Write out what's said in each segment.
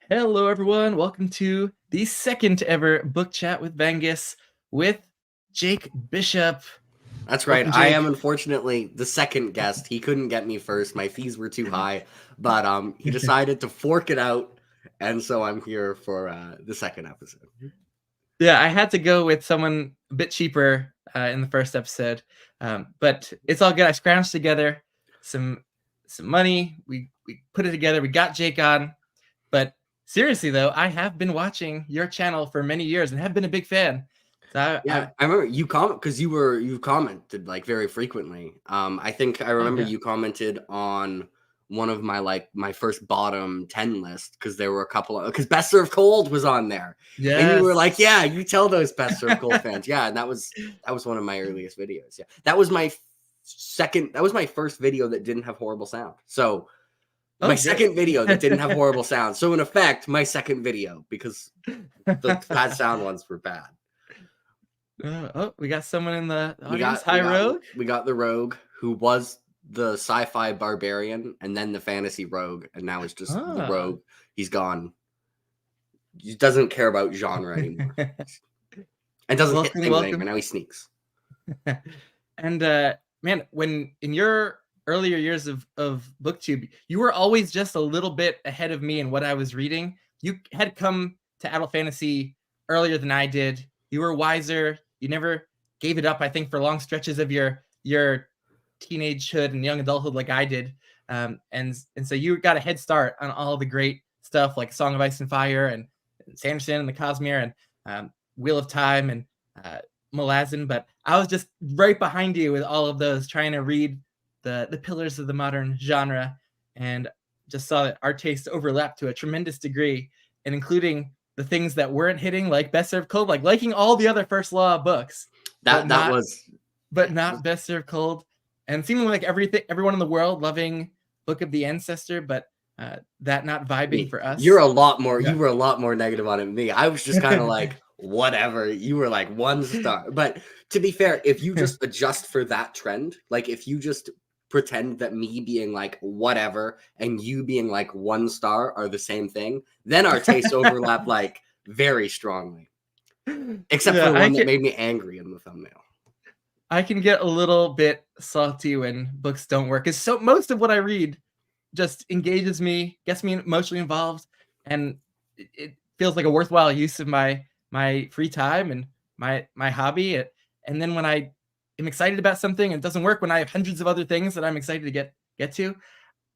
Hello, everyone. Welcome to the second ever book chat with Benghis with Jake Bishop. That's right. Welcome, I Jake. am unfortunately the second guest. He couldn't get me first. My fees were too high, but he decided to fork it out, and so I'm here for the second episode. Yeah, I had to go with someone a bit cheaper in the first episode, but it's all good. I scrounged together some money. We put it together. We got Jake on. But seriously, though, I have been watching your channel for many years and have been a big fan. So Yeah, I remember you comment because you commented like very frequently. I think I remember yeah. you commented on one of my first bottom 10 list because there were a couple of because Best Served Cold was on there, and you were Yes. like, yeah, you tell those Best Served Cold fans, yeah, and that was one of my earliest videos. Yeah, that was my first video that didn't have horrible sound. So my Oh, great. second video that didn't have horrible sound. So in effect, my second video because the bad sound ones were bad. Oh, we got someone in the We audience. got we Hi, got Rogue. we got the rogue who was the sci-fi barbarian and then the fantasy rogue, and now it's just the Ah. rogue. He's gone. He doesn't care about genre anymore and doesn't hit Welcome, things anymore. welcome. Now he sneaks. And man, when in your earlier years of BookTube, you were always just a little bit ahead of me in what I was reading. You had come to adult fantasy earlier than I did. You were wiser. You never gave it up, I think, for long stretches of your teenagehood and young adulthood like I did. And so you got a head start on all the great stuff like Song of Ice and Fire and Sanderson and the Cosmere and Wheel of Time and Malazan, but I was just right behind you with all of those, trying to read the pillars of the modern genre, and just saw that our tastes overlapped to a tremendous degree, and including the things that weren't hitting, like Best Served Cold, like liking all the other First Law books, but That not was but not Best Served Cold, and seemingly like everyone in the world loving Book of the Ancestor, but that not vibing me. for us. You're a lot more. Yeah. You were a lot more negative on it than me. I was just kind of like whatever. You were like 1 star. But to be fair, if you just adjust for that trend, like if you just pretend that me being like whatever and you being like 1 star are the same thing, then our tastes overlap like very strongly. Except for Yeah, the one that made me angry in the thumbnail. I can get a little bit salty when books don't work. Because so most of what I read just engages me, gets me emotionally involved, and it feels like a worthwhile use of my free time and my hobby. And then when I am excited about something and it doesn't work, when I have hundreds of other things that I'm excited to get to,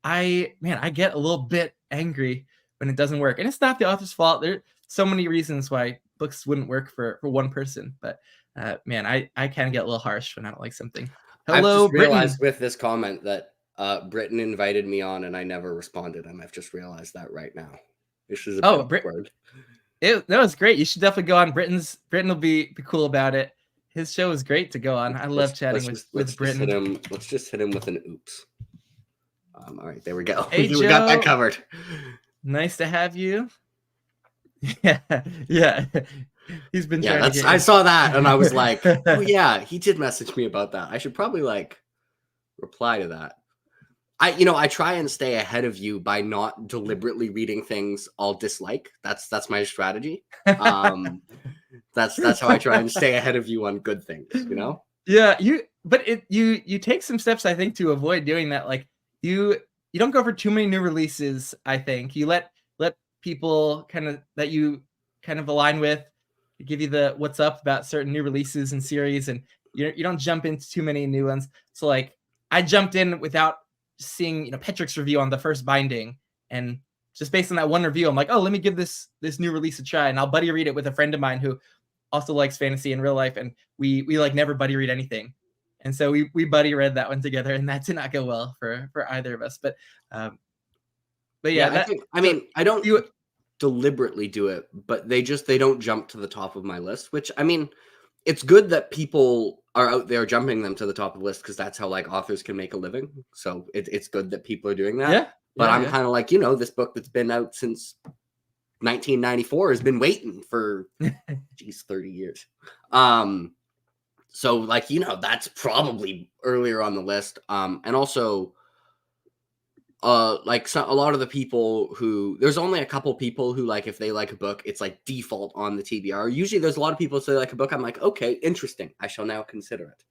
I get a little bit angry when it doesn't work. And it's not the author's fault. There are so many reasons why books wouldn't work for one person, but I can get a little harsh when I don't like something. I've Hello, just realized Britain. with this comment that Britain invited me on and I never responded, and I've just realized that right now. This is a bit Oh, awkward. that was great. You should definitely go on. Britain will be cool about it. His show is great to go on. I love chatting with Britain. Let's just hit him with an oops. All right, there we go. Hey, We got that Joe. covered. Nice to have you. Yeah, yeah. He's been trying to get I you. saw that and I was like, oh yeah, he did message me about that. I should probably like reply to that. I try and stay ahead of you by not deliberately reading things I'll dislike. That's my strategy. That's how I try and stay ahead of you on good things, you know? Yeah, you take some steps, I think, to avoid doing that. Like you don't go for too many new releases. I think you let people that you kind of align with give you the what's up about certain new releases and series, and you don't jump into too many new ones. So like I jumped in without seeing Petrick's review on the first binding, and just based on that one review, I'm like, oh, let me give this new release a try, and I'll buddy read it with a friend of mine who also likes fantasy in real life, and we like never buddy read anything, and so we buddy read that one together, and that did not go well for either of us. But yeah, I don't deliberately do it, but they don't jump to the top of my list, which I mean, it's good that people are out there jumping them to the top of the list because that's how like authors can make a living. So it's good that people are doing that. Yeah, but I'm kind of like, this book that's been out since 1994 has been waiting for 30 years. So like, that's probably earlier on the list. And also like a lot of the people who there's only a couple people who like if they like a book, it's like default on the TBR. Usually, there's a lot of people who say like a book. I'm like, okay, interesting. I shall now consider it.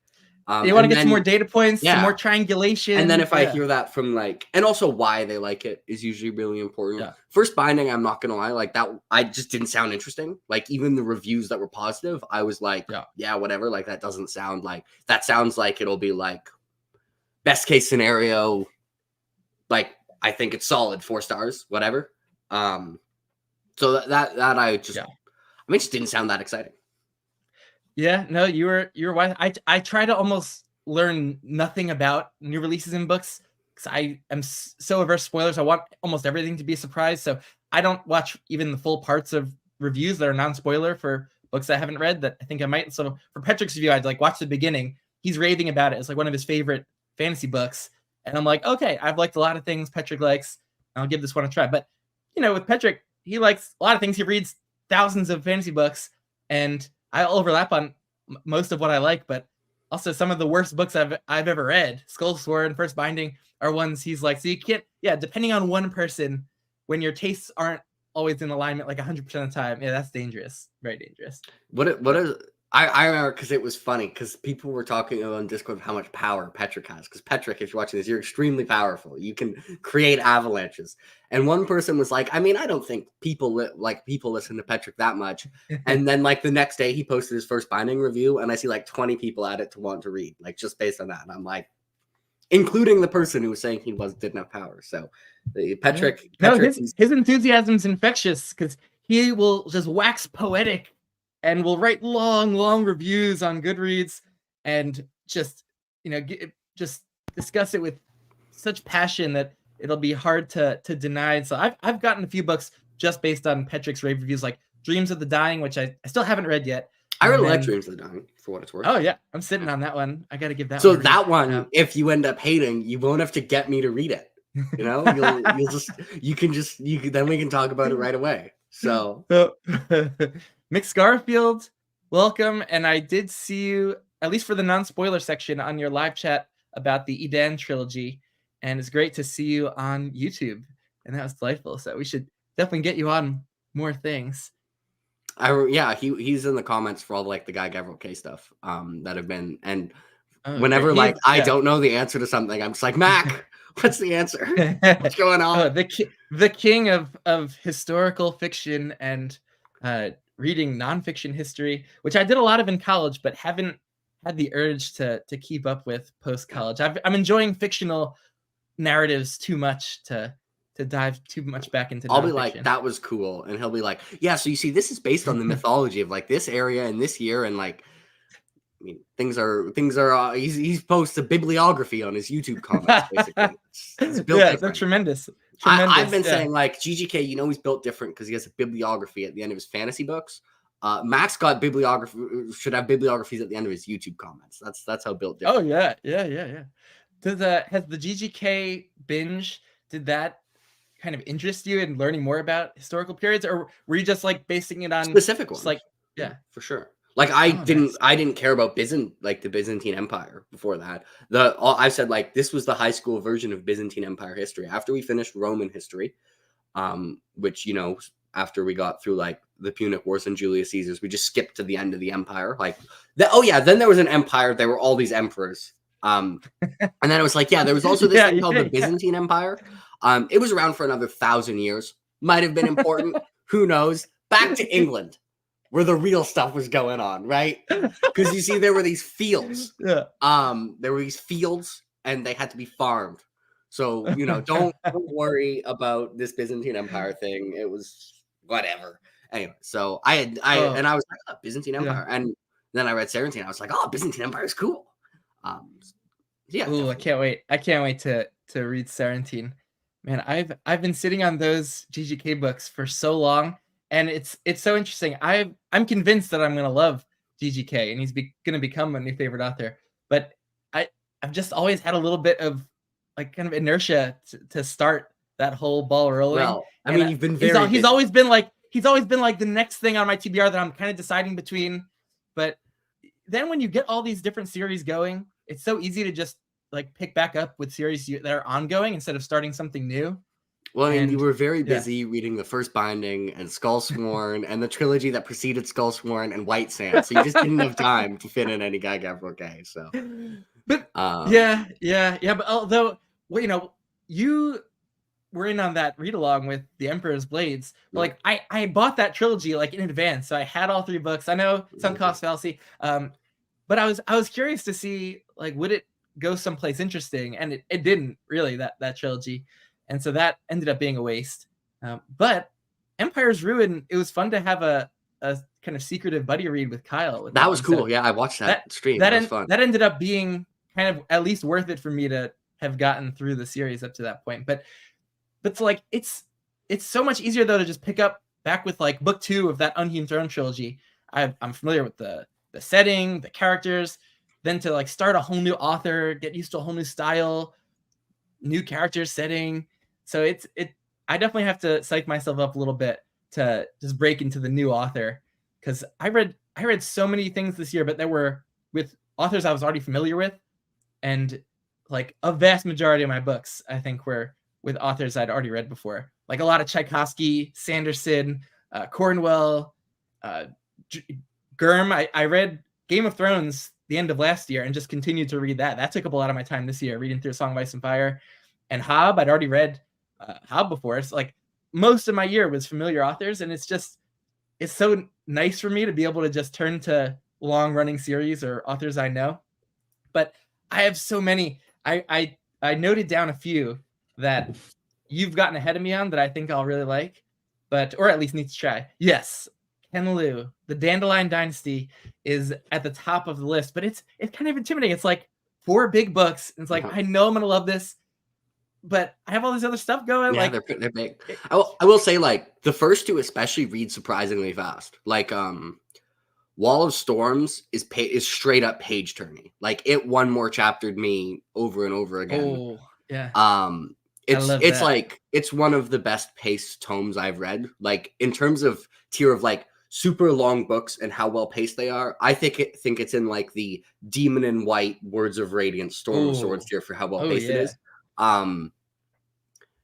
You want to And get some then more data points, some more yeah, triangulation. and then if I hear that from like, and also why they like it is usually really important. Yeah. First binding, I'm not gonna lie, like that, I just didn't sound interesting. Like even the reviews that were positive, I was like, yeah, whatever. Like that doesn't sound like that. Sounds like it'll be like best case scenario. Like I think it's solid 4 stars, whatever. So that I just, I mean, it just didn't sound that exciting. Yeah, no, you're wise. I try to almost learn nothing about new releases in books because I am so averse to spoilers. I want almost everything to be a surprise, so I don't watch even the full parts of reviews that are non-spoiler for books I haven't read that I think I might. So for Petrik's review, I'd like watch the beginning. He's raving about it. It's like one of his favorite fantasy books, and I'm like, okay, I've liked a lot of things Petrik likes. I'll give this one a try. But you know, with Petrik, he likes a lot of things. He reads thousands of fantasy books, and I'll overlap on most of what I like, but also some of the worst books I've ever read, Skull Sword and First Binding, are ones he's like. So you can't, depending on one person, when your tastes aren't always in alignment like 100% of the time, that's dangerous, very dangerous. I remember because it was funny because people were talking on Discord how much power Petrik has. Because Petrik, if you're watching this, you're extremely powerful. You can create avalanches. And one person was like, I mean, I don't think people listen to Petrik that much. And then like the next day, he posted his First Binding review, and I see like 20 people at it to want to read, like just based on that. And I'm like, including the person who was saying he didn't have power. So Petrik, no, his enthusiasm's infectious because he will just wax poetic and will write long reviews on Goodreads and just, just discuss it with such passion that it'll be hard to deny. So I've gotten a few books just based on Petrik's rave reviews, like Dreams of the Dying, which I still haven't read yet. I really like Dreams of the Dying, for what it's worth. Oh yeah, I'm sitting on that one. I got to give that. So that one, if you end up hating, you won't have to get me to read it. You know, then we can talk about it right away. So Mick Garfield, welcome. And I did see you, at least for the non-spoiler section, on your live chat about the Edan trilogy. And it's great to see you on YouTube. And that was delightful. So we should definitely get you on more things. He's in the comments for all like the Guy Gavriel K stuff that have been. And whenever I don't know the answer to something, I'm just like, Mac, what's the answer? What's going on? The king of historical fiction and reading nonfiction history, which I did a lot of in college, but haven't had the urge to keep up with post college. I'm enjoying fictional narratives too much to dive too much back into. I'll be like, that was cool, and he'll be like, yeah. So you see, this is based on the mythology of like this area and this year, and like, I mean, things are. He's posts a bibliography on his YouTube comments. Basically, it's built different. They're tremendous. I've been saying like GGK, he's built different because he has a bibliography at the end of his fantasy books. Max got bibliography, should have bibliographies at the end of his YouTube comments. That's how built different. Oh yeah. Has the GGK binge, did that kind of interest you in learning more about historical periods, or were you just like basing it on specific ones? Like for sure. Like I didn't care about the Byzantine Empire before that. I said like this was the high school version of Byzantine Empire history. After we finished Roman history, which after we got through like the Punic Wars and Julius Caesar's, we just skipped to the end of the empire. Like then there was an empire. There were all these emperors. And then it was like, there was also this thing called the Byzantine Empire. It was around for another 1,000 years. Might have been important. Who knows? Back to England, where the real stuff was going on, right? Because you see, there were these fields. There were these fields, and they had to be farmed. So don't worry about this Byzantine Empire thing. It was whatever. Anyway, so I was like, oh, Byzantine Empire, and then I read Saracen. I was like, oh, Byzantine Empire is cool. I can't wait. I can't wait to read Saracen. Man, I've been sitting on those GGK books for so long, and it's so interesting. I'm convinced that I'm gonna love GGK, and he's gonna become a new favorite author. But I've just always had a little bit of like kind of inertia to start that whole ball rolling. Well, I mean, you've been very. He's always been like the next thing on my TBR that I'm kind of deciding between. But then when you get all these different series going, it's so easy to just like pick back up with series that are ongoing instead of starting something new. Well, I mean, you And were very yeah. busy reading the first Binding and Skullsworn and the trilogy that preceded Skullsworn and White Sand, so you just didn't have time to fit in any Gygax Ruocchio. So, But um, yeah. But although, well, you know, you were in on that read along with the Emperor's Blades. But like I bought that trilogy like in advance, so I had all 3 books. I know sunk cost fallacy, but I was curious to see like would it go someplace interesting, and it didn't really, that trilogy, and so that ended up being a waste. But Empire's Ruin, it was fun to have a kind of secretive buddy read with Kyle with that that was one. So cool. Yeah, I watched that stream. That was fun. that ended up being kind of at least worth it for me to have gotten through the series up to that point. But so like it's so much easier though to just pick up back with like book 2 of that Unhewn Throne trilogy. I'm familiar with the setting, the characters, then to like start a whole new author, get used to a whole new style, new character setting. So I definitely have to psych myself up a little bit to just break into the new author, because I read so many things this year, but there were with authors I was already familiar with, and like a vast majority of my books I think were with authors I'd already read before. Like a lot of Tchaikovsky, Sanderson, Cornwell, Gurm. I read Game of Thrones the end of last year and just continued to read that. That took up a lot of my time this year, reading through Song of Ice and Fire. And Hobb, I'd already read Hobb before. It's like most of my year was familiar authors, and it's so nice for me to be able to just turn to long running series or authors I know. But I have so many. I noted down a few that you've gotten ahead of me on that I think I'll really like, or at least need to try. Yes, Ken Liu, the Dandelion Dynasty is at the top of the list, but it's kind of intimidating. It's like 4 big books, and it's like I know I'm gonna love this, but I have all this other stuff going. Yeah, like they're big. I will say, like, the first 2 especially read surprisingly fast. Like, Wall of Storms is straight up page turning. Like, it one more chaptered me over and over again. Oh yeah. It's like it's one of the best paced tomes I've read. Like, in terms of tier of like super long books and how well paced they are, I think it's in like the Demon in White, Words of Radiance, Storm of Swords tier for how well paced it is.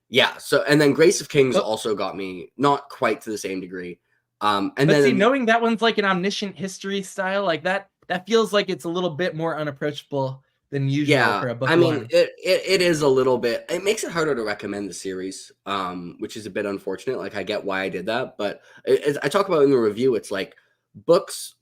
Yeah. So, and then Grace of Kings also got me, not quite to the same degree. And then see, knowing that one's like an omniscient history style, like that feels like it's a little bit more unapproachable than usual for a book. I mean, it is a little bit. It makes it harder to recommend the series, which is a bit unfortunate. Like, I get why I did that, but as I talk about in the review, it's like books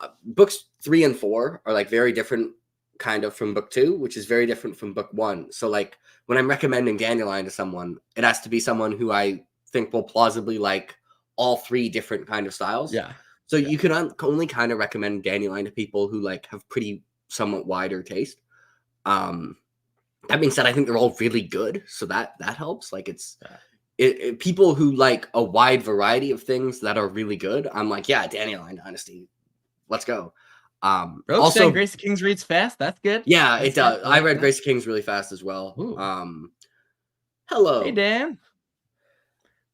3 and 4 are like very different kind of from book 2, which is very different from book 1. So like when I'm recommending Dandelion to someone, it has to be someone who I think will plausibly like all 3 different kind of styles. Yeah. So you can only kind of recommend Dandelion to people who like have pretty somewhat wider taste. That being said, I think they're all really good, so that helps. Like, it's people who like a wide variety of things that are really good. I'm like, yeah, Dandelion Dynasty, let's go. Also, Grace of Kings reads fast. That's good. Yeah, it does. I read Grace of Kings really fast as well. Hello, hey Dan.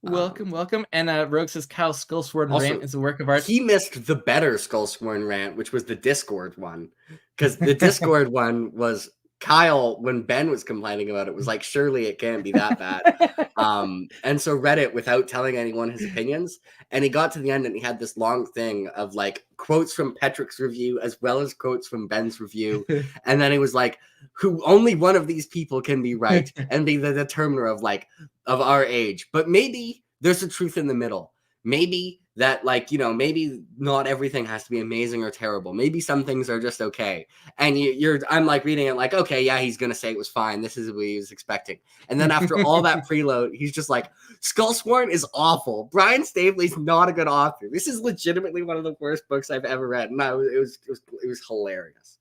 Welcome. And Rogue says Kyle's Skullsworn rant is a work of art. He missed the better Skullsworn rant, which was the Discord one, because the Discord one was Kyle, when Ben was complaining about it, was like, surely it can't be that bad. And so read it without telling anyone his opinions. And he got to the end and he had this long thing of like quotes from Petrick's review as well as quotes from Ben's review. And then he was like, who only one of these people can be right and be the determiner of like of our age. But maybe there's a truth in the middle. Maybe that, like, you know, maybe not everything has to be amazing or terrible. Maybe some things are just okay. And I'm like reading it like, okay, yeah, he's going to say it was fine. This is what he was expecting. And then after all that preload, he's just like, Skullsworn is awful. Brian Staveley's not a good author. This is legitimately one of the worst books I've ever read. And it was hilarious.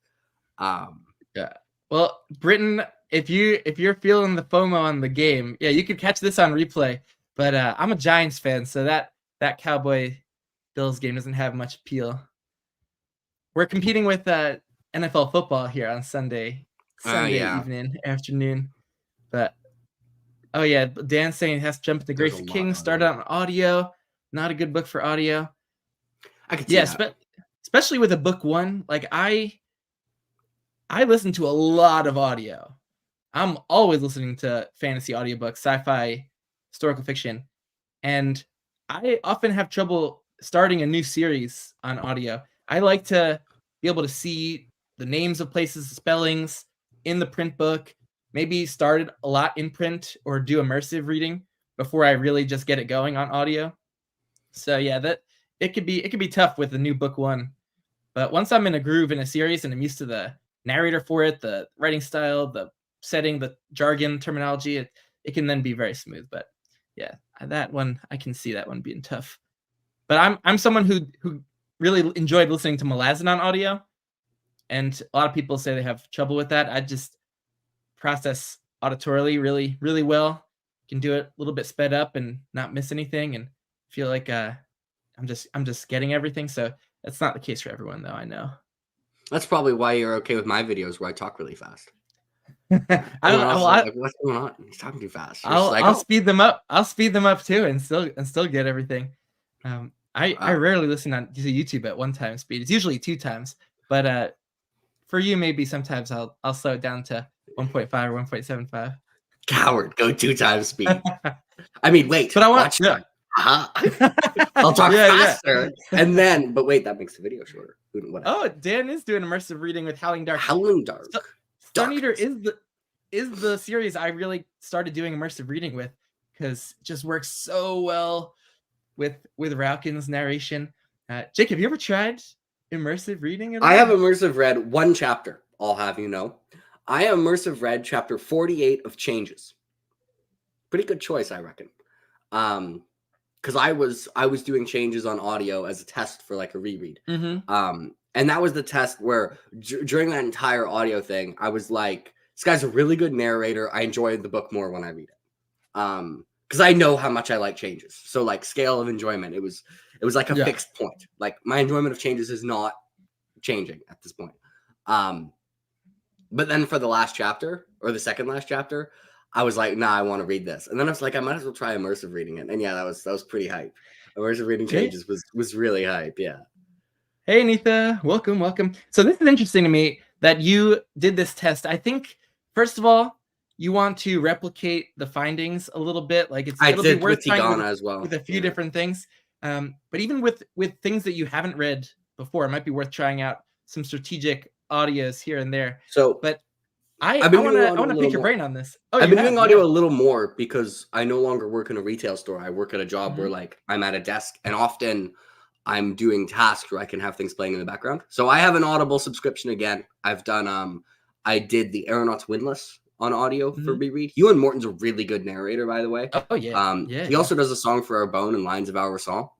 Yeah. Well, Britton, if you're feeling the FOMO on the game, yeah, you could catch this on replay. But I'm a Giants fan, so that Cowboy Bills game doesn't have much appeal. We're competing with NFL football here on Sunday evening, afternoon. But oh yeah, Dan's saying he has to jump into Grace of Kings, start out on audio. Not a good book for audio. I could see that. Especially with a book 1. Like I listen to a lot of audio. I'm always listening to fantasy audiobooks, sci-fi, historical fiction, and I often have trouble starting a new series on audio. I like to be able to see the names of places, the spellings in the print book, maybe start it a lot in print or do immersive reading before I really just get it going on audio. So yeah, that it could be tough with the new book one. But once I'm in a groove in a series and I'm used to the narrator for it, the writing style, the setting, the jargon, terminology, it can then be very smooth. But yeah, that one I can see that one being tough. But I'm someone who really enjoyed listening to Malazan on audio, and a lot of people say they have trouble with that. I just process auditorily really really well. Can do it a little bit sped up and not miss anything, and feel like I'm just getting everything. So that's not the case for everyone, though. I know. That's probably why you're okay with my videos where I talk really fast. I Everyone else is I, like, what's going on? He's talking too fast. You're just I'll like, I'll oh, speed them up. I'll speed them up too, and still get everything. I rarely listen on to YouTube at one time speed. It's usually two times. But for you, maybe sometimes I'll slow it down to 1.5 or 1.75. coward, go 2 times speed. I mean, wait, But I want, watch yeah. time. I'll talk Yeah, faster, and then, but wait, that makes the video shorter. Whatever. Oh, Dan is doing immersive reading with Howling Dark. Howling Dark. Sun Eater is the series I really started doing immersive reading with, because it just works so well with Ruocchio's narration. Jake, have you ever tried immersive reading at all? I have immersive read 1 chapter. I'll have you know, I have immersive read chapter 48 of Changes. Pretty good choice, I reckon. Because I was doing Changes on audio as a test for like a reread. And that was the test where during that entire audio thing, I was like, this guy's a really good narrator. I enjoyed the book more when I read it. Because I know how much I like Changes. So like scale of enjoyment, it was like a fixed point. Like my enjoyment of Changes is not changing at this point. But then for the last chapter or the second last chapter, I was like, nah, I want to read this. And then I was like, I might as well try immersive reading it. And yeah, that was pretty hype. Immersive reading Changes was really hype. Yeah. Hey, Nitha, welcome. So this is interesting to me that you did this test. I think, first of all, you want to replicate the findings a little bit. Like it'll be worth trying as well with a few different things. But even with things that you haven't read before, it might be worth trying out some strategic audios here and there. So, but I want to pick your brain on this. Oh, I've been doing audio a little more because I no longer work in a retail store. I work at a job where like I'm at a desk, and often I'm doing tasks where I can have things playing in the background. So I have an Audible subscription again. I've done I did the Aeronauts Windlass on audio for reread. Ewan Morton's a really good narrator, by the way. Oh yeah. He also does a song for Our Bone and Lines of Our Song.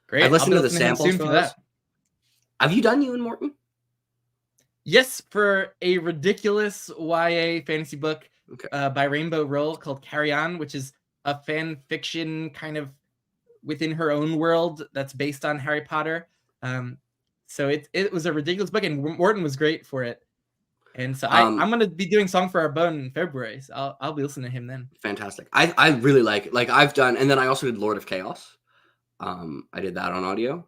Great. I've listened to the samples for that. Have you done Ewan Morton? Yes, for a ridiculous YA fantasy book by Rainbow Rowell called Carry On, which is a fan fiction kind of within her own world that's based on Harry Potter. So it was a ridiculous book, and Morton was great for it. And so I'm going to be doing Song for Our Bone in February. So I'll be listening to him then. Fantastic. I really like it. Like I've done, and then I also did Lord of Chaos. I did that on audio.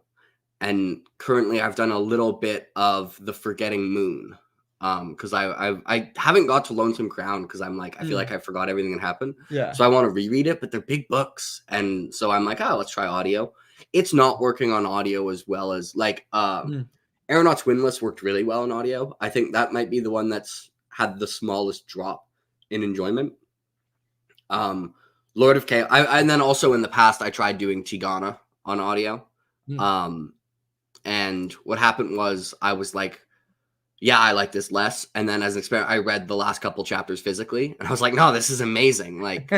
And currently I've done a little bit of The Forgetting Moon. Because I haven't got to Lonesome Crown because I'm like, I feel like I forgot everything that happened. Yeah. So I want to reread it, but they're big books. And so I'm like, let's try audio. It's not working on audio as well as like Aeronauts Windlass worked really well in audio. I think that might be the one that's had the smallest drop in enjoyment. Lord of Chaos. And then also in the past, I tried doing Tigana on audio. And what happened was I was like, yeah, I like this less. And then as an experiment, I read the last couple chapters physically. And I was like, no, this is amazing. Like,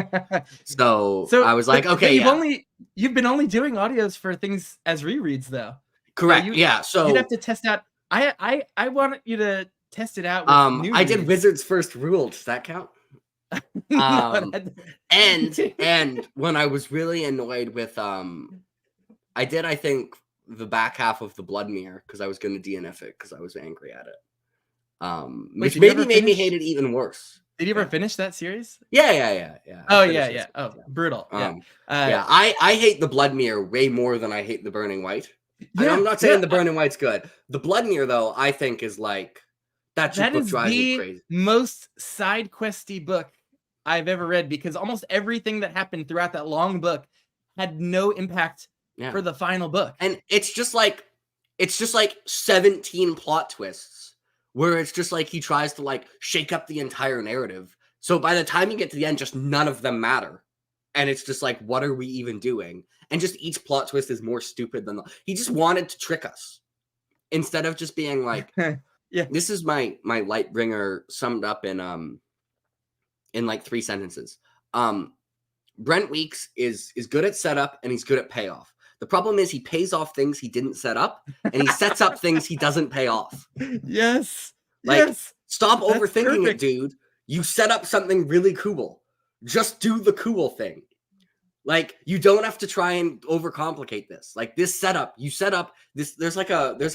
so I was like, okay, you've been only doing audios for things as rereads though. Correct. So you'd have to test out. I want you to test it out. With new I did reads. Wizard's First Rule. Does that count? And when I was really annoyed with, I think the back half of the Bloodmere because I was going to DNF it because I was angry at it. Which maybe made me hate it even worse. Did you ever finish that series? Yeah. Oh yeah. Oh, brutal. I hate the Bloodmere way more than I hate the Burning White. I'm not saying the Burning White's good. The Bloodmere though, I think is like That That book is drives me the crazy. most side questy book I've ever read because almost everything that happened throughout that long book had no impact Yeah. for the final book. And it's just like 17 plot twists where it's just like he tries to like shake up the entire narrative. So by the time you get to the end, just none of them matter. And it's just like, what are we even doing? And just each plot twist is more stupid than he just wanted to trick us instead of just being like, Yeah. this is my Lightbringer summed up in like 3 sentences. Brent Weeks is good at setup and he's good at payoff. The problem is he pays off things he didn't set up and he sets up things he doesn't pay off. Yes. Like, Yes. stop That's overthinking it, perfect. dude. You set up something really cool. Just do the cool thing. Like, you don't have to try and overcomplicate this. Like, this setup, you set up this. There's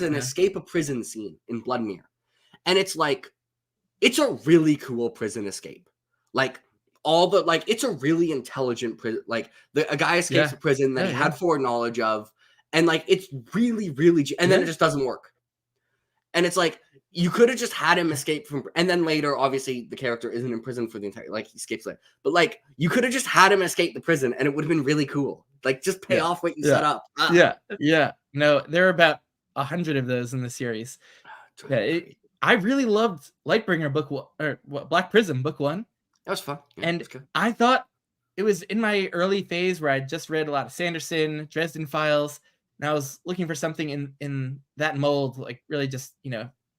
an escape a prison scene in Bloodmere. And it's like, it's a really cool prison escape. Like, it's a really intelligent prison. Like, a guy escapes a prison that he had foreknowledge of. And like, it's really, really, and then it just doesn't work. And it's like, you could have just had him escape from, and then later, obviously, the character isn't in prison for the entire, like, he escapes it. But like, you could have just had him escape the prison, and it would have been really cool. Like, just pay off what you set up. Yeah. No, there are about 100 of those in the series. Yeah, I really loved Lightbringer Black Prism book 1. That was fun. Yeah, and I thought it was in my early phase where I just read a lot of Sanderson, Dresden Files, and I was looking for something in that mold, like really just,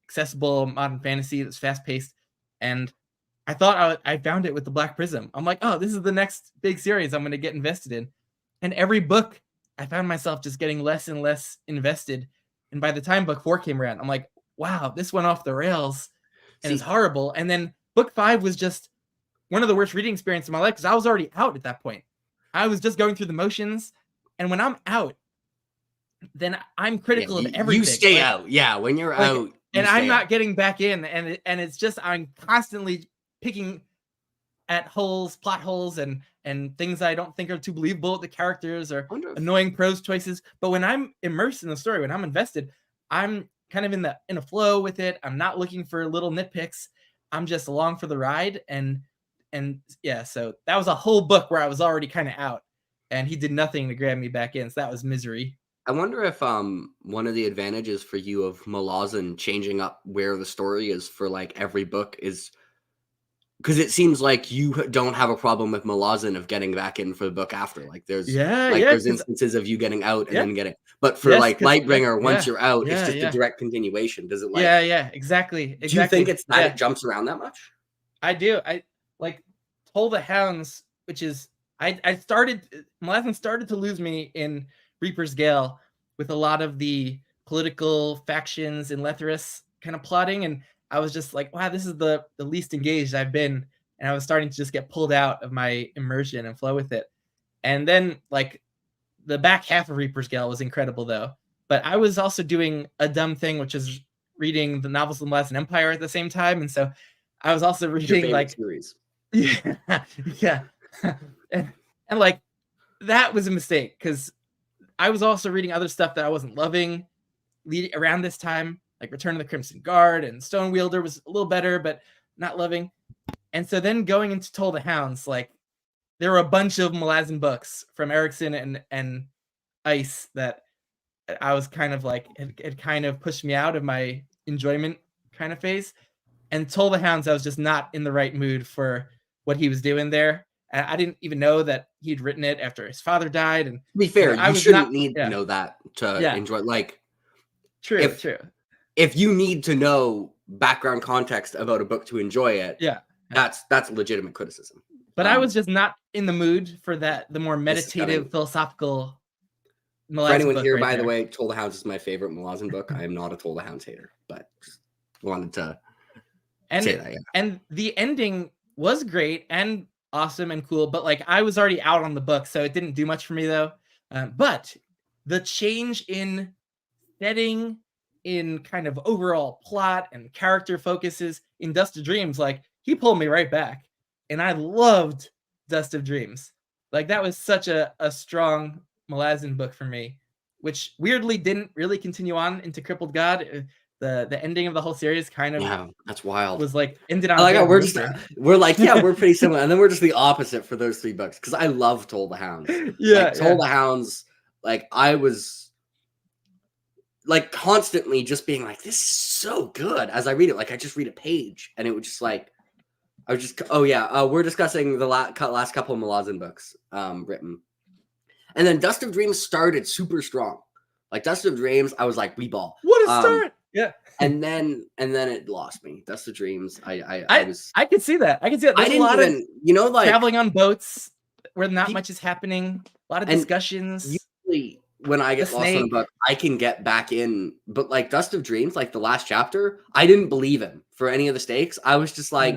accessible modern fantasy that's fast paced. And I thought I found it with the Black Prism. I'm like, oh, this is the next big series I'm going to get invested in. And every book, I found myself just getting less and less invested. And by the time book 4 came around, I'm like, wow, this went off the rails and it's horrible. And then book 5 was just one of the worst reading experiences of my life because I was already out at that point. I was just going through the motions. And when I'm out, then I'm critical of everything. You stay out. Yeah, when you're out. And I'm not getting back in. And it's just, I'm constantly picking at plot holes and things I don't think are too believable. The characters or annoying prose choices. But when I'm immersed in the story, when I'm invested, I'm kind of in a flow with it. I'm not looking for little nitpicks. I'm just along for the ride. And yeah, so that was a whole book where I was already kind of out and he did nothing to grab me back in. So that was misery. I wonder if one of the advantages for you of Malazan changing up where the story is for like every book is because it seems like you don't have a problem with Malazan of getting back in for the book after. Like there's there's instances of you getting out and then getting, but for like Lightbringer, once you're out, it's just a direct continuation. Does it like? Yeah, exactly. Do you think it's that it jumps around that much? I do. I like Toll the Hounds, which is Malazan started to lose me in Reaper's Gale with a lot of the political factions in Letheris kind of plotting. And I was just like, wow, this is the least engaged I've been. And I was starting to just get pulled out of my immersion and flow with it. And then like the back half of Reaper's Gale was incredible though. But I was also doing a dumb thing, which is reading the novels of the Malazan Empire at the same time. And so I was also reading like series. Yeah. and like that was a mistake because I was also reading other stuff that I wasn't loving around this time, like Return of the Crimson Guard and Stonewielder was a little better, but not loving. And so then going into Toll the Hounds, like there were a bunch of Malazan books from Erikson and Ice that I was kind of like, it kind of pushed me out of my enjoyment kind of phase. And Toll the Hounds, I was just not in the right mood for what he was doing there. And I didn't even know that he'd written it after his father died. And to be fair, you shouldn't need to know that to enjoy. Like, true. If you need to know background context about a book to enjoy it, that's legitimate criticism. But I was just not in the mood for that. The more meditative, philosophical. Malazan for anyone here, by the way, Toll the Hounds is my favorite Malazan book. I am not a Toll the Hounds hater, but just wanted to say that. Yeah. And the ending was great and awesome and cool, but like I was already out on the book, so it didn't do much for me though. But the change in setting, in kind of overall plot and character focuses in Dust of Dreams, like he pulled me right back, and I loved Dust of Dreams. Like that was such a strong Malazan book for me, which weirdly didn't really continue on into Crippled God. the ending of the whole series kind of Yeah, that's wild. was like ended on I a like how big we're just whimper. we're like, yeah, we're pretty similar, and then we're just the opposite for those 3 books because I love Toll the Hounds. Yeah, Like Toll yeah. the Hounds, like I was like constantly just being like, this is so good as I read it. Like I just read a page, and it was just like I was just we're discussing the last couple of Malazan books written, and then Dust of Dreams started super strong. Like Dust of Dreams, I was like, we ball. What a start! Yeah. And then it lost me. Dust of Dreams. I was. I could see that. I can see that. I There's a didn't lot of even, you know, like traveling on boats where not peop- much is happening. A lot of and discussions. usually when I The get lost on a snake. book, I can get back in. But like Dust of Dreams, like the last chapter, I didn't believe him for any of the stakes. I was just like,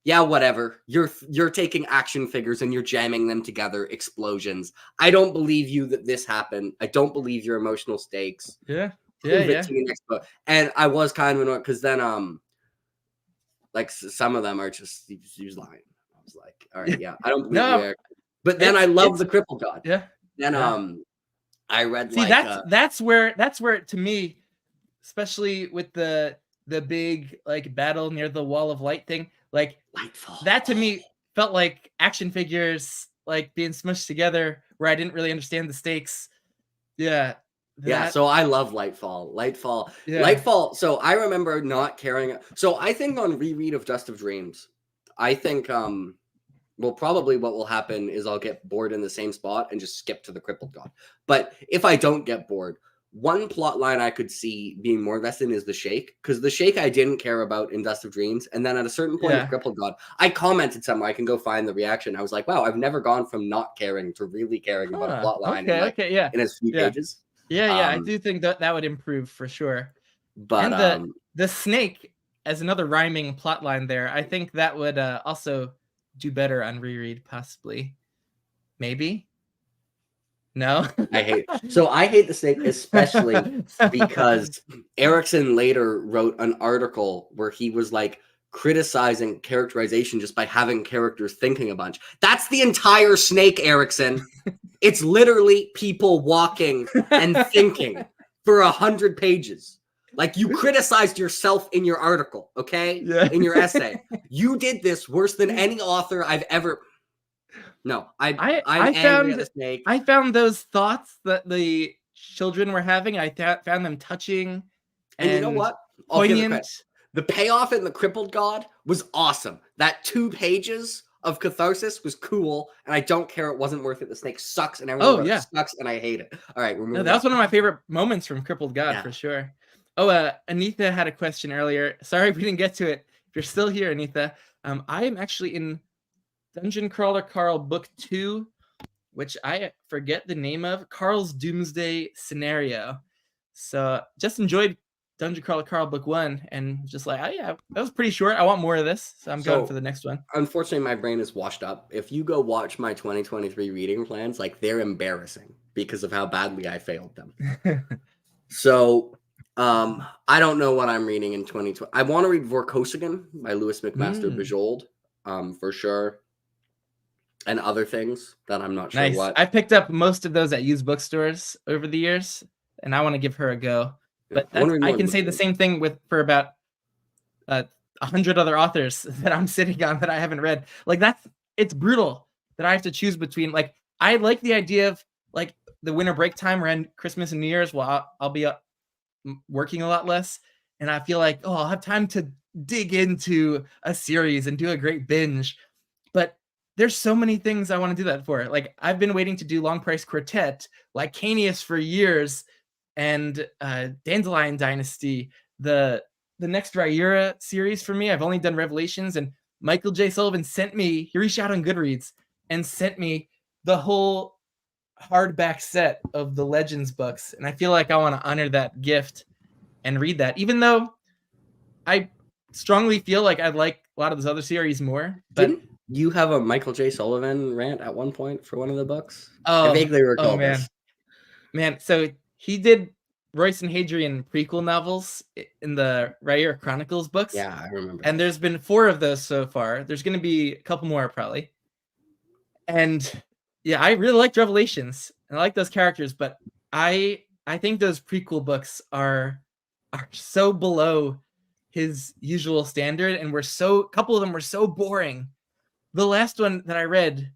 yeah, whatever. You're taking action figures and you're jamming them together, explosions. I don't believe you that this happened. I don't believe your emotional stakes. Yeah. Prove it to me next book. And I was kind of annoyed because then like some of them are just he was lying. I was like, all right, yeah, I don't believe you, No, Eric. But then I love the Crippled God. Yeah. Then Yeah. I read See, like that's where to me, especially with the big like battle near the wall of light thing, like Lightfall. that to me felt like action figures like being smushed together where I didn't really understand the stakes. Yeah. Yeah, so I love Lightfall. Yeah. Lightfall. So I remember not caring. So I think on reread of Dust of Dreams, I think well, probably what will happen is I'll get bored in the same spot and just skip to the Crippled God. But if I don't get bored, one plot line I could see being more invested in is the Shake, because the Shake I didn't care about in Dust of Dreams, and then at a certain point of Crippled God, I commented somewhere. I can go find the reaction. I was like, wow, I've never gone from not caring to really caring about a plot line in a few pages. Yeah, I do think that would improve for sure. But and the snake as another rhyming plot line there, I think that would also do better on reread, possibly. Maybe. No. I hate the snake, especially because Erikson later wrote an article where he was like criticizing characterization just by having characters thinking a bunch. That's the entire snake, Erikson. It's literally people walking and thinking for 100 pages. Like you criticized yourself in your article, okay? Yeah. In your essay. You did this worse than any author I've ever. No, I'm angry at the snake. I found those thoughts that the children were having, I found them touching and you know what? I'll poignant. Give it the payoff in the Crippled God was awesome. That 2 pages of catharsis was cool, and I don't care. It wasn't worth it. The snake sucks, and everyone sucks, and I hate it. All right, we're moving. That was one of my favorite moments from Crippled God for sure. Oh, Anitha had a question earlier. Sorry we didn't get to it. If you're still here, Anitha, I am actually in Dungeon Crawler Carl Book 2, which I forget the name of, Carl's Doomsday Scenario. So just enjoyed Dungeon Crawler Carl Book 1 and just like, oh yeah, that was pretty short. I want more of this, so I'm going for the next one. Unfortunately, my brain is washed up. If you go watch my 2023 reading plans, like they're embarrassing because of how badly I failed them. So I don't know what I'm reading in 2020. I want to read Vorkosigan by Louis McMaster Bujold, for sure. And other things that I'm not sure what. I picked up most of those at used bookstores over the years, and I want to give her a go. But I can say the same thing for about 100 other authors that I'm sitting on that I haven't read. Like it's brutal that I have to choose between. Like I like the idea of like the winter break time around Christmas and New Year's. Well, I'll be working a lot less, and I feel like I'll have time to dig into a series and do a great binge. But there's so many things I want to do that for. Like I've been waiting to do Long Price Quartet, like Canius for years, and Dandelion Dynasty, the next Rhaenyra series for me. I've only done Revelations, and Michael J. Sullivan he reached out on Goodreads and sent me the whole hardback set of the Legends books. And I feel like I want to honor that gift and read that, even though I strongly feel like I'd like a lot of those other series more. But didn't you have a Michael J. Sullivan rant at one point for one of the books? Oh, I vaguely recall this. Man, so he did Royce and Hadrian prequel novels in the Rhaenyra Chronicles books. Yeah, I remember. And there's been 4 of those so far. There's going to be a couple more probably. And yeah, I really liked Revelations. And I like those characters, but I think those prequel books are are so below his usual standard, and a couple of them were so boring. The last one that I read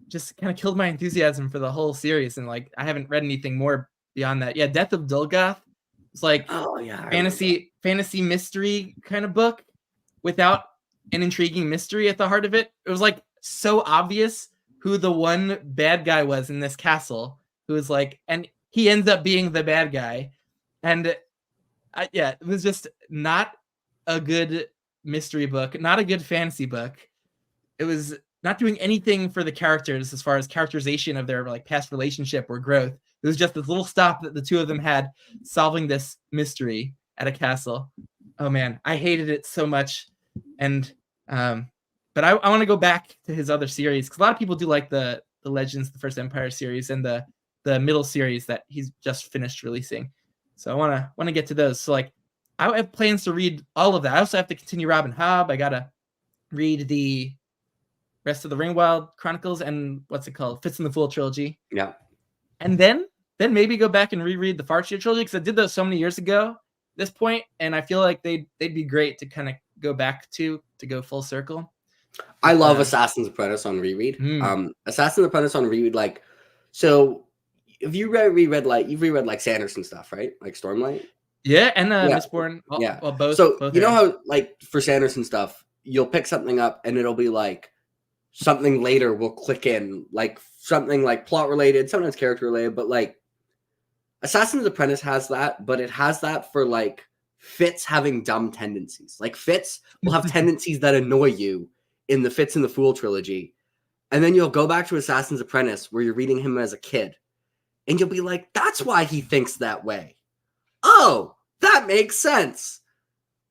just kind of killed my enthusiasm for the whole series, and like I haven't read anything more beyond that. Yeah, Death of Dulgoth. It's like Oh yeah, I remember that. fantasy mystery kind of book without an intriguing mystery at the heart of it. It was like so obvious who the one bad guy was in this castle, who was like, and he ends up being the bad guy. And yeah, it was just not a good mystery book, not a good fantasy book. It was not doing anything for the characters as far as characterization of their like past relationship or growth. It was just this little stop that the two of them had solving this mystery at a castle. Oh man, I hated it so much. And but I want to go back to his other series, because a lot of people do like the Legends, the First Empire series, and the middle series that he's just finished releasing. So I want to get to those. So like I have plans to read all of that. I also have to continue Robin Hobb. I gotta read the rest of the Ringwild Chronicles and what's it called, Fitz and the Fool trilogy. Yeah. And then maybe go back and reread the Farseer trilogy, because I did those so many years ago at this point, and I feel like they'd be great to kind of go back to go full circle. I love Assassin's Apprentice on reread. Assassin's Apprentice on reread, like, so if you reread like Sanderson stuff, right? Like Stormlight. Yeah, and Mistborn. Yeah. Well, both. So both you know how like for Sanderson stuff, you'll pick something up and it'll be like something later will click in, like something like plot related, sometimes character related, but like Assassin's Apprentice has that, but it has that for like Fitz having dumb tendencies. Like Fitz will have tendencies that annoy you in the Fitz and the Fool trilogy. And then you'll go back to Assassin's Apprentice where you're reading him as a kid. And you'll be like, that's why he thinks that way. Oh, that makes sense.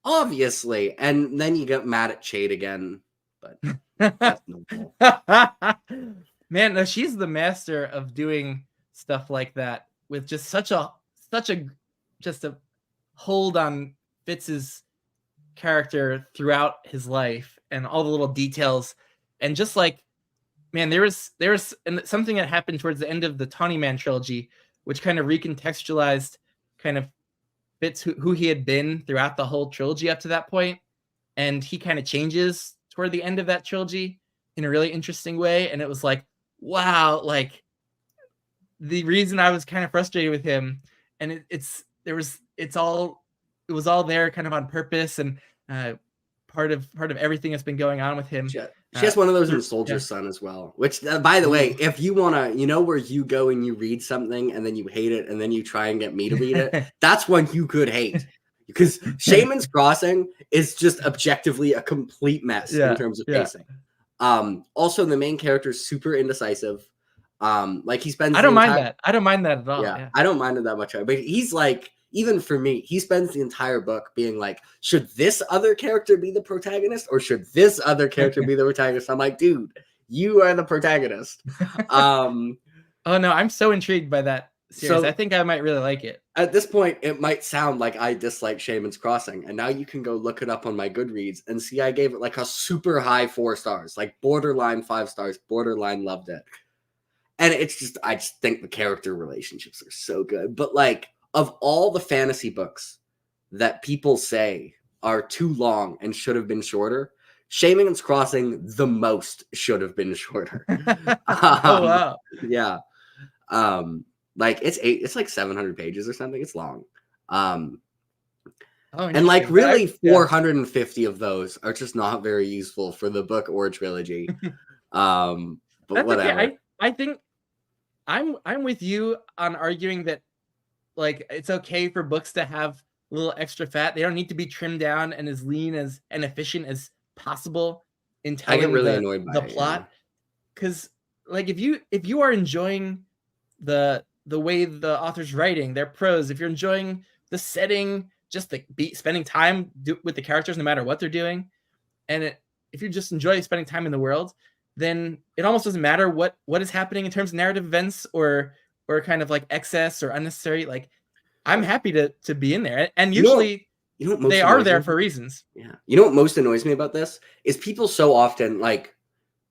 Obviously. And then you get mad at Chade again. But that's normal. Man, no, she's the master of doing stuff like that with just such a hold on Fitz's character throughout his life and all the little details. And just like, man, there was something that happened towards the end of the Tawny Man trilogy, which kind of recontextualized kind of Fitz who he had been throughout the whole trilogy up to that point. And he kind of changes toward the end of that trilogy in a really interesting way. And it was like, wow, like the reason I was kind of frustrated with him, and it was all there kind of on purpose, and part of everything that's been going on with him. She has one of those in Soldier's Son as well, which by the way, if you want to, you know, where you go and you read something and then you hate it and then you try and get me to read it, that's one you could hate, because Shaman's Crossing is just objectively a complete mess in terms of pacing. Also the main character is super indecisive. Like he spends I don't mind that at all. Yeah, I don't mind it that much, but he's like, even for me, he spends the entire book being like, should this other character be the protagonist or should this other character be the protagonist? I'm like, dude, you are the protagonist. Oh no, I'm so intrigued by that series. So, I think I might really like it. At this point, it might sound like I dislike Shaman's Crossing, and now you can go look it up on my Goodreads and see I gave it like a super high 4 stars, like borderline 5 stars, borderline loved it. And it's just, I just think the character relationships are so good. But like, of all the fantasy books that people say are too long and should have been shorter, Shaman's Crossing the most should have been shorter. Oh wow. Yeah. Like it's like 700 pages or something. It's long. And like really 450 of those are just not very useful for the book or trilogy. But that's whatever. Okay. I think I'm with you on arguing that like it's okay for books to have a little extra fat. They don't need to be trimmed down and as lean as and efficient as possible in telling I get really annoyed by the plot. Because like if you are enjoying the way the author's writing, their prose, if you're enjoying the setting, just the spending time with the characters no matter what they're doing, and if you just enjoy spending time in the world, then it almost doesn't matter what is happening in terms of narrative events or kind of like excess or unnecessary. Like I'm happy to be in there, and usually they are there for reasons. Yeah. You know what most annoys me about this is people so often like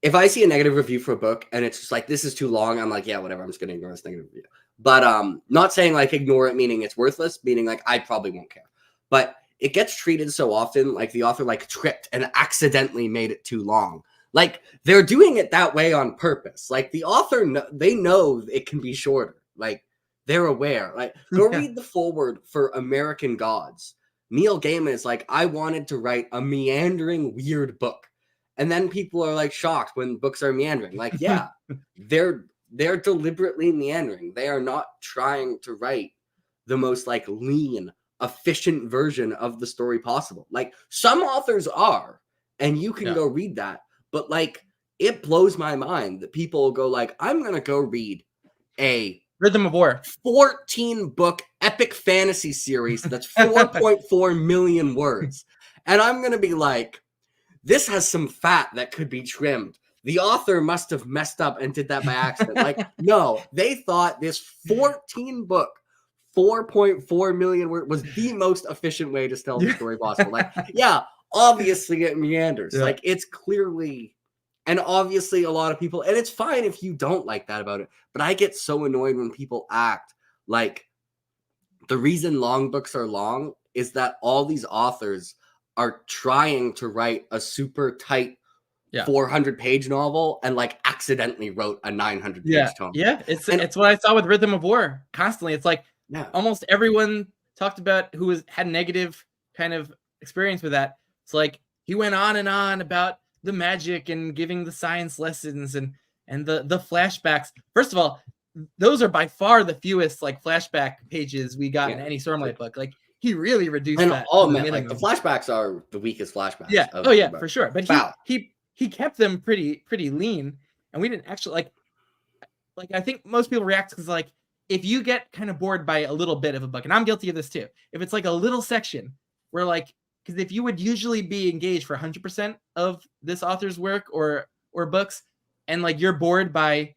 if I see a negative review for a book and it's just like, this is too long, I'm like, yeah, whatever. I'm just going to ignore this negative review. But not saying like ignore it, meaning it's worthless, meaning like I probably won't care. But it gets treated so often like the author like tripped and accidentally made it too long. Like they're doing it that way on purpose. Like the author, they know it can be shorter. Like they're aware. Like go read the foreword for American Gods. Neil Gaiman is like, I wanted to write a meandering, weird book. And then people are like shocked when books are meandering. Like, yeah, they're deliberately meandering. They are not trying to write the most like lean, efficient version of the story possible. Like some authors are, and you can go read that. But like it blows my mind that people go like, I'm gonna go read a Rhythm of War 14 book epic fantasy series that's 4.4 million words. And I'm gonna be like, this has some fat that could be trimmed. The author must have messed up and did that by accident. Like, no, they thought this 14 book, 4.4 million words was the most efficient way to tell the story possible. Like, yeah, obviously it meanders. Like, it's clearly, and obviously a lot of people, and it's fine if you don't like that about it, but I get so annoyed when people act like the reason long books are long is that all these authors are trying to write a super tight 400-page novel and like accidentally wrote a 900-page tome. Yeah, it's what I saw with Rhythm of War constantly. It's like almost everyone talked about who had negative kind of experience with that. It's like he went on and on about the magic and giving the science lessons and the flashbacks. First of all, those are by far the fewest like flashback pages we got in any Stormlight book. Like he really reduced that. Oh man, like the flashbacks are the weakest flashbacks. Yeah. For sure. But he kept them pretty lean, and we didn't actually like I think most people react because like if you get kind of bored by a little bit of a book, and I'm guilty of this too. If it's like a little section where like because if you would usually be engaged for 100% of this author's work or books, and like you're bored by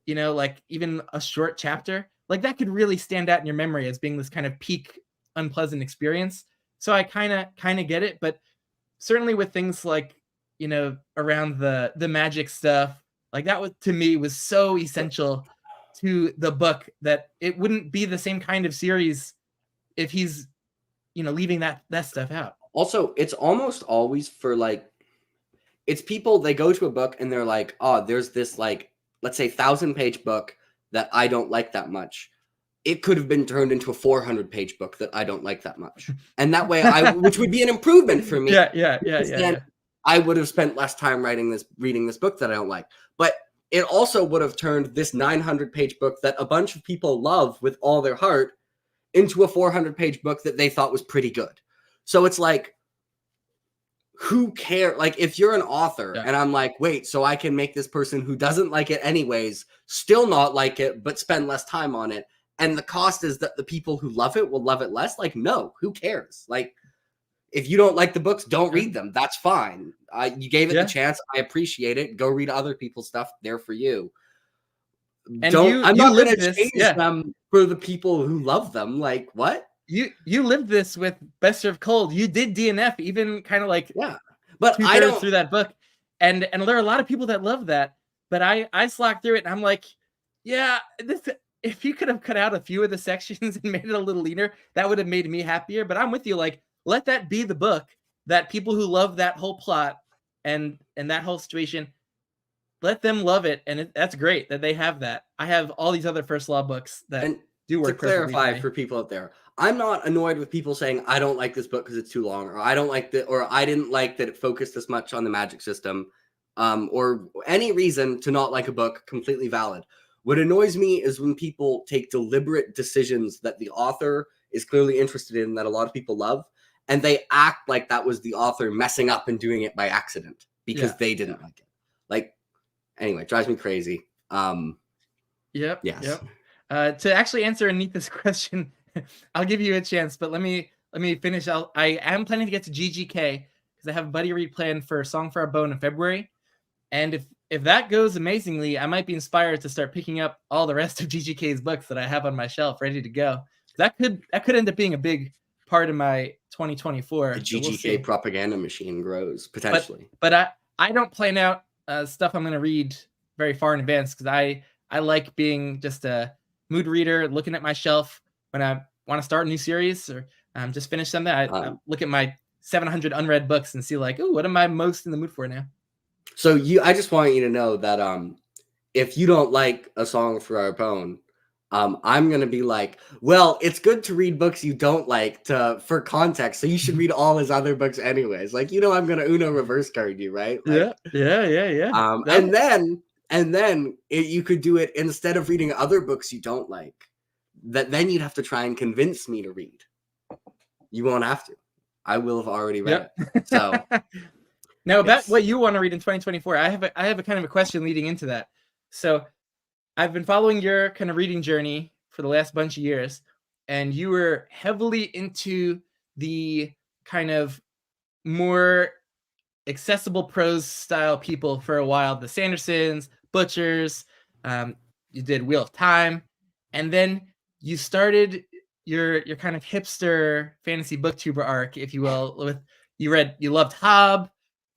like even a short chapter, like that could really stand out in your memory as being this kind of peak unpleasant experience. So I kind of get it, but certainly with things like around the magic stuff, like that was to me was so essential to the book that it wouldn't be the same kind of series if he's leaving that stuff out. Also, it's almost always for like it's people, they go to a book and they're like, oh, there's this like let's say 1,000-page book that I don't like that much. It could have been turned into a 400-page book that I don't like that much. And that way which would be an improvement for me. Yeah. I would have spent less time reading this book that I don't like. But it also would have turned this 900-page book that a bunch of people love with all their heart into a 400-page book that they thought was pretty good. So it's like, who cares? Like if you're an author and I'm like, wait, so I can make this person who doesn't like it anyways still not like it, but spend less time on it. And the cost is that the people who love it will love it less. Like, no, who cares? Like, if you don't like the books, don't read them. That's fine. You gave it the chance. I appreciate it. Go read other people's stuff. They're for you. And I'm not going to change them for the people who love them. Like, what? You lived this with Best Served Cold. You did DNF, even kind of like but I don't through that book, and there are a lot of people that love that. But I slacked through it, and I'm like, if you could have cut out a few of the sections and made it a little leaner, that would have made me happier. But I'm with you. Like, let that be the book that people who love that whole plot and that whole situation, let them love it, and that's great that they have that. I have all these other First Law books that do work. To clarify for people out there, I'm not annoyed with people saying I don't like this book because it's too long, or I don't like that, or I didn't like that it focused as much on the magic system, or any reason to not like a book. Completely valid. What annoys me is when people take deliberate decisions that the author is clearly interested in, that a lot of people love, and they act like that was the author messing up and doing it by accident because they didn't like it. Like, anyway, drives me crazy. Yep. Yes. Yep. To actually answer Anita's question, I'll give you a chance, but let me finish. I am planning to get to GGK because I have a buddy read planned for Song for Our Bone in February, and if that goes amazingly, I might be inspired to start picking up all the rest of GGK's books that I have on my shelf ready to go. That could end up being a big part of my 2024. The GGK propaganda machine grows potentially. But I don't plan out stuff I'm going to read very far in advance because I like being just a mood reader, looking at my shelf when I want to start a new series or just finish something. I look at my 700 unread books and see like, oh, what am I most in the mood for now? So I just want you to know that if you don't like A Song for Our Bone, I'm gonna be like, well, it's good to read books you don't like for context, so you should read all his other books anyways. Like, I'm gonna Uno reverse card you, right? Like, yeah. And then you could do it instead of reading other books you don't like. Then you'd have to try and convince me to read. You won't have to. I will have already read it. So now about what you want to read in 2024, I have a kind of a question leading into that. So I've been following your kind of reading journey for the last bunch of years, and you were heavily into the kind of more accessible prose style people for a while, the Sandersons, Butchers, you did Wheel of Time, and then you started your kind of hipster fantasy booktuber arc, if you will, with you loved Hobb,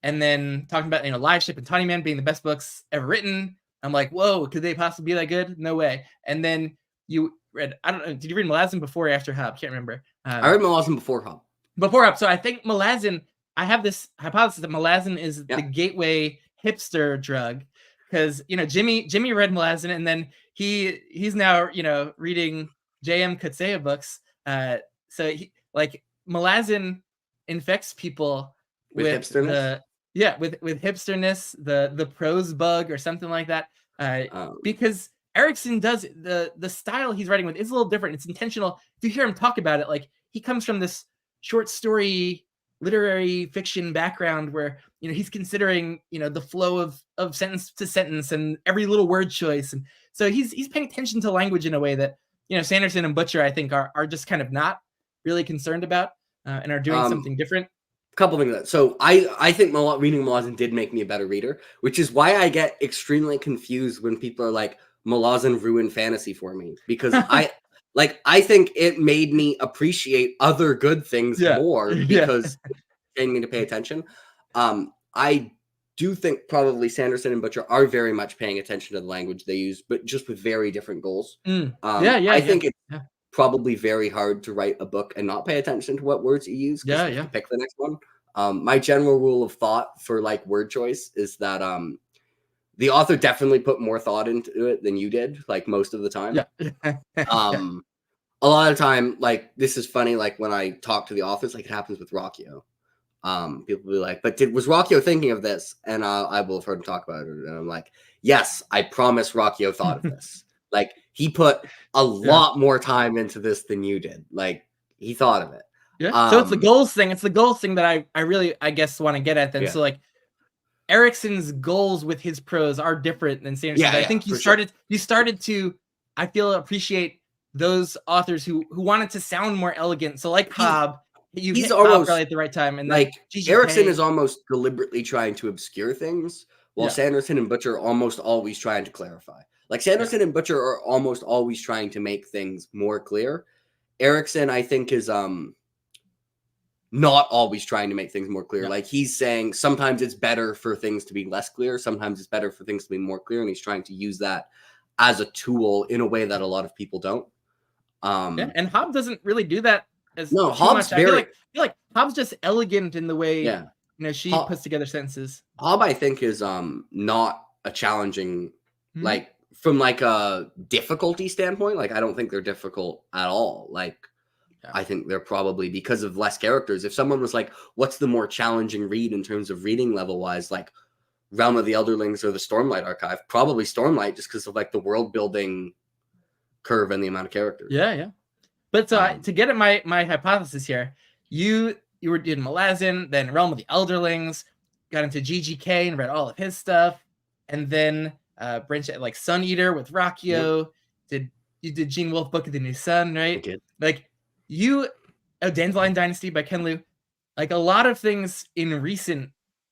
and then talking about Live Ship and Tawny Man being the best books ever written. I'm like, whoa, could they possibly be that good? No way. And then you read, I don't know, did you read Malazan before or after Hobb? Can't remember. I read Malazan before Hobb. Before Hobb. So I think Malazan, I have this hypothesis that Malazan is the gateway hipster drug. Because, Jimmy read Malazan, and then he's now, reading J.M. Coetzee books. So Malazan infects people with hipsterness. With hipsterness, the prose bug or something like that. Because Erikson does the style he's writing with is a little different. It's intentional. If you hear him talk about it, like he comes from this short story literary fiction background where he's considering the flow of sentence to sentence and every little word choice, and so he's paying attention to language in a way that Sanderson and Butcher I think are just kind of not really concerned about and are doing something different. Couple things. So I think reading Malazan did make me a better reader, which is why I get extremely confused when people are like, Malazan ruined fantasy for me, because I think it made me appreciate other good things more because it trained me to pay attention. I do think probably Sanderson and Butcher are very much paying attention to the language they use, but just with very different goals. I think it's probably very hard to write a book and not pay attention to what words you use. To pick the next one. My general rule of thought for word choice is that the author definitely put more thought into it than you did, most of the time. A lot of time, this is funny, when I talk to the authors, it happens with Ruocchio. People will be like, but was Ruocchio thinking of this? And I will have heard him talk about it. And I'm like, yes, I promise Ruocchio thought of this. He put a lot more time into this than you did. He thought of it. So it's the goals thing. It's the goals thing that I really, I guess, want to get at then. Yeah. So Erikson's goals with his prose are different than Sanderson. I think you started to, I feel, appreciate those authors who wanted to sound more elegant. So Hobb, you hit Hobb probably at the right time. And then Erikson is almost deliberately trying to obscure things, while Sanderson and Butcher are almost always trying to clarify. Sanderson and Butcher are almost always trying to make things more clear. Erikson, I think, is not always trying to make things more clear. He's saying sometimes it's better for things to be less clear. Sometimes it's better for things to be more clear. And he's trying to use that as a tool in a way that a lot of people don't. And Hobb doesn't really do that as Hobb's much. I feel like Hobb's just elegant in the way she puts together sentences. Hobb, I think, is not a challenging from a difficulty standpoint. I don't think they're difficult at all. I think they're probably, because of less characters. If someone was like, what's the more challenging read in terms of reading level wise, Realm of the Elderlings or the Stormlight Archive, probably Stormlight, just because of the world building curve and the amount of characters. But to get at my hypothesis here, you were doing Malazan, then Realm of the Elderlings, got into GGK and read all of his stuff, and then branched out Sun Eater with Ruocchio. You did Gene Wolfe Book of the New Sun, right? I did. Dandelion Dynasty by Ken Liu, a lot of things in recent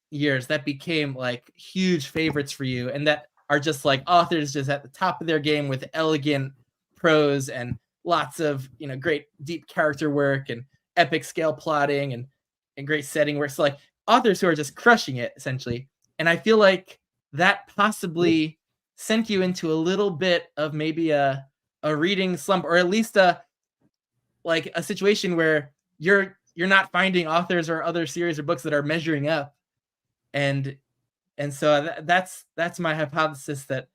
years that became huge favorites for you, and that are just authors just at the top of their game with elegant prose and lots of great deep character work and epic scale plotting and great setting work. So authors who are just crushing it essentially. And I feel like that possibly sent you into a little bit of maybe a reading slump, or at least a situation where you're not finding authors or other series or books that are measuring up, and so that's my hypothesis, that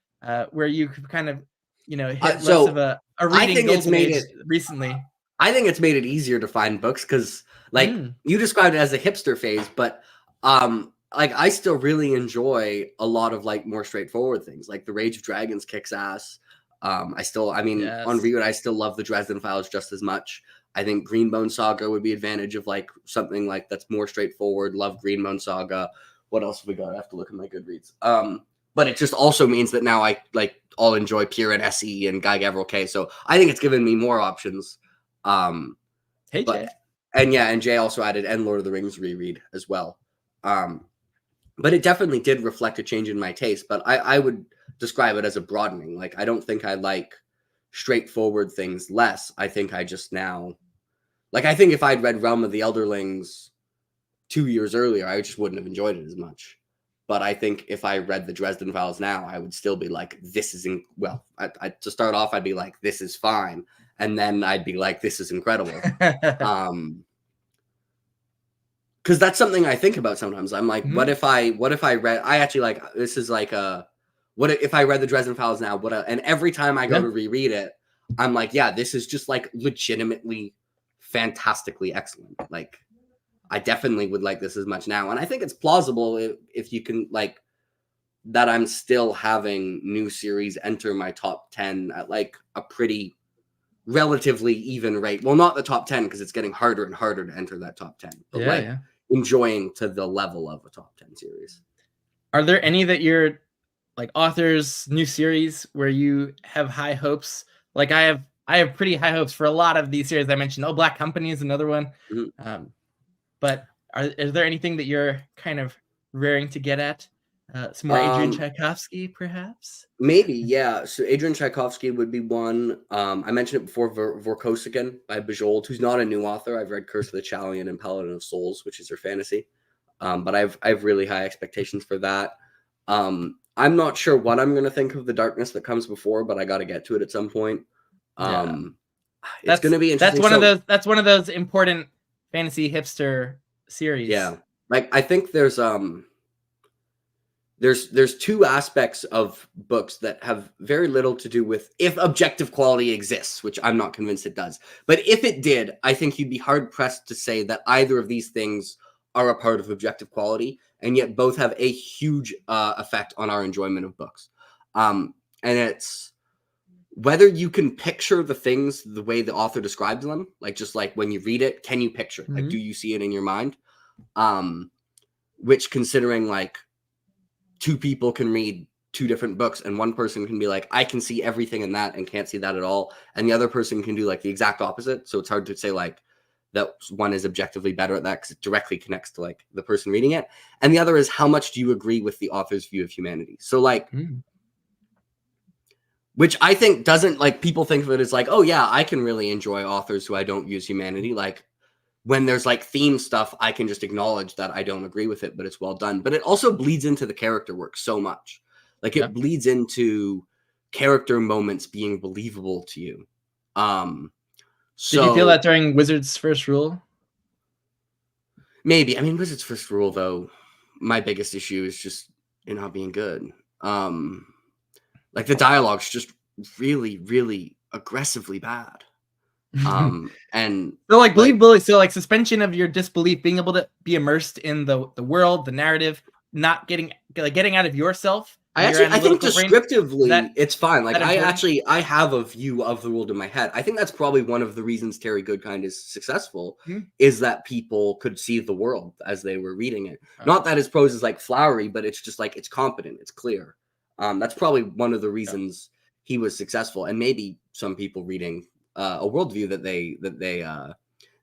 where you could kind of hit less of a I reading think it's golden made age it. recently. I think it's made it easier to find books because, like, you described it as a hipster phase, but like I still really enjoy a lot of like more straightforward things. Like The Rage of Dragons kicks ass. On reread, I still love the Dresden Files just as much. I think Greenbone Saga would be advantage of like something like that's more straightforward. Love Greenbone Saga. What else have we got? I have to look at my Goodreads. But it just also means that now I'll enjoy Pure and SE and Guy Gavriel K. So I think it's given me more options. Hey, Jay. And Jay also added and Lord of the Rings reread as well. But it definitely did reflect a change in my taste. But I would describe it as a broadening. Like, I don't think I like straightforward things less. I think I just now, like, I think if I'd read Realm of the Elderlings 2 years earlier, I just wouldn't have enjoyed it as much. But I think if I read the Dresden Files now, I would still be like, this is to start off, I'd be like, this is fine. And then I'd be like, this is incredible. Because that's something I think about sometimes. I'm like, what if I read, I actually like, this is like what if I read the Dresden Files now? And every time I go to reread it, I'm like, yeah, this is just like legitimately fantastically excellent. Like, I definitely would like this as much now. And I think it's plausible if you can, like, that I'm still having new series enter my top 10 at like a pretty relatively even rate. Well, not the top 10 because it's getting harder and harder to enter that top 10. But enjoying to the level of a top 10 series. Are there any that you're like authors, new series where you have high hopes? Like I have pretty high hopes for a lot of these series I mentioned. Oh, Black Company is another one. But is there anything that you're kind of raring to get at? Some more Adrian Tchaikovsky, perhaps? Maybe, yeah. So Adrian Tchaikovsky would be one. I mentioned it before, Vorkosigan by Bajol, who's not a new author. I've read Curse of the Chalian and Paladin of Souls, which is her fantasy. But I've really high expectations for that. I'm not sure what I'm going to think of The Darkness That Comes Before, but I got to get to it at some point. It's going to be interesting. That's one of those important fantasy hipster series. Yeah. Like, I think there's two aspects of books that have very little to do with if objective quality exists, which I'm not convinced it does. But if it did, I think you'd be hard pressed to say that either of these things are a part of objective quality, and yet both have a huge effect on our enjoyment of books. And it's whether you can picture the things the way the author describes them, like just like when you read it, can you picture it? Like, do you see it in your mind? Which, considering like two people can read two different books and one person can be like, I can see everything in that and can't see that at all. And the other person can do like the exact opposite. So it's hard to say like that one is objectively better at that because it directly connects to like the person reading it. And the other is how much do you agree with the author's view of humanity? So like, which I think doesn't, like, people think of it as like, oh yeah, I can really enjoy authors who I don't use humanity. Like, when there's like theme stuff, I can just acknowledge that I don't agree with it, but it's well done. But it also bleeds into the character work so much. Like, it bleeds into character moments being believable to you. Did you feel that during Wizard's First Rule? Maybe. I mean, Wizard's First Rule, though, my biggest issue is just it not being good. Like, the dialogue's just really, really aggressively bad. And so like believability, so like suspension of your disbelief, being able to be immersed in the world, the narrative, not getting out of yourself. I think descriptively it's fine. Like, I have a view of the world in my head. I think that's probably one of the reasons Terry Goodkind is successful, is that people could see the world as they were reading it. Not that his prose is like flowery, but it's just like, it's competent, it's clear. That's probably one of the reasons he was successful. And maybe some people reading a worldview that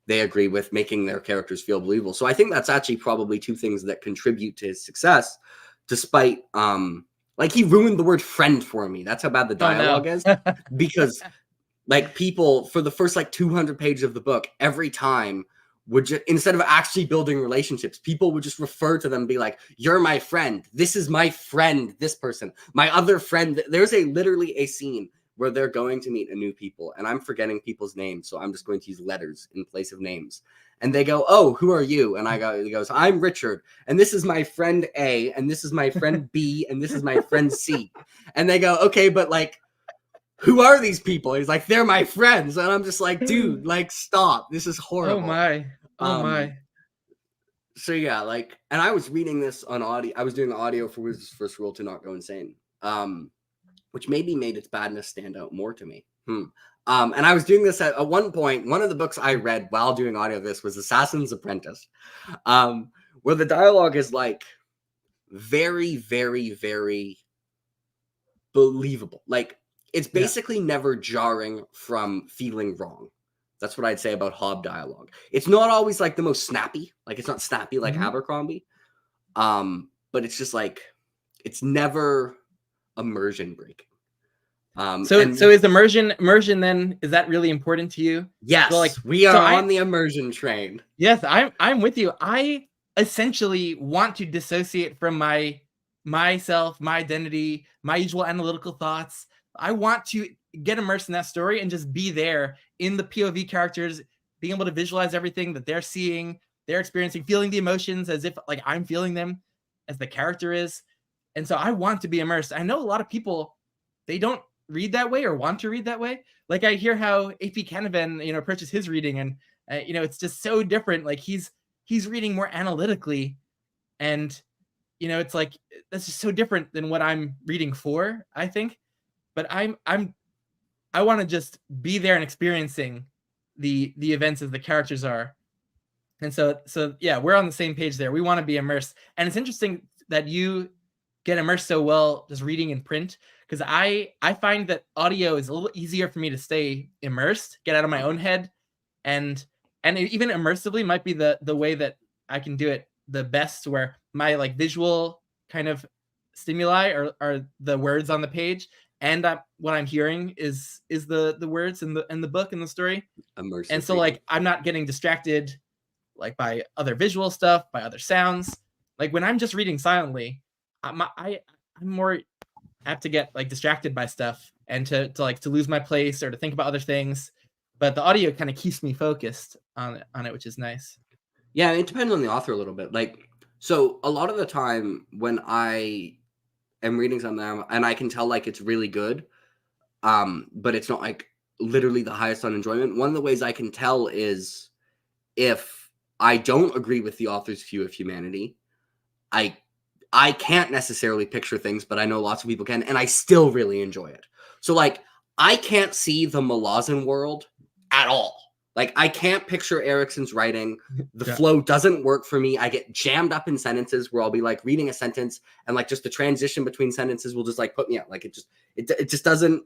they agree with, making their characters feel believable. So I think that's actually probably two things that contribute to his success, despite like, he ruined the word friend for me. That's how bad the dialogue is. Because like, people for the first like 200 pages of the book, every time would just, instead of actually building relationships, people would just refer to them and be like, you're my friend. This is my friend, this person. My other friend. There's literally a scene where they're going to meet a new people, and I'm forgetting people's names, so I'm just going to use letters in place of names. And they go, oh, who are you? And he goes, I'm Richard, and this is my friend A, and this is my friend B, and this is my friend C. And they go, okay, but like, who are these people? He's like, they're my friends. And I'm just like, dude, like, stop. This is horrible. Oh my. Oh my. So yeah, like, and I was reading this on audio. I was doing the audio for Wizard's First Rule to Not Go Insane, which maybe made its badness stand out more to me. And I was doing this at one point. One of the books I read while doing audio of this was Assassin's Apprentice, where the dialogue is like very, very, very believable. Like, it's basically never jarring from feeling wrong. That's what I'd say about Hobb dialogue. It's not always like the most snappy. Like, it's not snappy like Abercrombie. But it's just like, it's never immersion breaking. So is immersion then, is that really important to you? Yes, so like, we are on the immersion train. Yes, I'm with you. I essentially want to dissociate from myself, my identity, my usual analytical thoughts. I want to get immersed in that story and just be there in the POV characters, being able to visualize everything that they're seeing, they're experiencing, feeling the emotions as if like I'm feeling them as the character is. And so I want to be immersed. I know a lot of people, they don't read that way or want to read that way. Like, I hear how AP Canavan, approaches his reading, and it's just so different. Like, he's reading more analytically, and it's like, that's just so different than what I'm reading for, I think. But I want to just be there and experiencing the events as the characters are. And so yeah, we're on the same page there. We want to be immersed. And it's interesting that you get immersed so well just reading in print, because I find that audio is a little easier for me to stay immersed, get out of my own head, and even immersively might be the way that I can do it the best, where my like visual kind of stimuli are the words on the page, and what I'm hearing is the words in the book and the story. Immersive. And so like, I'm not getting distracted like by other visual stuff, by other sounds. Like, when I'm just reading silently, I'm more apt to get like distracted by stuff and to lose my place or to think about other things. But the audio kind of keeps me focused on it, which is nice. Yeah, it depends on the author a little bit. Like, so a lot of the time when I am reading something and I can tell like it's really good, but it's not like literally the highest on enjoyment. One of the ways I can tell is if I don't agree with the author's view of humanity, I can't necessarily picture things, but I know lots of people can, and I still really enjoy it. So like, I can't see the Malazan world at all. Like, I can't picture Erikson's writing. The flow doesn't work for me. I get jammed up in sentences where I'll be like reading a sentence, and like just the transition between sentences will just like put me out. Like, it just doesn't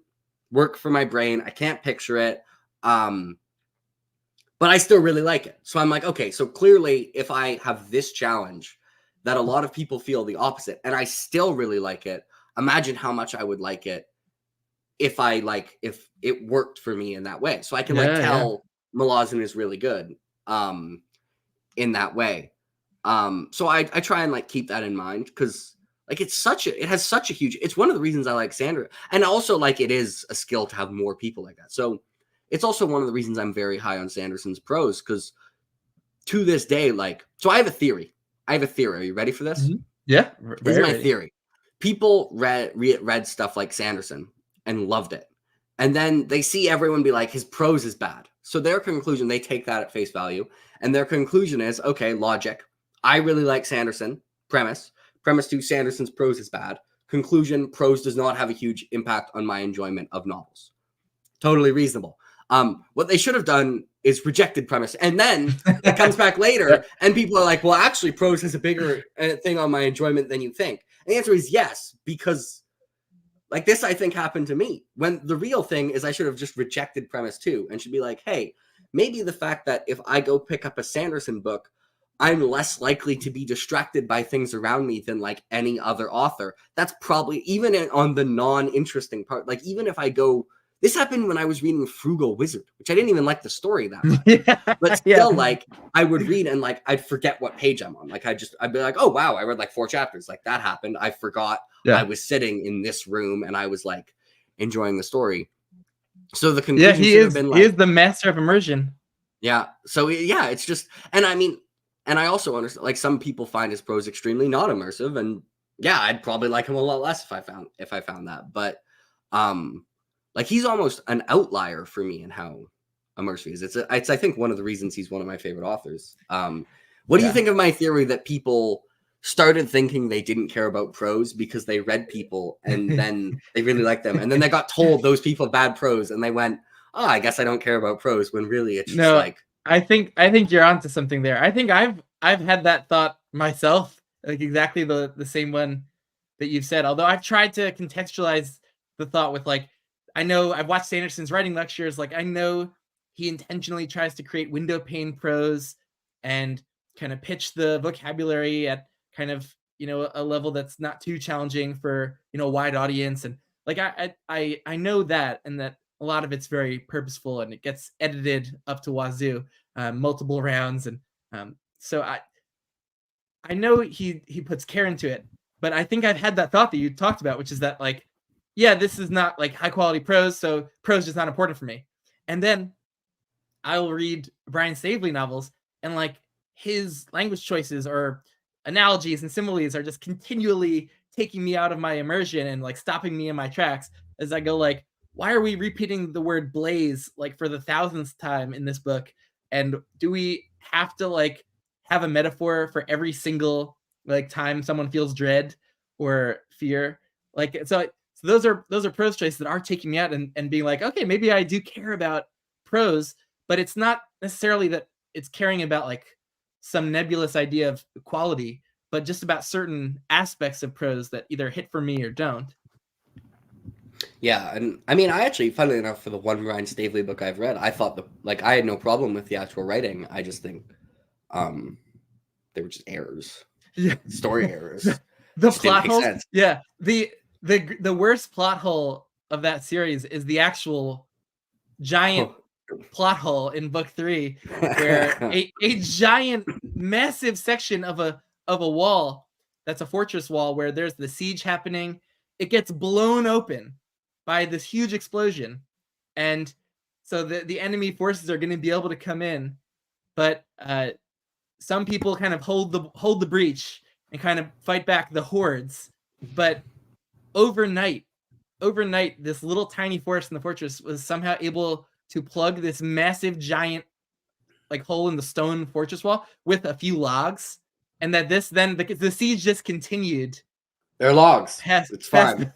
work for my brain. I can't picture it. But I still really like it. So I'm like, okay, so clearly if I have this challenge that a lot of people feel the opposite, and I still really like it, imagine how much I would like it if it worked for me in that way. So I can tell Malazan is really good in that way. So I try and like keep that in mind, because like it has such a huge, it's one of the reasons I like Sandra. And also like, it is a skill to have more people like that. So it's also one of the reasons I'm very high on Sanderson's prose, because to this day, like, so I have a theory. Are you ready for this? Mm-hmm. Yeah. This is my theory. People read stuff like Sanderson and loved it. And then they see everyone be like, his prose is bad. So their conclusion, they take that at face value. And their conclusion is, okay, logic. I really like Sanderson. Premise 2, Sanderson's prose is bad. Conclusion, prose does not have a huge impact on my enjoyment of novels. Totally reasonable. What they should have done is rejected premise. And then it comes back later and people are like, well, actually prose has a bigger thing on my enjoyment than you think. And the answer is yes, because like this, I think happened to me, when the real thing is I should have just rejected premise 2 and should be like, hey, maybe the fact that if I go pick up a Sanderson book, I'm less likely to be distracted by things around me than like any other author. That's probably even on the non-interesting part. Like, even if I go This happened when I was reading Frugal Wizard, which I didn't even like the story that much. Yeah, But yeah. still, like, I would read and like I'd forget what page I'm on. Like I'd be like, oh wow, I read like 4 chapters. Like that happened. I forgot I was sitting in this room and I was like enjoying the story. So the Yeah, conclusion should have been he like, is the master of immersion. yeah. So yeah, it's just, and I mean, and I also understand like some people find his prose extremely not immersive, and yeah, I'd probably like him a lot less if I found that. But like he's almost an outlier for me in how immersive he is. It's I think one of the reasons he's one of my favorite authors. What do you think of my theory that people started thinking they didn't care about prose because they read people and then they really liked them, and then they got told those people have bad prose and they went, oh, I guess I don't care about prose, when really it's just No, like, I think you're onto something there. I think I've had that thought myself, like exactly the same one that you've said. Although I've tried to contextualize the thought with like, I know I've watched Sanderson's writing lectures. Like I know he intentionally tries to create window pane prose and kind of pitch the vocabulary at kind of, you know, a level that's not too challenging for, you know, a wide audience. And like I know that, and that a lot of it's very purposeful and it gets edited up to wazoo, multiple rounds. And so I know he puts care into it, but I think I've had that thought that you talked about, which is that like, yeah, this is not like high quality prose, so prose is not important for me. And then I'll read Brian Staveley novels, and like his language choices or analogies and similes are just continually taking me out of my immersion and like stopping me in my tracks as I go like, why are we repeating the word blaze like for the 1000th time in this book? And do we have to like have a metaphor for every single like time someone feels dread or fear? Like so those are prose choices that are taking me out and being like, okay, maybe I do care about prose, but it's not necessarily that it's caring about like some nebulous idea of quality, but just about certain aspects of prose that either hit for me or don't. yeah. And I mean, I actually, funnily enough, for the one Brian Staveley book I've read, I thought like I had no problem with the actual writing. I just think they were just errors, Yeah. story errors. The Just didn't plot make holes. sense. Yeah. The worst plot hole of that series is the actual giant plot hole in book 3, where a giant massive section of a wall that's a fortress wall where there's the siege happening, it gets blown open by this huge explosion, and so the enemy forces are going to be able to come in, but some people kind of hold the breach and kind of fight back the hordes, but overnight this little tiny force in the fortress was somehow able to plug this massive giant like hole in the stone fortress wall with a few logs, and that this then the siege just continued. They're logs. Past, It's fine.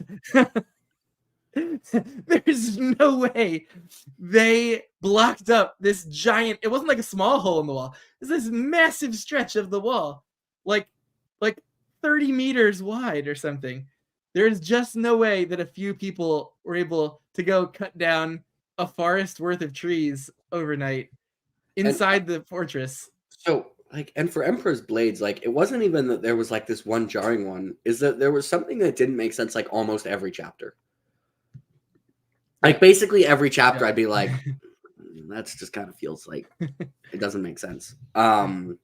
There's no way they blocked up this giant. It wasn't like a small hole in the wall. It's this massive stretch of the wall, like 30 meters wide or something. There's just no way that a few people were able to go cut down a forest worth of trees overnight inside the fortress. So, like, and for Emperor's Blades, like, it wasn't even that there was like this one jarring one, is that there was something that didn't make sense like almost every chapter. Like, basically every chapter, I'd be like, that's just kind of feels like it doesn't make sense. And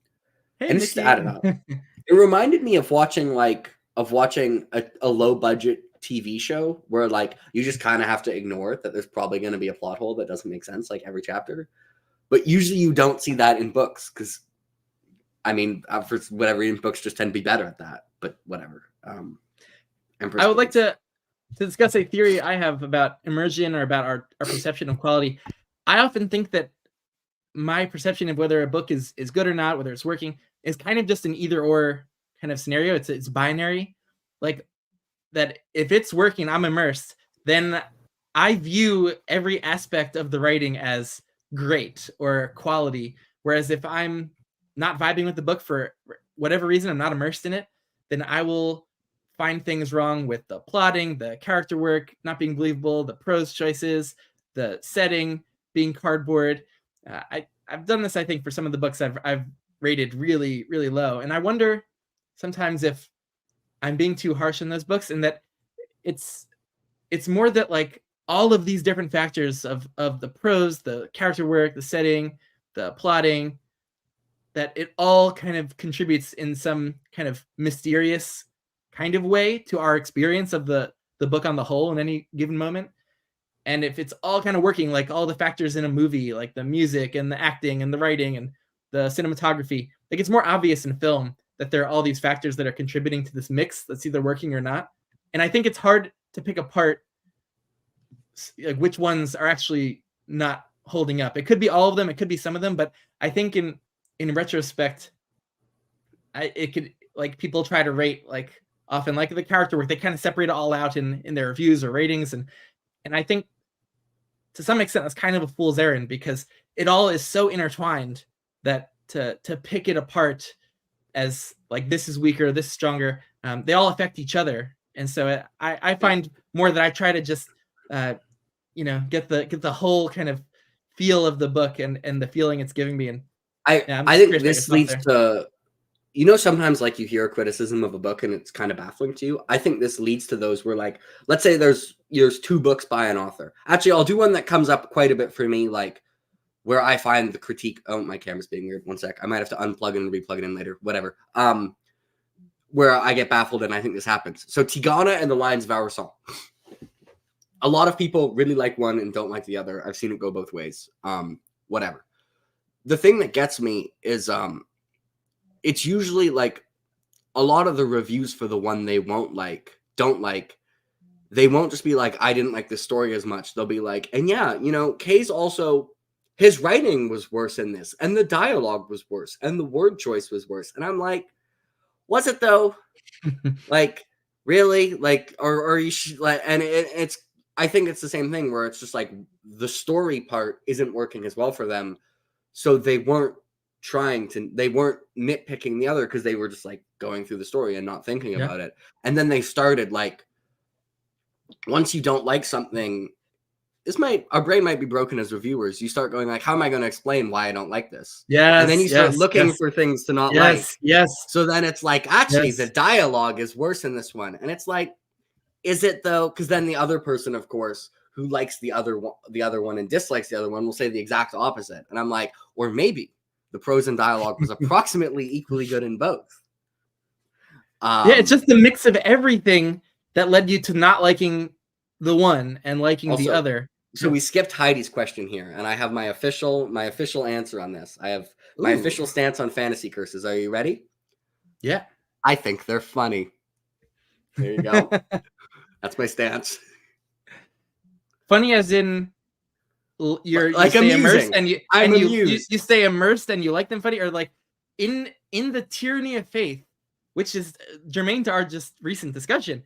it's just added up. It reminded me of watching a low budget TV show where like you just kind of have to ignore it, that there's probably going to be a plot hole that doesn't make sense like every chapter. But usually you don't see that in books because, I mean, for whatever reason, books just tend to be better at that. But whatever. I would like to discuss a theory I have about immersion or about our perception of quality. I often think that my perception of whether a book is good or not, whether it's working, is kind of just an either or kind of scenario. It's binary. Like that if it's working, I'm immersed, then I view every aspect of the writing as great or quality. Whereas if I'm not vibing with the book for whatever reason, I'm not immersed in it, then I will find things wrong with the plotting, the character work not being believable, the prose choices, the setting being cardboard. I've done this, I think, for some of the books I've rated really, really low. And I wonder sometimes if I'm being too harsh in those books, and that it's more that like all of these different factors of the prose, the character work, the setting, the plotting, that it all kind of contributes in some kind of mysterious kind of way to our experience of the book on the whole in any given moment. And if it's all kind of working, like all the factors in a movie, like the music and the acting and the writing and the cinematography, like it's more obvious in film that there are all these factors that are contributing to this mix that's either working or not. And I think it's hard to pick apart like which ones are actually not holding up. It could be all of them, it could be some of them, but I think in retrospect, it could, like, people try to rate, like, often like the character work, they kind of separate it all out in their reviews or ratings, and I think to some extent that's kind of a fool's errand, because it all is so intertwined that to pick it apart as like this is weaker, this is stronger, they all affect each other. And so I find more that I try to just get the whole kind of feel of the book and the feeling it's giving me. And I think this leads to, sometimes like you hear a criticism of a book and it's kind of baffling to you. I think this leads to those where, like, let's say there's 2 books by an author. Actually, I'll do one that comes up quite a bit for me, like where I find the critique. Oh, my camera's being weird. One sec. I might have to unplug and replug it in later. Whatever. Where I get baffled, and I think this happens. So Tigana and the Lions of Erikson. A lot of people really like one and don't like the other. I've seen it go both ways. Whatever. The thing that gets me is it's usually like a lot of the reviews for the one they don't like, they won't just be like, I didn't like the story as much. They'll be like, and yeah, Kay's also, his writing was worse in this, and the dialogue was worse, and the word choice was worse. And I'm like, was it though? Like, really? Like, or you should, like, and it's, I think it's the same thing where it's just like the story part isn't working as well for them. So they weren't nitpicking the other because they were just like going through the story and not thinking about it. And then they started like, once you don't like something, our brain might be broken as reviewers. You start going like, how am I going to explain why I don't like this? Yeah. And then you start looking for things to not like. Yes. So then it's like, actually, the dialogue is worse in this one. And it's like, is it though? Because then the other person, of course, who likes the other one and dislikes the other one will say the exact opposite. And I'm like, or maybe the prose and dialogue was approximately equally good in both. It's just the mix of everything that led you to not liking the one and liking the other. So we skipped Heidi's question here, and I have my official answer on this. I have my official stance on fantasy curses. Are you ready? Yeah. I think they're funny. There you go. That's my stance. Funny as in you like stay amusing. Immersed and you stay immersed and you like them funny, or like in the tyranny of faith, which is germane to our just recent discussion.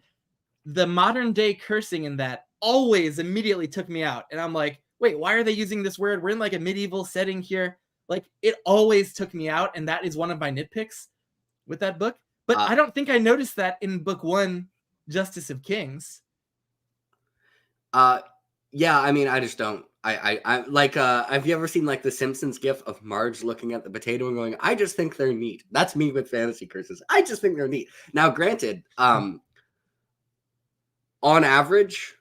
The modern day cursing in that always immediately took me out, and I'm like, wait, why are they using this word? We're in like a medieval setting here. Like, it always took me out, and that is one of my nitpicks with that book. But I don't think I noticed that in book 1, Justice of Kings. Yeah, I mean, I just don't. I like, have you ever seen like the Simpsons gif of Marge looking at the potato and going, I just think they're neat. That's me with fantasy curses. I just think they're neat. Now, granted, on average,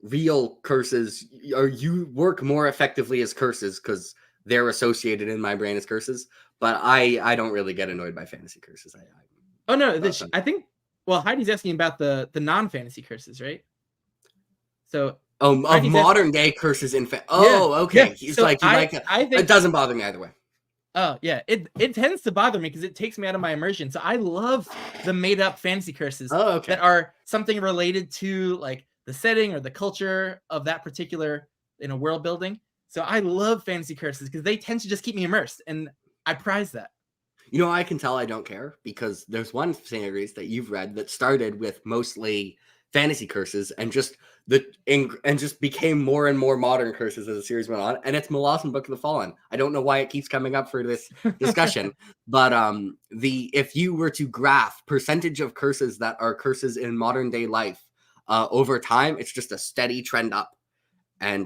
real curses, or you work more effectively as curses because they're associated in my brain as curses. But I don't really get annoyed by fantasy curses. Oh no, I think. Well, Heidi's asking about the non-fantasy curses, right? So. Of modern day curses in okay. Yeah. He's so like, I think it doesn't bother me either way. Oh yeah, it tends to bother me because it takes me out of my immersion. So I love the made up fantasy curses that are something related to like the setting or the culture of that particular world building. So I love fantasy curses because they tend to just keep me immersed, and I prize that. I can tell I don't care because there's one series that you've read that started with mostly fantasy curses and just became more and more modern curses as the series went on, and it's Molossen Book of the Fallen. I don't know why it keeps coming up for this discussion, but if you were to graph percentage of curses that are curses in modern day life over time, it's just a steady trend up, and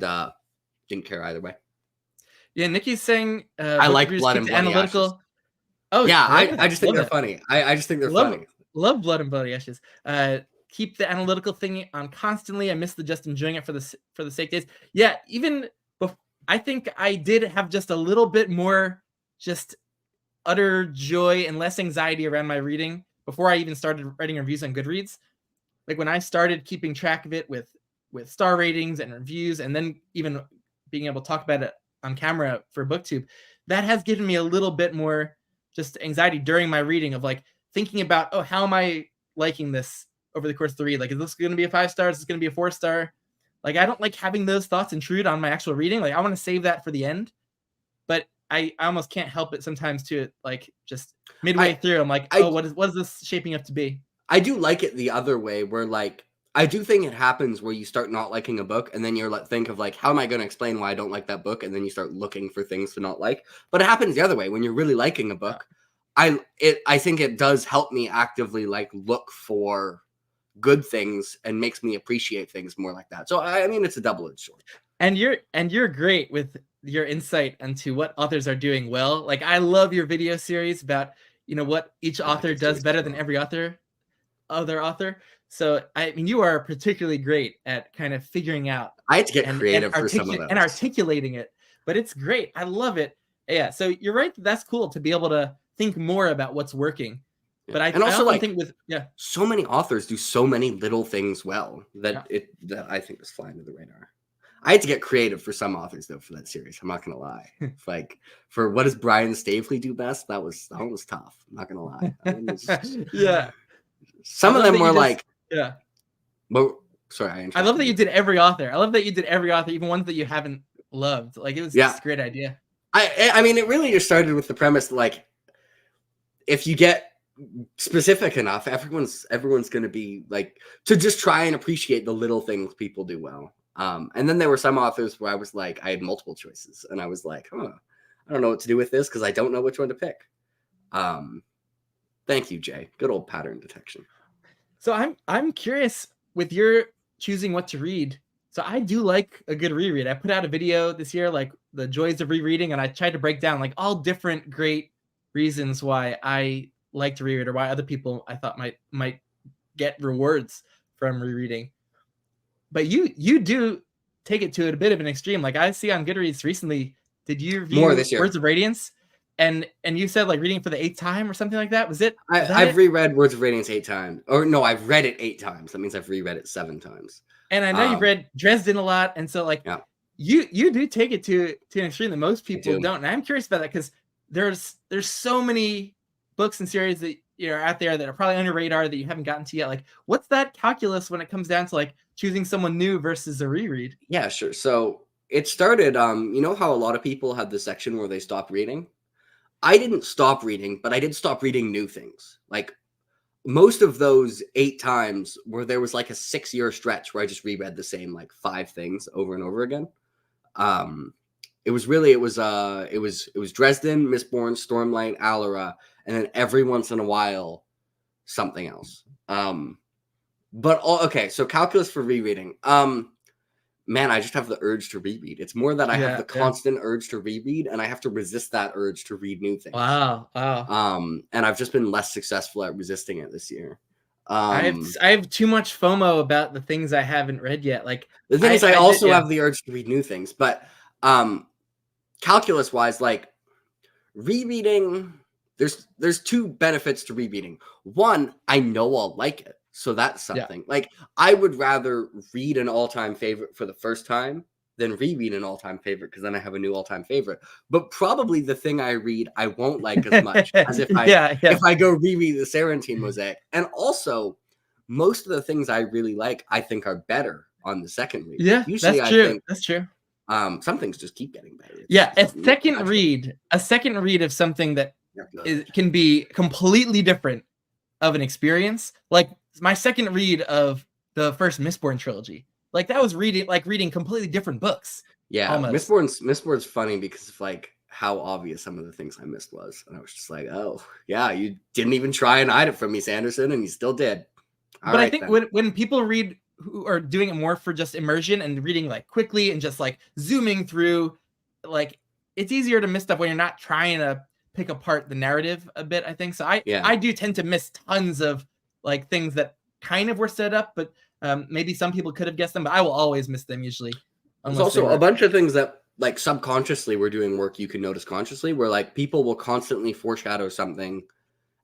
didn't care either way. Yeah, Nikki's saying I like Blood and Bloody Ashes. Oh yeah, I just think they're funny. I just think they're funny. Love Blood and Bloody Ashes. keep the analytical thing on constantly. I miss the just enjoying it for the sake days. Yeah, even I think I did have just a little bit more just utter joy and less anxiety around my reading before I even started writing reviews on Goodreads. Like when I started keeping track of it with star ratings and reviews, and then even being able to talk about it on camera for BookTube, that has given me a little bit more just anxiety during my reading of like thinking about, oh, how am I liking this over the course of the read? Like, is this going to be a 5 star? Is this going to be a 4 star? Like, I don't like having those thoughts intrude on my actual reading. Like, I want to save that for the end, but I almost can't help it sometimes to like just midway through. I'm like, oh, what is this shaping up to be? I do like it the other way, where like I do think it happens where you start not liking a book, and then you're like, think of like, how am I going to explain why I don't like that book? And then you start looking for things to not like. But it happens the other way when you're really liking a book. I think it does help me actively like look for good things and makes me appreciate things more like that. So I mean, it's a double-edged sword. And you're great with your insight into what authors are doing well. Like, I love your video series about, you know, what each author does better than every other author. So I mean, you are particularly great at kind of figuring out. I had to get creative for some of those and articulating it, but it's great. I love it. Yeah. So you're right. That's cool to be able to think more about what's working. Yeah. But I also like think with so many authors do so many little things well that that I think is flying under the radar. I had to get creative for some authors though for that series. I'm not gonna lie. Like for what does Brian Staveley do best? That was tough. I'm not gonna lie. Yeah. Some of them were like, But sorry, I love that you did every author. I love that you did every author, even ones that you haven't loved. Like, it was just a great idea. I mean, it really just started with the premise like, if you get specific enough, everyone's going to be like to just try and appreciate the little things people do well. And then there were some authors where I was like, I had multiple choices, and I was like, I don't know what to do with this because I don't know which one to pick. Thank you, Jay. Good old pattern detection. So I'm curious with your choosing what to read. So I do like a good reread. I put out a video this year, like the joys of rereading, and I tried to break down like all different great reasons why I like to reread or why other people I thought might get rewards from rereading. But you do take it to a bit of an extreme. Like I see on Goodreads recently, did you review more this year? Words of Radiance? And you said like reading for the 8th time or something like that. Was it? I've reread Words of Radiance 8 times. Or no, I've read it 8 times. That means I've reread it 7 times. And I know you've read Dresden a lot, and so like you do take it to an extreme that most people don't. And I'm curious about that because there's so many books and series that are out there that are probably on your radar that you haven't gotten to yet. Like, what's that calculus when it comes down to like choosing someone new versus a reread? Yeah, sure. So it started. You know how a lot of people have the section where they stop reading. I didn't stop reading, but I did stop reading new things. Like most of those 8 times where there was like a 6-year stretch where I just reread the same like 5 things over and over again. It was Dresden, Mistborn, Stormlight, Alara, and then every once in a while something else. Okay, so calculus for rereading. Man, I just have the urge to reread. It's more that I have the constant urge to reread, and I have to resist that urge to read new things. Wow. And I've just been less successful at resisting it this year. I have too much FOMO about the things I haven't read yet. Like the thing is, I also have the urge to read new things, but calculus wise, like rereading, there's 2 benefits to rereading. One, I know I'll like it. So that's something. Like I would rather read an all-time favorite for the first time than reread an all-time favorite because then I have a new all-time favorite. But probably the thing I read I won't like as much as if I go reread the Sarantine Mosaic. And also, most of the things I really like I think are better on the second read. Yeah, usually that's true. Some things just keep getting better. A second read of something that can be completely different of an experience. Like my second read of the first Mistborn trilogy, like that was reading completely different books. Yeah, almost. Mistborn's funny because of like how obvious some of the things I missed was, and I was just like, oh yeah, you didn't even try and hide it from me, Sanderson, and you still did. But I think when people read who are doing it more for just immersion and reading like quickly and just like zooming through, like it's easier to miss stuff when you're not trying to pick apart the narrative a bit, I think. So I do tend to miss tons of like things that kind of were set up, but maybe some people could have guessed them, but I will always miss them usually. There's also a bunch of things that like subconsciously we're doing work you can notice consciously, where like people will constantly foreshadow something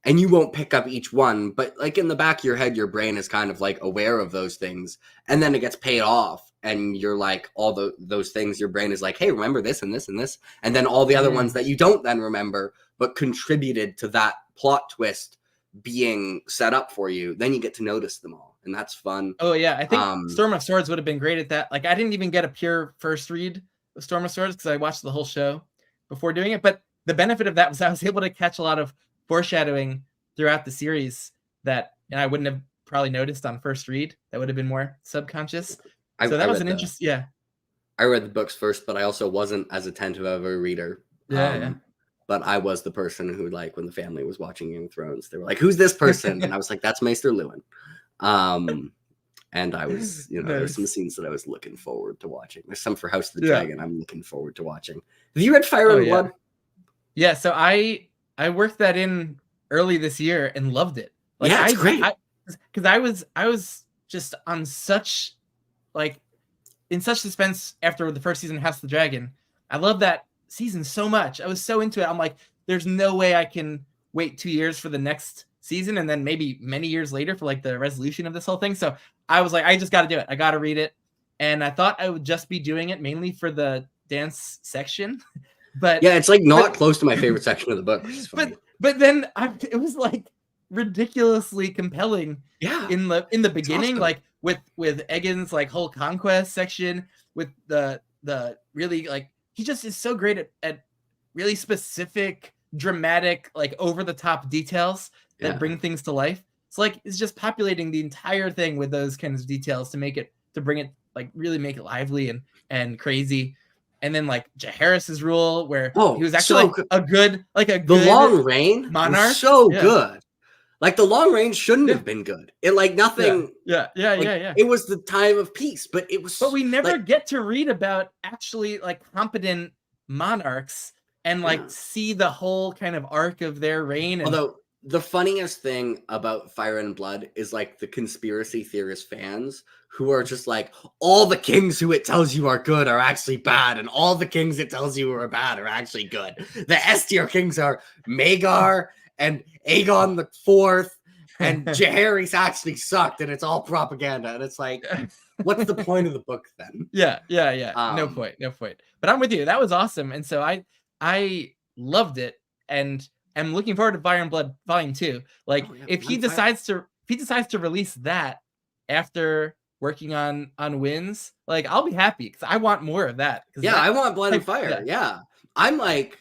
and you won't pick up each one, but like in the back of your head, your brain is kind of like aware of those things, and then it gets paid off, and you're like all those things. Your brain is like, hey, remember this and this and this, and then all the other ones that you don't then remember, but contributed to that plot twist being set up for you. Then you get to notice them all, and that's fun. Oh yeah, I think Storm of Swords would have been great at that. Like I didn't even get a pure first read of Storm of Swords because I watched the whole show before doing it. But the benefit of that was I was able to catch a lot of foreshadowing throughout the series that I wouldn't have probably noticed on first read. That would have been more subconscious. So that was an interesting. Yeah, I read the books first, but I also wasn't as attentive of a reader. Yeah. But I was the person who, like, when the family was watching Game of Thrones, they were like, "Who's this person?" And I was like, "That's Maester Lewin." And I was, there's some scenes that I was looking forward to watching. There's some for House of the Dragon I'm looking forward to watching. Have you read Fire and Blood? Yeah. So I worked that in early this year and loved it. Like, yeah, it's great. Because I was just on such in such suspense after the first season of House of the Dragon. I love that season so much. I was so into it. I'm like, there's no way I can wait 2 years for the next season and then maybe many years later for like the resolution of this whole thing. So I was like, I just got to do it. I got to read it. And I thought I would just be doing it mainly for the dance section. But yeah, it's like not close to my favorite section of the book. But then it was like ridiculously compelling. Yeah. In the beginning, awesome. Like with Egan's like whole conquest section, with the really like he just is so great at really specific, dramatic, like over the top details that bring things to life. It's like it's just populating the entire thing with those kinds of details to bring it like really make it lively and crazy. And then like Jaehaerys's rule, where he was actually so a good the long reign monarch, was so good. Like the long reign shouldn't have been good. It like nothing. Yeah. It was the time of peace, but it was. But we never get to read about actually like competent monarchs and like see the whole kind of arc of their reign. Although the funniest thing about Fire and Blood is like the conspiracy theorist fans who are just like, all the kings who it tells you are good are actually bad, and all the kings it tells you are bad are actually good. The S tier kings are Maegor and Aegon the Fourth, and Jaehaerys actually sucked, and it's all propaganda. And it's like, what's the point of the book then? Yeah. No point. But I'm with you. That was awesome, and so I loved it, and I'm looking forward to Fire and Blood Volume 2. Like, if he decides to release that after working on Winds, like I'll be happy because I want more of that. Yeah, I want Blood and Fire. Yeah. I'm like,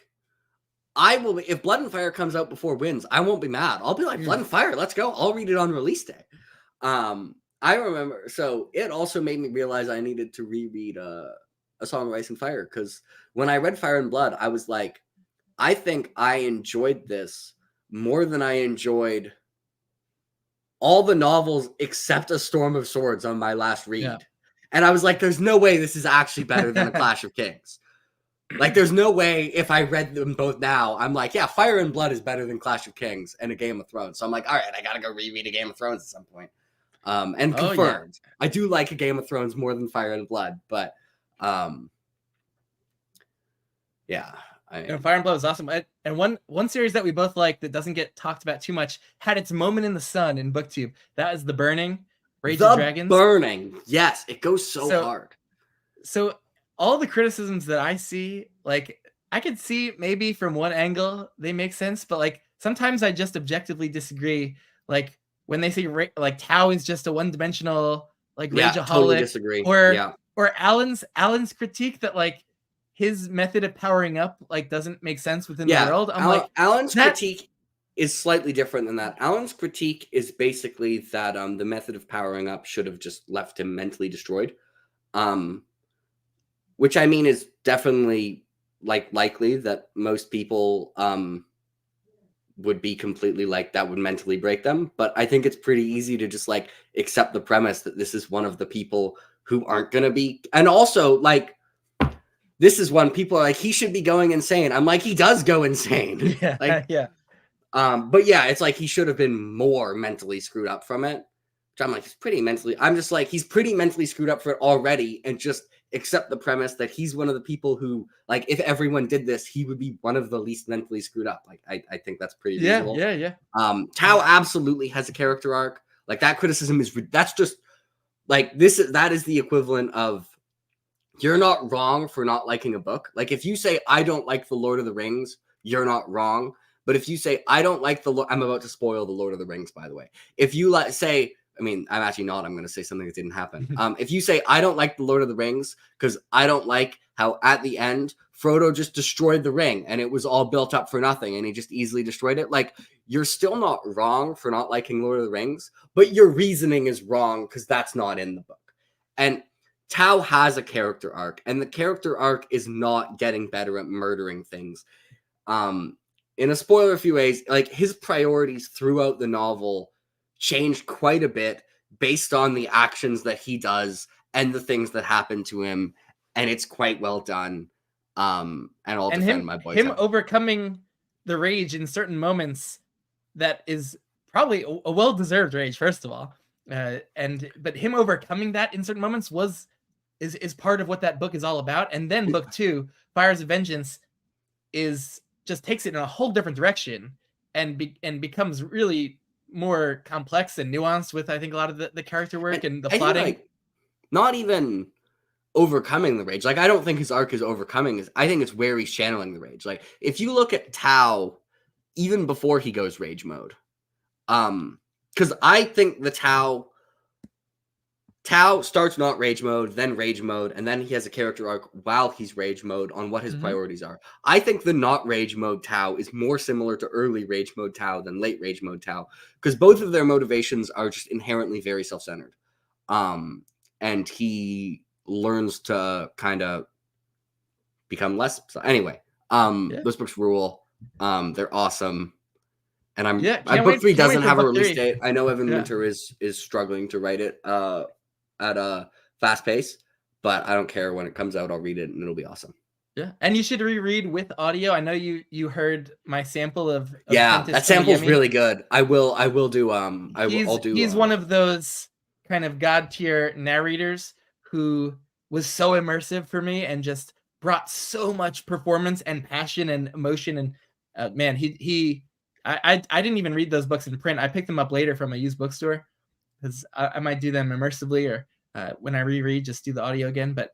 I will be, if Blood and Fire comes out before Winds, I won't be mad. I'll be like, Blood and Fire, let's go. I'll read it on release day. I remember, so it also made me realize I needed to reread A Song of Ice and Fire, because when I read Fire and Blood, I was like, I think I enjoyed this more than I enjoyed all the novels except A Storm of Swords on my last read. Yeah. And I was like, there's no way this is actually better than A Clash of Kings. Like, there's no way if I read them both now, I'm like, yeah, Fire and Blood is better than Clash of Kings and A Game of Thrones. So I'm like, all right, I got to go reread A Game of Thrones at some point. And confirmed. Yeah. I do like A Game of Thrones more than Fire and Blood, but yeah. Fire and Blood was awesome. And one series that we both like that doesn't get talked about too much had its moment in the sun in BookTube. That is The Burning, Rage of Dragons. Burning. Yes, it goes so hard. So all the criticisms that I see, like I could see maybe from one angle they make sense, but like sometimes I just objectively disagree. Like when they say like Tao is just a one-dimensional like rageaholic, totally disagree. Or Alan's critique that like his method of powering up like doesn't make sense within the world. I'm like, Alan's critique is slightly different than that. Alan's critique is basically that the method of powering up should have just left him mentally destroyed. Which I mean is definitely like likely that most people would be completely like that would mentally break them. But I think it's pretty easy to just like accept the premise that this is one of the people who aren't going to be. And also like, this is one people are like, he should be going insane. I'm like, he does go insane. Yeah. Like, yeah. But yeah, it's like he should have been more mentally screwed up from it. Which I'm like, I'm just like, he's pretty mentally screwed up for it already, and just accept the premise that he's one of the people who, like, if everyone did this, he would be one of the least mentally screwed up. Like, I think that's pretty reasonable. Yeah. Tao absolutely has a character arc. Like, that criticism that's just like that is the equivalent of, you're not wrong for not liking a book. Like, if you say, I don't like The Lord of the Rings, you're not wrong. But if you say, I don't like I'm about to spoil The Lord of the Rings, by the way. If you say, I mean, I'm actually not. I'm going to say something that didn't happen. If you say, I don't like The Lord of the Rings because I don't like how at the end Frodo just destroyed the ring and it was all built up for nothing and he just easily destroyed it, like, you're still not wrong for not liking Lord of the Rings, but your reasoning is wrong because that's not in the book. And Tao has a character arc, and the character arc is not getting better at murdering things. In a spoiler few ways, like, his priorities throughout the novel changed quite a bit based on the actions that he does and the things that happen to him, and it's quite well done. And I'll defend my boy. Him overcoming the rage in certain moments, that is probably a well-deserved rage, first of all. But him overcoming that in certain moments is part of what that book is all about. And then book 2, Fires of Vengeance, just takes it in a whole different direction and becomes really more complex and nuanced with, I think, a lot of the character work and the plotting. Like, not even overcoming the rage. Like, I don't think his arc is overcoming. I think it's where he's channeling the rage. Like, if you look at Tao, even before he goes rage mode, because I think the Tao starts not rage mode, then rage mode, and then he has a character arc while he's rage mode on what his priorities are. I think the not rage mode Tao is more similar to early rage mode Tao than late rage mode Tao, because both of their motivations are just inherently very self-centered. And he learns to kind of become less. So anyway, those books rule. They're awesome. And book 3 doesn't have a release date. I know Evan Winter is struggling to write it at a fast pace, but I don't care. When it comes out, I'll read it and it'll be awesome. Yeah, and you should reread with audio. I know you heard my sample of that sample is really good. I'll do. He's one of those kind of god tier narrators who was so immersive for me and just brought so much performance and passion and emotion. And man, I didn't even read those books in print. I picked them up later from a used bookstore because I might do them immersively, or when I reread, just do the audio again. But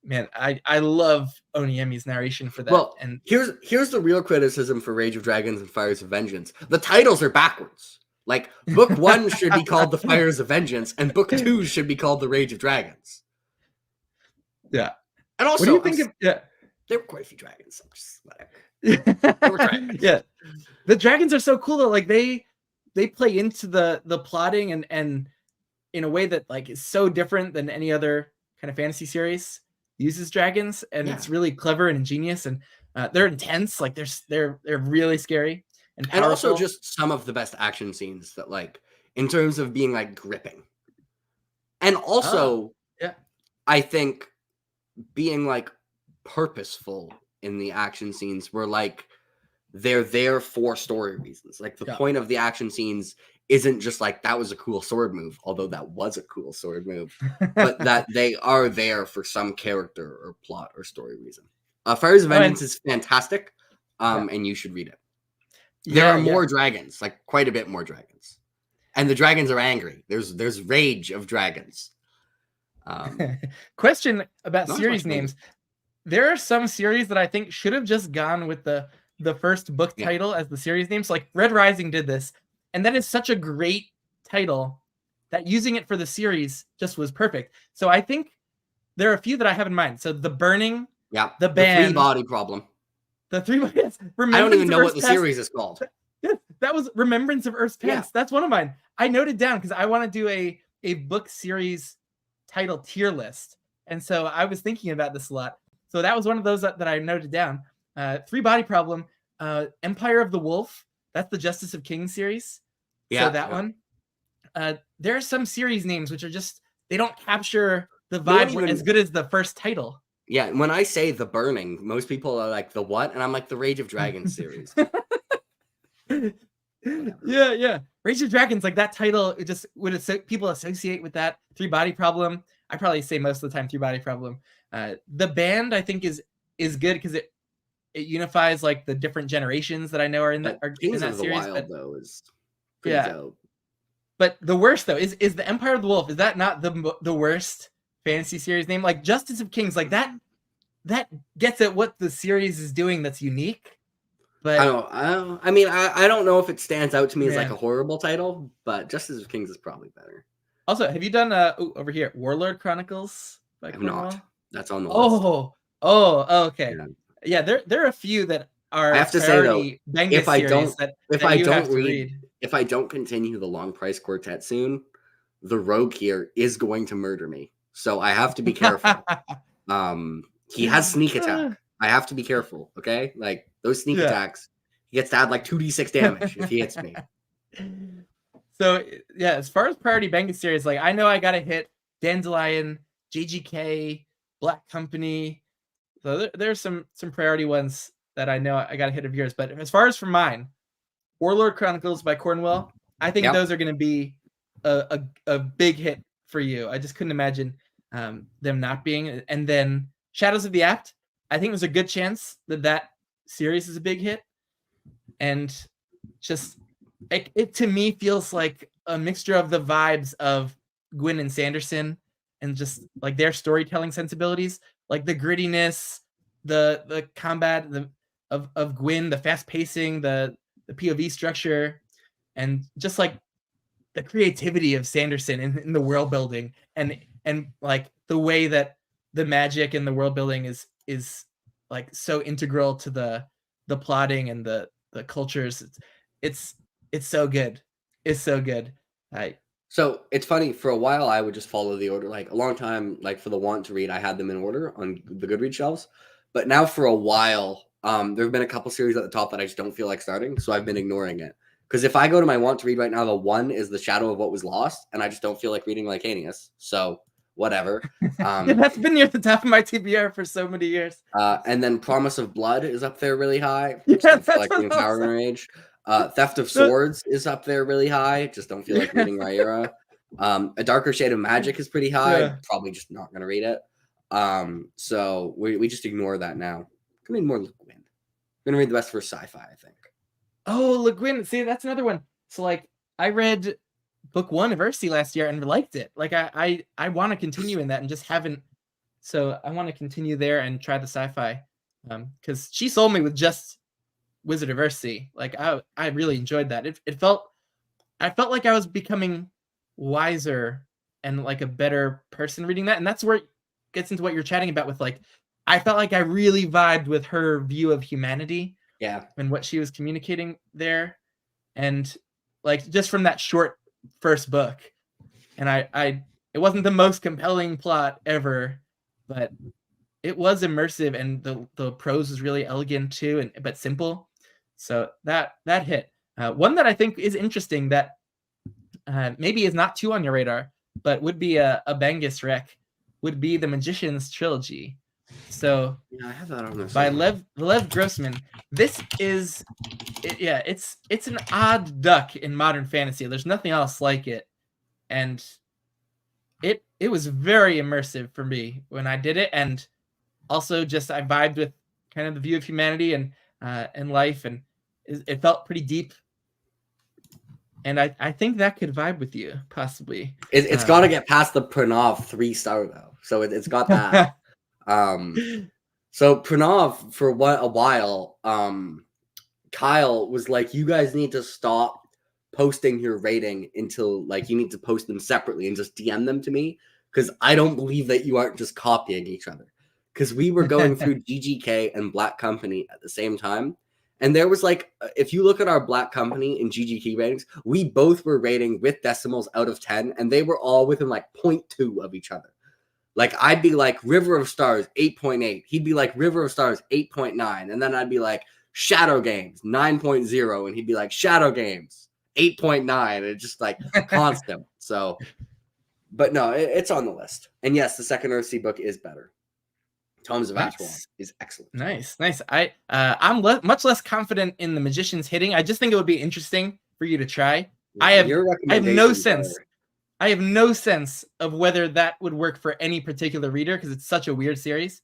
man, I love Oniemi's narration for that. Well, and here's the real criticism for Rage of Dragons and Fires of Vengeance. The titles are backwards. Like, book 1 should be called The Fires of Vengeance, and book 2 should be called The Rage of Dragons. Yeah. And also, what do you think of, there were quite a few dragons. I'm just whatever. There were dragons. Yeah. The dragons are so cool though. Like, they play into the plotting and in a way that, like, is so different than any other kind of fantasy series uses dragons, and it's really clever and ingenious, and they're intense. Like, they're really scary and powerful. And also just some of the best action scenes that, like, in terms of being, like, gripping. And also, I think being, like, purposeful in the action scenes, where, like, they're there for story reasons. Like, the point of the action scenes isn't just like, that was a cool sword move, although that was a cool sword move, but that they are there for some character or plot or story reason. Fires of Vengeance is fantastic, and you should read it. There are more dragons, like quite a bit more dragons, and the dragons are angry. There's rage of dragons. Question about series names. There are some series that I think should have just gone with the first book title as the series name. So, like, Red Rising did this, and that is such a great title that using it for the series just was perfect. So I think there are a few that I have in mind. So The Burning, The Band, The Three Body Problem. The Three Bodies. I don't even know what the series is called. That was Remembrance of Earth's Past. That's one of mine. I noted down because I want to do a book series title tier list. And so I was thinking about this a lot. So that was one of those that I noted down. Three Body Problem, Empire of the Wolf. That's the Justice of Kings series. So that one. There are some series names which are just, they don't capture the vibe as good as the first title. Yeah, when I say The Burning, most people are like, the what? And I'm like, the Rage of Dragons series. whatever. Yeah. Rage of Dragons, like that title, it just people associate with that Three Body Problem. I probably say most of the time Three Body Problem. The band I think is good because it unifies like the different generations that I know are in But in Kings that of the series. Wild But though is pretty yeah, dope. but the worst though is the Empire of the Wolf. Is that not the worst fantasy series name? Like Justice of Kings, like that gets at what the series is doing that's unique. I But don't. I mean, I don't know if it stands out to me as like a man, horrible title, but Justice of Kings is probably better. also have you done over here Warlord Chronicles by I have not. Cornwell? That's on the list. Oh, okay. Yeah. Yeah, there are a few that I are have to say though, priority if Benghis I series don't that you have to read, read. if I don't continue the Long Price Quartet soon, the rogue here is going to murder me. So I have to be careful. He has sneak attack. I have to be careful, okay? Like those sneak Yeah. attacks, he gets to add like 2d6 damage if he hits me. So yeah, as far as priority Benghis series, like I know I gotta hit Dandelion, GGK, Black Company. So there's some priority ones that I know I gotta hit of yours. But as far as for mine, Warlord Chronicles by Cornwell, I think Yep. those are gonna be a big hit for you. I just couldn't imagine them not being. And then Shadows of the Apt, I think there's a good chance that series is a big hit. And just it to me feels like a mixture of the vibes of Gwyn and Sanderson and just like their storytelling sensibilities, like the grittiness, the combat of Gwyn, the fast pacing, the POV structure, and just like the creativity of Sanderson in the world building and like the way that the magic and the world building is like so integral to the plotting and the cultures. It's it's so good. It's so good. I So it's funny, for a while I would just follow the order. Like a long time, like for the want to read, I had them in order on the Goodreads shelves. But now for a while, there have been a couple series at the top that I just don't feel like starting, so I've been ignoring it. Because if I go to my want to read right now, the one is The Shadow of What Was Lost, and I just don't feel like reading Lycanius. So whatever. yeah, that's been near the top of my TBR for so many years. And then Promise of Blood is up there really high. Yeah, Just don't feel that's like reading what I was Power and saying. Rage. Theft of Swords is up there really high. Just don't feel like reading Rhaenyra. A Darker Shade of Magic is pretty high. Yeah. Probably just not going to read it. So we just ignore that now. I'm going to read more Gwyn. I'm going to read the best for sci-fi, I think. Oh, Le Guin. See, that's another one. So like I read book 1 of Ursi last year and liked it. Like I want to continue in that and just haven't. So I want to continue there and try the sci-fi. Because she sold me with just Wizard of Ursi. Like I really enjoyed that. I felt like I was becoming wiser and like a better person reading that. And that's where it gets into what you're chatting about with like I felt like I really vibed with her view of humanity Yeah. and what she was communicating there. And like just from that short first book. And I it wasn't the most compelling plot ever, but it was immersive and the prose was really elegant too, and but simple. So that hit. One that I think is interesting that maybe is not too on your radar, but would be a Benghis rec, would be the Magician's Trilogy. So Yeah, I have that on there. by Lev Grossman. This is it's an odd duck in modern fantasy. There's nothing else like it. And it was very immersive for me when I did it, and also just I vibed with kind of the view of humanity and life, and it felt pretty deep. And I think that could vibe with you possibly. It's got to get past the Pranav 3-star though, so it's got that. So Pranav for a while, Kyle was like, "You guys need to stop posting your rating until like you need to post them separately and just DM them to me because I don't believe that you aren't just copying each other." Because we were going through GGK and Black Company at the same time. And there was like, if you look at our Black Company and GGK ratings, we both were rating with decimals out of 10, and they were all within like 0.2 of each other. Like I'd be like River of Stars 8.8. He'd be like River of Stars 8.9. And then I'd be like Shadow Games 9.0. And he'd be like Shadow Games 8.9. It's just like constant. So, but no, it's on the list. And yes, the second Earthsea book is better. Tomes of Ashwallen is excellent. Nice. I'm much less confident in the Magician's hitting. I just think it would be interesting for you to try. Yeah, I have your no recommendations sense. are I have no sense of whether that would work for any particular reader because it's such a weird series.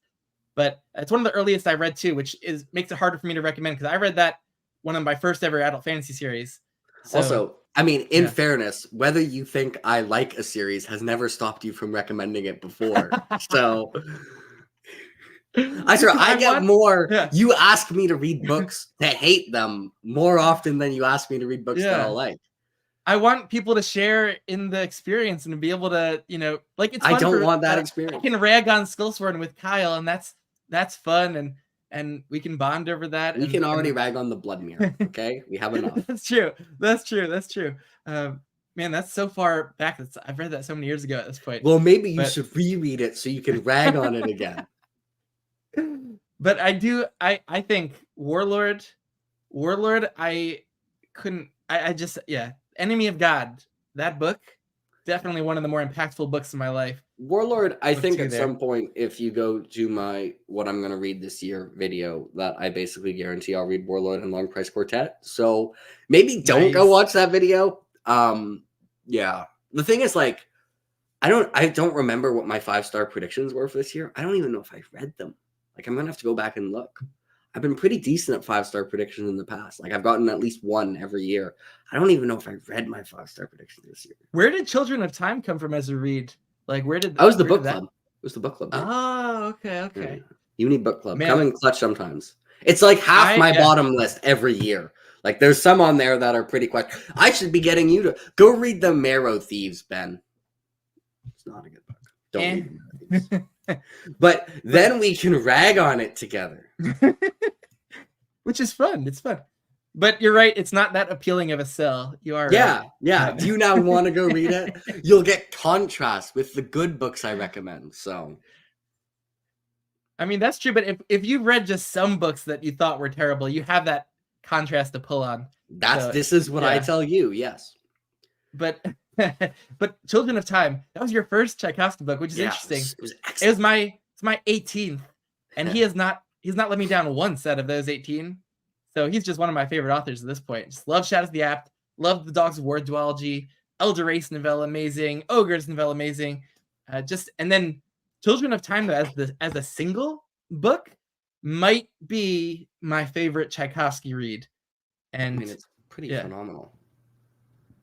But it's one of the earliest I read too, which makes it harder for me to recommend because I read that one of my first ever adult fantasy series. So also, I mean, in yeah. fairness, whether you think I like a series has never stopped you from recommending it before. So I swear Because I get want, more. yeah, You ask me to read books that hate them more often than you ask me to read books that yeah. I'll like. I want people to share in the experience and to be able to, like it's I fun don't for want that I experience. can rag on Skullsword with Kyle, and that's fun, and we can bond over that. We can already And rag on the blood mirror. Okay, we have enough. that's true. That's true. That's true. Man, that's so far back. I've read that so many years ago at this point. Well, maybe you But should reread it so you can rag on it again. but I think Warlord, I couldn't. I just Enemy of God. That book, definitely one of the more impactful books in my life. Warlord, I Book think 2 at there. some point, if you go to my what I'm going to read this year video, that I basically guarantee I'll read Warlord and Long Price Quartet. So maybe don't go Nice. watch that video. Yeah. The thing is, like, I don't remember what my 5-star predictions were for this year. I don't even know if I read them. Like, I'm gonna have to go back and look. I've been pretty decent at 5-star predictions in the past. Like, I've gotten at least one every year. I don't even know if I read my 5-star predictions this year. Where did Children of Time come from as a read? Like, where did I was the where did book that? club. It was the book club. Dude. Oh, okay, Yeah. okay. You need book club. Man, Come in clutch sometimes. It's like half my bottom list every year. Like, there's some on there that are pretty questionable. I should be getting you to go read the Marrow Thieves, Ben. It's not a good book. Don't read the Marrow Thieves. But then we can rag on it together. Which is fun. It's fun. But you're right. It's not that appealing of a sell. You are Yeah, right. yeah. Do you now want to go read it? You'll get contrast with the good books I recommend. So, I mean, that's true. But if you've read just some books that you thought were terrible, you have that contrast to pull on. this is what I tell you. Yes. But but Children of Time, that was your first Tchaikovsky book, which is interesting. It was my 18th, and he's not let me down once out of those 18. So he's just one of my favorite authors at this point. Just love Shadows of the Apt, love the Dogs of War duology, Elder Race novella amazing, Ogres novella amazing. And then Children of Time though as a single book might be my favorite Tchaikovsky read. And I mean, it's pretty phenomenal.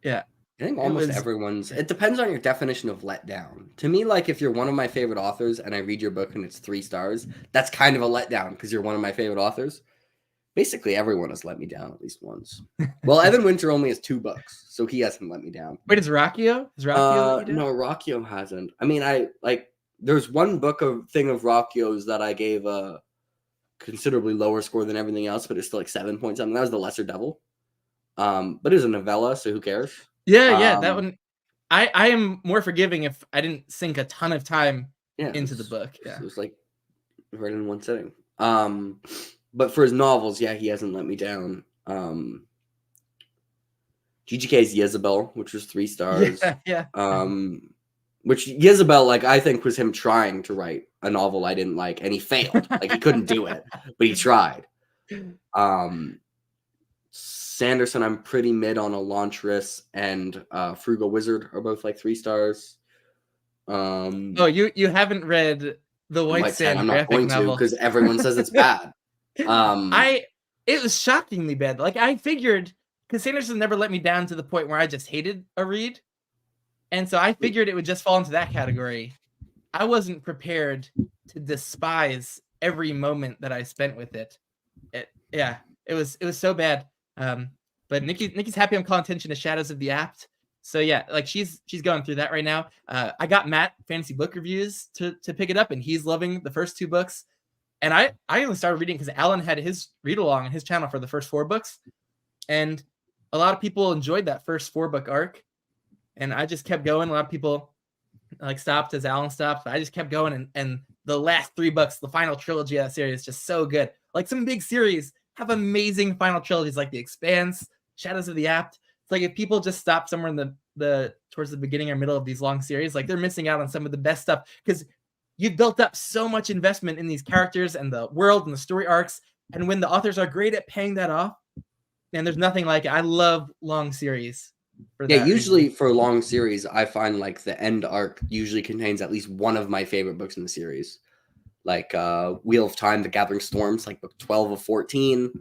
Yeah. I think almost everyone's. It depends on your definition of letdown. To me, like if you're one of my favorite authors and I read your book and it's 3 stars, that's kind of a letdown because you're one of my favorite authors. Basically, everyone has let me down at least once. Well, Evan Winter only has 2 books, so he hasn't let me down. Wait, is Ruocchio? No, Ruocchio hasn't. I mean, there's one thing of Ruocchio's that I gave a considerably lower score than everything else, but it's still like 7 point something. That was The Lesser Devil. But it was a novella, so who cares? Yeah, that one. I am more forgiving if I didn't sink a ton of time into the book. Yeah, it was like right in one sitting. But for his novels, he hasn't let me down. GGK's Jezebel, which was 3 stars. Yeah. Which Jezebel, like I think, was him trying to write a novel I didn't like, and he failed. Like he couldn't do it, but he tried. Sanderson, I'm pretty mid on Elantris, and Frugal Wizard are both like 3 stars. Oh, you haven't read the White Sand I'm not graphic going novel because everyone says it's bad. It was shockingly bad. Like I figured, because Sanderson never let me down to the point where I just hated a read, and so I figured it would just fall into that category. I wasn't prepared to despise every moment that I spent with it. It was so bad. But Nikki's happy I'm calling attention to Shadows of the Apt. So yeah, like she's going through that right now. I got Matt Fantasy Book Reviews to pick it up, and he's loving the first 2 books. And I only started reading because Alan had his read along on his channel for the first 4 books, and a lot of people enjoyed that first 4-book arc. And I just kept going. A lot of people like stopped as Alan stopped. But I just kept going, and the last 3 books, the final trilogy of that series, is just so good. Like some big series have amazing final trilogies, like The Expanse, Shadows of the Apt. It's like if people just stop somewhere in the towards the beginning or middle of these long series, like they're missing out on some of the best stuff because you've built up so much investment in these characters and the world and the story arcs. And when the authors are great at paying that off, and there's nothing like it. I love long series. For Yeah, that usually reason. for a long series, I find like the end arc usually contains at least one of my favorite books in the series. Like Wheel of Time, The Gathering Storms, like book 12 of 14.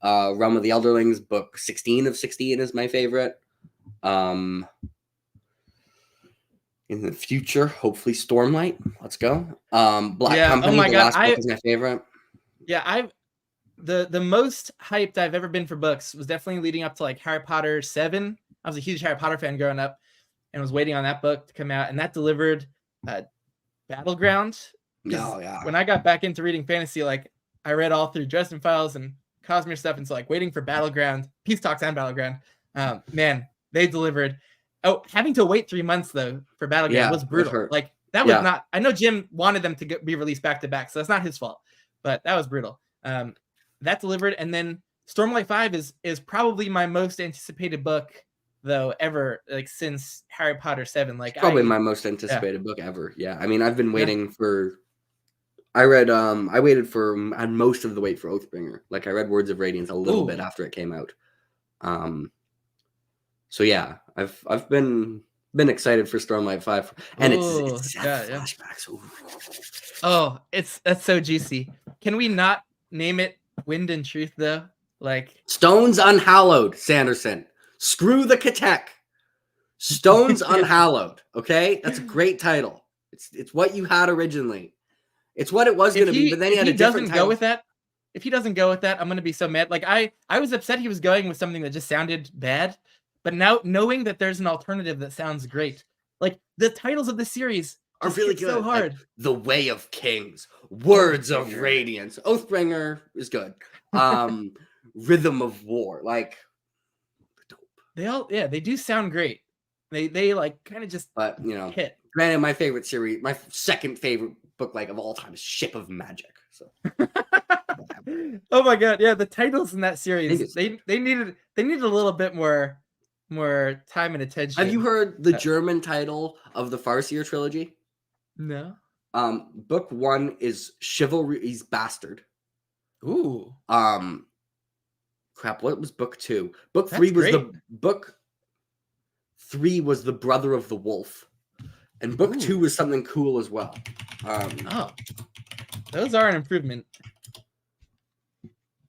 Realm of the Elderlings, book 16 of 16 is my favorite. In the future, hopefully Stormlight. Let's go. Black Yeah. Oh Company, my the god. last book is my favorite. I've the most hyped I've ever been for books was definitely leading up to like Harry Potter 7. I was a huge Harry Potter fan growing up and was waiting on that book to come out, and that delivered Battleground. Because Oh, yeah. when I got back into reading fantasy, like I read all through Dresden Files and Cosmere stuff, and so like waiting for Battleground, Peace Talks and Battleground, man, they delivered. Oh, having to wait 3 months though for Battleground was brutal. Like that was not. I know Jim wanted them to be released back to back, so that's not his fault, but that was brutal. That delivered, and then Stormlight 5 is probably my most anticipated book though ever, like since Harry Potter 7. Like probably my most anticipated book ever. Yeah, I mean I've been waiting for. I waited for most of the wait for Oathbringer. Like I read Words of Radiance a little bit after it came out. So yeah, I've been excited for Stormlight 5, and it's flashbacks. Ooh. Oh, that's so juicy. Can we not name it Wind and Truth though? Like Stones Unhallowed, Sanderson. Screw the Katek. Stones Unhallowed. Okay, that's a great title. It's what you had originally. It's what it was going to be, but then he had a different title. If he doesn't go with that, I'm going to be so mad. Like I was upset he was going with something that just sounded bad, but now knowing that there's an alternative that sounds great, like the titles of the series are really good. So hard. Like, The Way of Kings, Words of Radiance, Oathbringer is good. Rhythm of War, like dope. They do sound great. They like kind of just hit. Granted, my favorite series, my second favorite book like of all time is Ship of Magic. So oh my god, yeah, the titles in that series they needed a little bit more time and attention. Have you heard the German title of the Farseer trilogy? No. Book 1 is Chivalry's Bastard. Ooh. Crap, what was book 2? Book 3 was the Brother of the Wolf. And book 2 was something cool as well. Those are an improvement.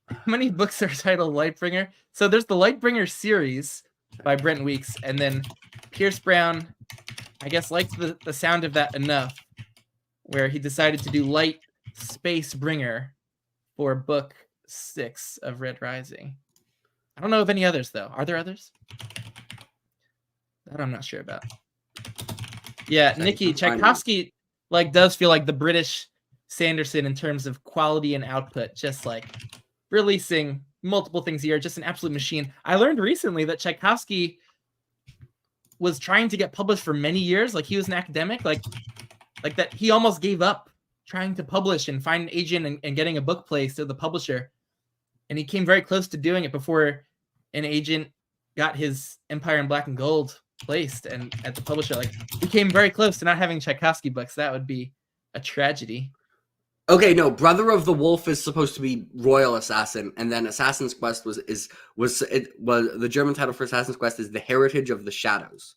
How many books are titled Lightbringer? So there's the Lightbringer series by Brent Weeks, and then Pierce Brown, I guess, liked the sound of that enough where he decided to do Light Space Bringer for book 6 of Red Rising. I don't know of any others, though. Are there others? That I'm not sure about. Yeah, Nikki, Tchaikovsky does feel like the British Sanderson in terms of quality and output, just like releasing multiple things a year, just an absolute machine. I learned recently that Tchaikovsky was trying to get published for many years. Like he was an academic, like that he almost gave up trying to publish and find an agent and getting a book placed to the publisher. And he came very close to doing it before an agent got his Empire in Black and Gold placed and at the publisher. Like he came very close to not having Tchaikovsky books. That would be a tragedy. Okay, no, Brother of the Wolf is supposed to be Royal Assassin, and then Assassin's Quest was the German title for Assassin's Quest is The Heritage of the Shadows.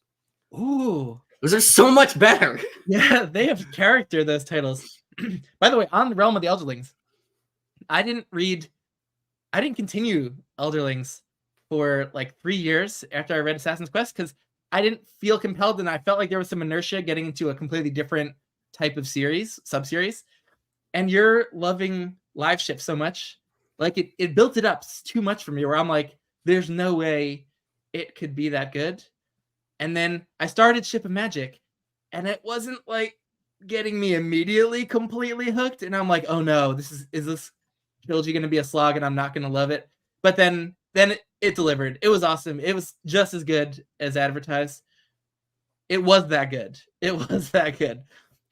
Ooh. Those are so much better. Yeah, they have character, those titles. By the way, on the Realm of the Elderlings, I didn't continue Elderlings for like 3 years after I read Assassin's Quest because I didn't feel compelled, and I felt like there was some inertia getting into a completely different type of sub-series. And you're loving Live Ship so much, like it built it up too much for me where I'm like, there's no way it could be that good. And then I started Ship of Magic, and it wasn't like getting me immediately completely hooked. And I'm like, oh no, is this trilogy going to be a slog and I'm not going to love it? But then it delivered. It was awesome. It was just as good as advertised. It was that good.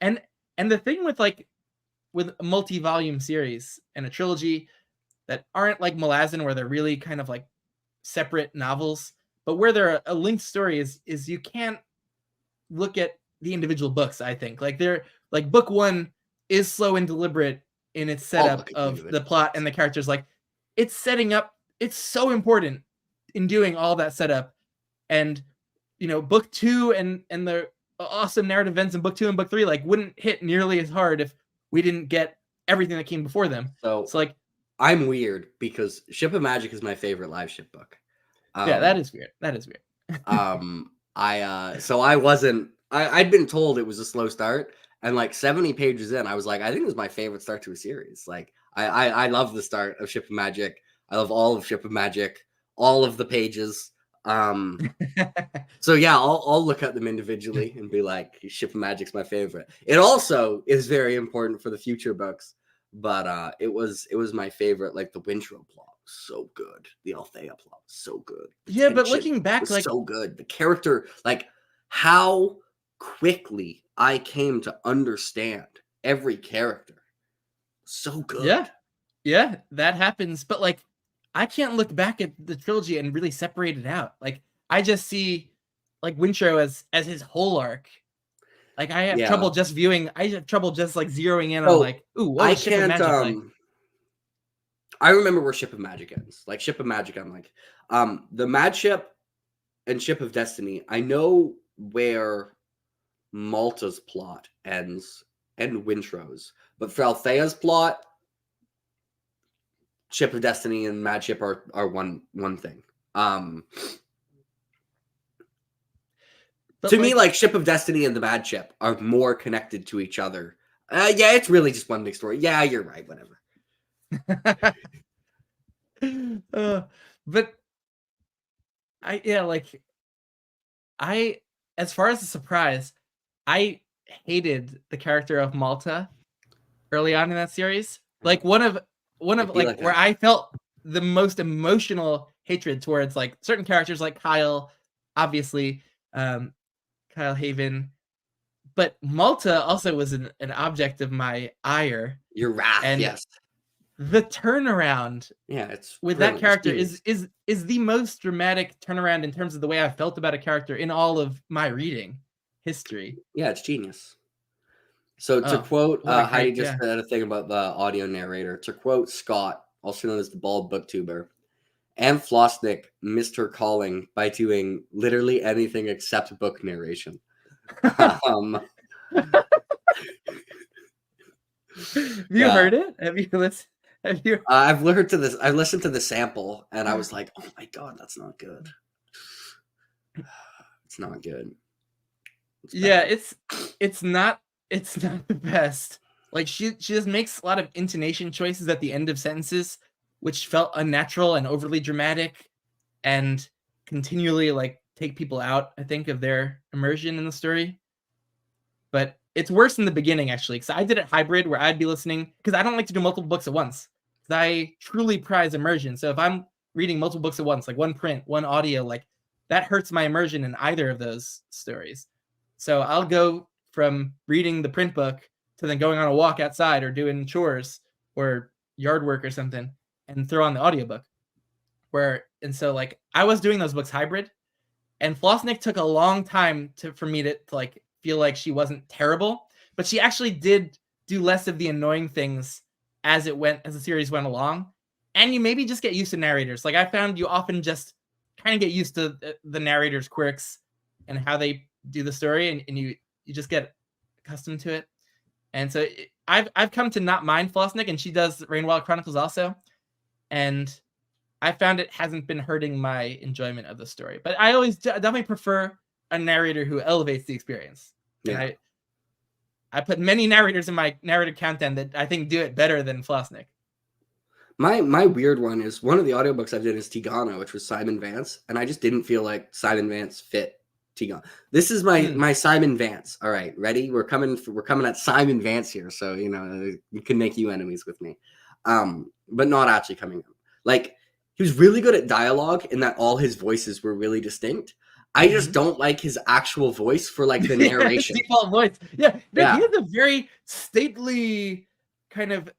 And the thing with a multi-volume series and a trilogy that aren't like Malazan where they're really kind of like separate novels, but where they're a linked story is you can't look at the individual books. I think like they're like book 1 is slow and deliberate in its setup of the plot and the characters. Like it's setting up. It's so important in doing all that setup. And book 2 and the awesome narrative events in book 2 and book 3 like wouldn't hit nearly as hard if we didn't get everything that came before them. So like I'm weird because Ship of Magic is my favorite live ship book. Yeah, that is weird. I'd been told it was a slow start, and like 70 pages in, I was like, I think this is my favorite start to a series. Like I love the start of Ship of Magic. I love all of Ship of Magic, all of the pages. So yeah, I'll look at them individually and be like, Ship of Magic's my favorite. It also is very important for the future books, but it was my favorite. Like the Wintro plot was so good, the Althea plot was so good. Yeah, but looking back, like so good. The character, like how quickly I came to understand every character, so good. Yeah, that happens. But like, I can't look back at the trilogy and really separate it out. Like, I just see like Wintro as his whole arc. Like, I have trouble just viewing. I have trouble just like zeroing in on like, ooh, what was Ship of Magic like? I remember where Ship of Magic ends. Like Ship of Magic, I'm like, the Mad Ship and Ship of Destiny. I know where Malta's plot ends and Wintro's, but for Althea's plot, Ship of Destiny and Mad Ship are one thing. To me, like Ship of Destiny and the Mad Ship are more connected to each other. Yeah, it's really just one big story. Yeah, you're right. Whatever. But as far as the surprise, I hated the character of Malta early on in that series. Like one of like where I felt the most emotional hatred towards like certain characters like Kyle, obviously, Kyle Haven, but Malta also was an object of my ire. Your wrath, and yes. The turnaround, it's with that character is the most dramatic turnaround in terms of the way I felt about a character in all of my reading history. Yeah, it's genius. So to quote, Heidi just said a thing about the audio narrator. To quote Scott, also known as the bald booktuber, Anne Flosnick missed her calling by doing literally anything except book narration. Have you heard it? Have you listened? I've listened to this. I listened to the sample, and I was like, "Oh my god, that's not good. It's not good." It's not the best. Like she just makes a lot of intonation choices at the end of sentences, which felt unnatural and overly dramatic, and continually like take people out, I think, of their immersion in the story. But it's worse in the beginning, actually, because I did it hybrid where I'd be listening, because I don't like to do multiple books at once. Because I truly prize immersion. So if I'm reading multiple books at once, like one print, one audio, like that hurts my immersion in either of those stories. So I'll go from reading the print book to then going on a walk outside or doing chores or yard work or something and throw on the audiobook. And so like I was doing those books hybrid, and Flosnick took a long time for me to like feel like she wasn't terrible, but she actually did do less of the annoying things as the series went along. And you maybe just get used to narrators. Like I found you often just kind of get used to the narrator's quirks and how they do the story, and you just get accustomed to it. And so I've come to not mind Flosnick, and she does Rainwild Chronicles also. And I found it hasn't been hurting my enjoyment of the story. But I always definitely prefer a narrator who elevates the experience. Yeah. And I put many narrators in my narrative countdown that I think do it better than Flosnick. My weird one is one of the audiobooks I did is Tigana, which was Simon Vance, and I just didn't feel like Simon Vance fit Tigana. This is my Simon Vance. All right, ready? We're coming at Simon Vance here, so you can make you enemies with me, but not actually coming up. Like he was really good at dialogue in that all his voices were really distinct. I just don't like his actual voice for like the narration. Default voice. Yeah. He has a very stately kind of,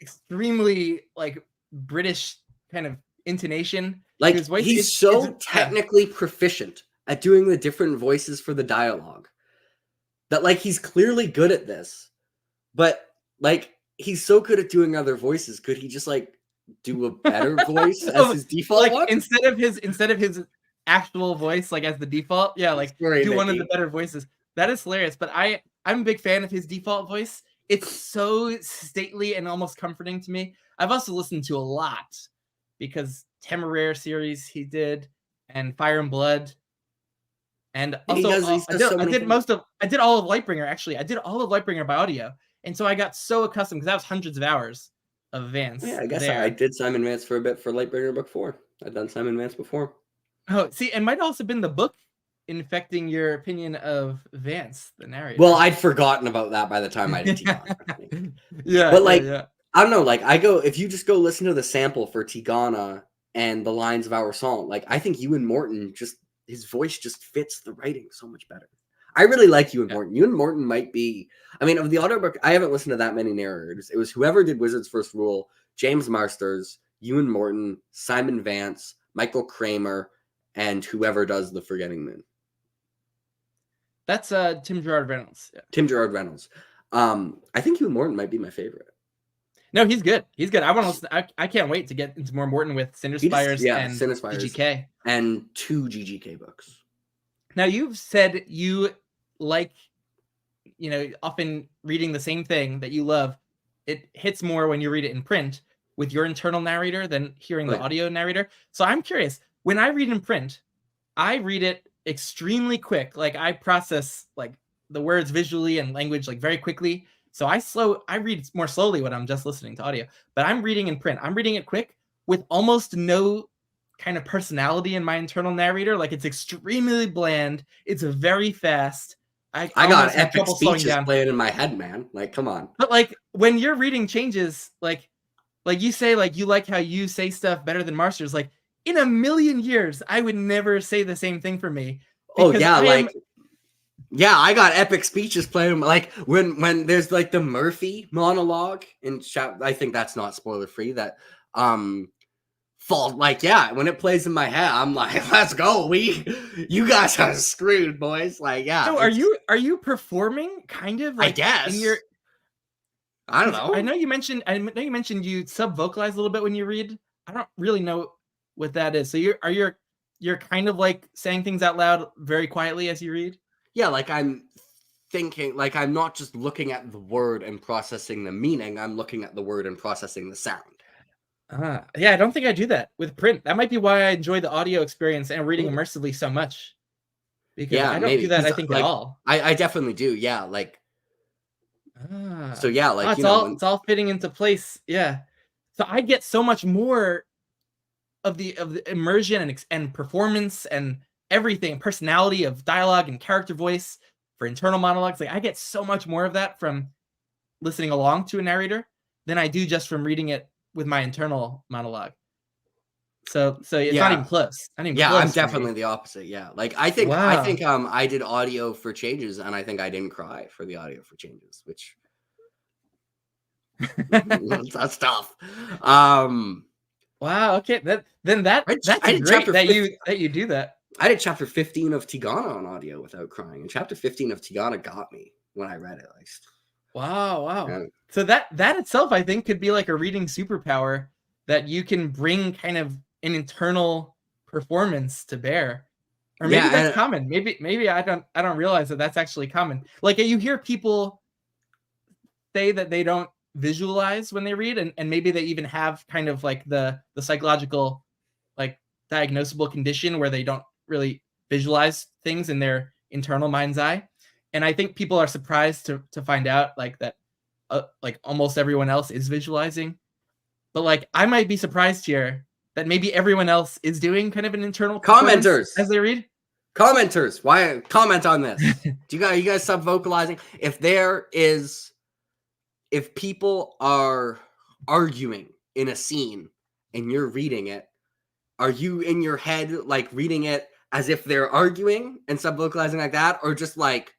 extremely like British kind of intonation. Like his voice he's so technically proficient at doing the different voices for the dialogue that like he's clearly good at this, but like he's so good at doing other voices. Could he just like do a better voice as Oh, his default like one? instead of his actual voice, like as the default, yeah, like Sorry, do one of the Nikki. better voices. That is hilarious. But I'm a big fan of his default voice. It's so stately and almost comforting to me. I've also listened to a lot because Temeraire series he did and Fire and Blood. And He also, does. He does so I many did things. I did all of Lightbringer actually. I did all of Lightbringer by audio, and so I got so accustomed because that was hundreds of hours of Vance Yeah, I guess I there. did Simon Vance for a bit for Lightbringer Book 4. I've done Simon Vance before. Oh, see, it might also been the book infecting your opinion of Vance, the narrator. Well, I'd forgotten about that by the time I did Tigana. Yeah, But like, yeah. I don't know. Like, if you just go listen to the sample for Tigana and the lines of our song, like, I think Ewan Morton his voice just fits the writing so much better. I really like Ewan Morton. Ewan Morton might be, I mean, of the audiobook, I haven't listened to that many narrators. It was whoever did Wizard's First Rule, James Marsters, Ewan Morton, Simon Vance, Michael Kramer, and whoever does The Forgetting Moon. That's Tim Gerard Reynolds. Yeah. Tim Gerard Reynolds. I think Ewan Morton might be my favorite. No, he's good. He's good. I want to listen. I can't wait to get into more Morton with Cinderspires and GGK. And 2 GGK books. Now, you've said you like, often reading the same thing that you love. It hits more when you read it in print with your internal narrator than hearing the audio narrator. So I'm curious, when I read in print, I read it extremely quick. Like I process like the words visually and language like very quickly. So I read more slowly when I'm just listening to audio, but I'm reading in print. I'm reading it quick with almost no kind of personality in my internal narrator. Like it's extremely bland. It's very fast. I got epic speeches playing in my head, man. Like, come on. But like when you're reading changes, like you say, like you like how you say stuff better than Marsters. Like in a million years, I would never say the same thing for me. Oh yeah, yeah, I got epic speeches playing. Like when there's like the Murphy monologue in I think that's not spoiler free. That fall like when it plays in my head, I'm like, let's go. You guys are screwed, boys. Like So are you performing kind of? Like, I guess. I don't know. I know you mentioned you sub vocalize a little bit when you read. I don't really know what that is. So you're kind of like saying things out loud very quietly as you read. Yeah, like I'm thinking, like I'm not just looking at the word and processing the meaning. I'm looking at the word and processing the sound. Yeah, I don't think I do that with print. That might be why I enjoy the audio experience and reading immersively so much. Because I don't do that, I think, at all. I definitely do. Yeah, like. So yeah, like it's all fitting into place. Yeah. So I get so much more of the immersion and performance and everything, personality of dialogue and character voice for internal monologues. Like I get so much more of that from listening along to a narrator than I do just from reading it with my internal monologue. So it's not even close. I'm definitely the opposite. Yeah, like I think I did audio for changes, and I think I didn't cry for the audio for changes, which that's tough. Wow. Okay. That's great that you do that. I did chapter 15 of Tigana on audio without crying, and chapter 15 of Tigana got me when I read it. Like, wow. Yeah. So that itself, I think, could be like a reading superpower that you can bring kind of an internal performance to bear. Or maybe that's common. Maybe I don't realize that that's actually common. Like you hear people say that they don't visualize when they read, and maybe they even have kind of like the psychological like diagnosable condition where they don't really visualize things in their internal mind's eye. And I think people are surprised to find out like that like almost everyone else is visualizing. But like I might be surprised here that maybe everyone else is doing kind of an internal commenters as they read. Commenters, why comment on this? You guys sub vocalizing? If people are arguing in a scene and you're reading it, are you in your head like reading it as if they're arguing and sub vocalizing like that, or just like,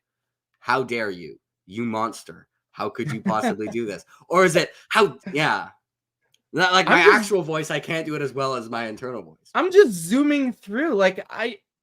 how dare you, you monster? How could you possibly do this? Or is it not like my actual voice? I can't do it as well as my internal voice. I'm just zooming through. Well,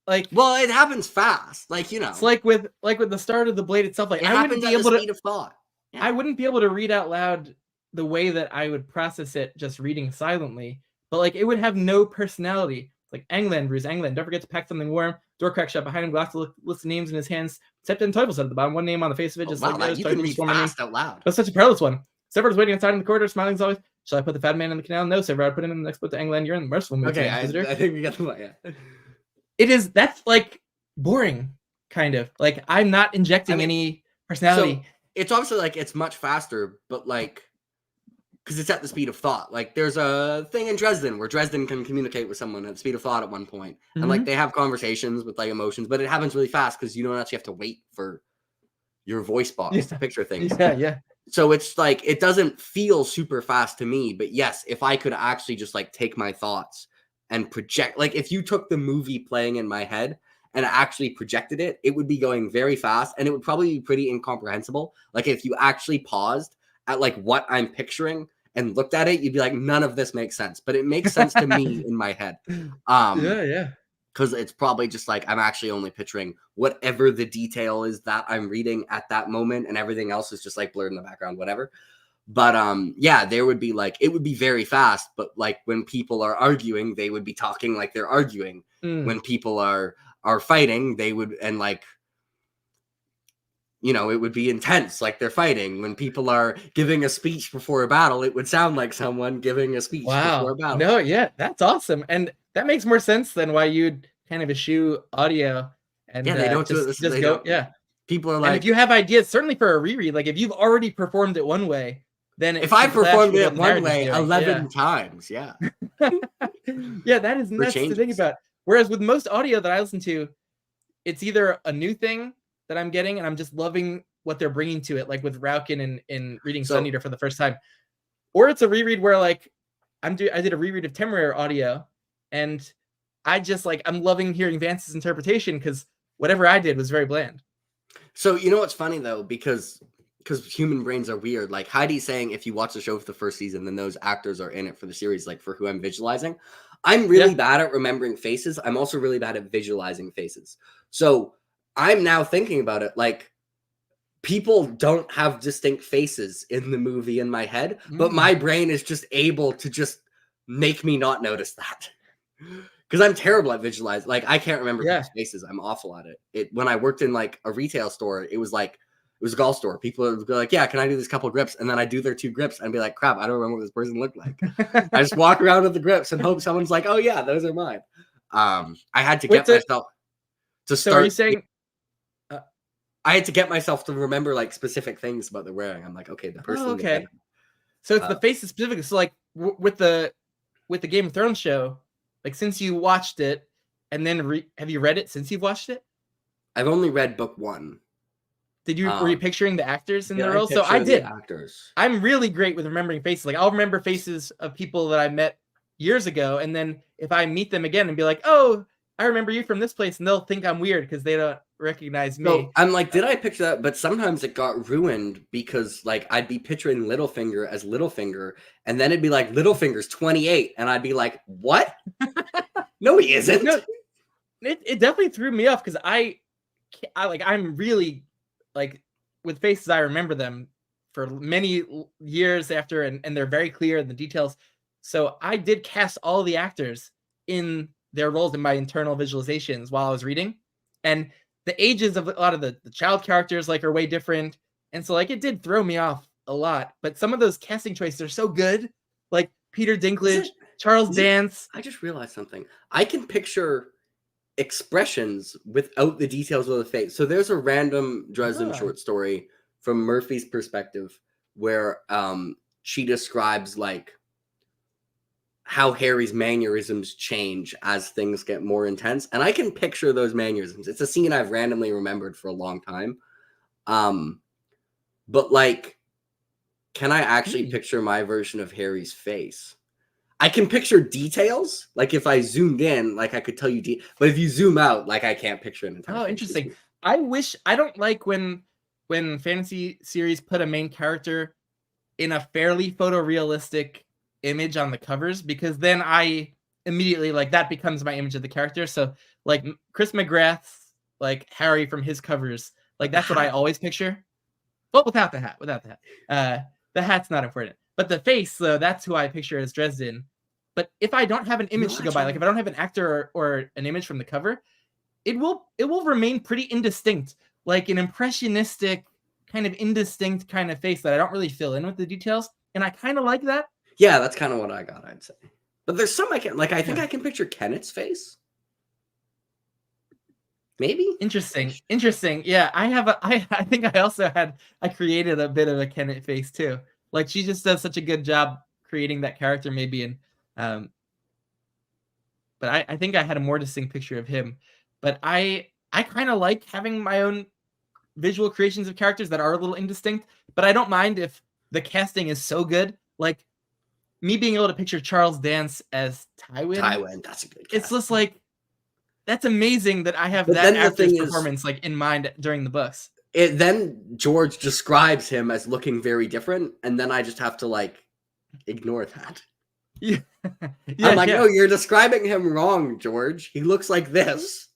it happens fast. Like, it's like with the start of the blade itself. Like it happens at the speed of thought. Yeah. I wouldn't be able to read out loud the way that I would process it just reading silently, but like it would have no personality. Like England, Bruce England, don't forget to pack something warm. Door crack shut behind him, glass list of names in his hands. Septon Teufels at the bottom, one name on the face of it, just wow, like those. you can read fast out loud. That's such a perilous one. Severod's waiting outside in the corridor, smiling as always. Shall I put the fat man in the canal? No, Severod, put him in the next boat to England. You're in the merciful mood. Okay, I think we got the point. Yeah. That's like boring, kind of. Like I'm not injecting any personality. So it's obviously like it's much faster, but like because it's at the speed of thought. Like there's a thing in Dresden where Dresden can communicate with someone at the speed of thought at one point. And like they have conversations with like emotions, but it happens really fast because you don't actually have to wait for your voice box to picture things. Yeah. So it's like it doesn't feel super fast to me, but yes, if I could actually just like take my thoughts and project, like if you took the movie playing in my head and actually projected it, it would be going very fast and it would probably be pretty incomprehensible. Like if you actually paused at like what I'm picturing and looked at it, you'd be like, none of this makes sense, but it makes sense to me in my head. Yeah. Because it's probably just like I'm actually only picturing whatever the detail is that I'm reading at that moment, and everything else is just like blurred in the background, whatever. But yeah, there would be like it would be very fast, but like when people are arguing, they would be talking like they're arguing. When people are fighting, they would, and like, you know, it would be intense, like they're fighting. When people are giving a speech before a battle, it would sound like someone giving a speech before a battle. No, yeah, that's awesome. And that makes more sense than why you'd kind of eschew audio. And yeah, they don't just do it. Go. Yeah. People are like, and if you have ideas, certainly for a reread, like if you've already performed it one way, then if I performed it one way 11 times, yeah. Yeah, that's the thing about. Whereas with most audio that I listen to, it's either a new thing that I'm getting and I'm just loving what they're bringing to it, like with Ruocchio and reading Sun Eater for the first time, or it's a reread where like I did a reread of Temeraire audio, and I just like I'm loving hearing Vance's interpretation because whatever I did was very bland. So you know what's funny though, because human brains are weird. Like Heidi's saying, if you watch the show for the first season, then those actors are in it for the series, like for who I'm visualizing. I'm really bad at remembering faces. I'm also really bad at visualizing faces. So I'm now thinking about it, like people don't have distinct faces in the movie in my head, but my brain is just able to just make me not notice that. Because I'm terrible at visualizing. Like I can't remember people's faces. I'm awful at it. When I worked in like a retail store, it was a golf store. People would be like, yeah, can I do this couple grips? And then I do their 2 grips and be like, crap, I don't remember what this person looked like. I just walk around with the grips and hope someone's like, oh yeah, those are mine. I had to get myself to start. So are you saying I had to get myself to remember like specific things about the wearing. I'm like, okay, the person. Oh, okay. So it's the faces specifically. So like with the Game of Thrones show, like since you watched it, and then have you read it since you've watched it? I've only read book 1. Were you picturing the actors in the roles? So I did. Actors. I'm really great with remembering faces. Like I'll remember faces of people that I met years ago, and then if I meet them again and be like, "Oh, I remember you from this place," and they'll think I'm weird because they don't recognize me. So I'm like, did I picture that? But sometimes it got ruined because like I'd be picturing Littlefinger as Littlefinger, and then it'd be like Littlefinger's 28, and I'd be like, what? No, he isn't. No, it definitely threw me off because I'm really like with faces, I remember them for many years after, and they're very clear in the details. So I did cast all the actors in their roles in my internal visualizations while I was reading, and the ages of a lot of the child characters like are way different, and so like it did throw me off a lot. But some of those casting choices are so good, like Peter Dinklage, Charles Dance. I just realized something. I can picture expressions without the details of the face. So there's a random Dresden short story from Murphy's perspective where she describes like how Harry's mannerisms change as things get more intense, and I can picture those mannerisms. It's a scene I've randomly remembered for a long time, but like, can I actually picture my version of Harry's face? I can picture details. Like if I zoomed in, like I could tell you, but if you zoom out, like I can't picture an entire. Oh, interesting. I don't like when fantasy series put a main character in a fairly photorealistic image on the covers, because then I immediately like that becomes my image of the character. So like Chris McGrath's like Harry from his covers, like that's what I always picture. But without the hat. The hat's not important. But the face, though, that's who I picture as Dresden. But if I don't have an image to go by, like if I don't have an actor or an image from the cover, it will remain pretty indistinct, like an impressionistic kind of indistinct kind of face that I don't really fill in with the details, and I kind of like that. Yeah, that's kind of what I got, I'd say. But there's some I can like. I think I can picture Kenneth's face. Maybe. Interesting. Yeah, I think I created a bit of a Kenneth face too. Like she just does such a good job creating that character, maybe, and but I think I had a more distinct picture of him. But I kind of like having my own visual creations of characters that are a little indistinct, but I don't mind if the casting is so good. Like me being able to picture Charles Dance as Tywin, that's a good cast. It's just like, that's amazing that I have that actor's performance like in mind during the books. Then George describes him as looking very different, and then I just have to like ignore that. Yeah. I'm like, no, you're describing him wrong, George. He looks like this.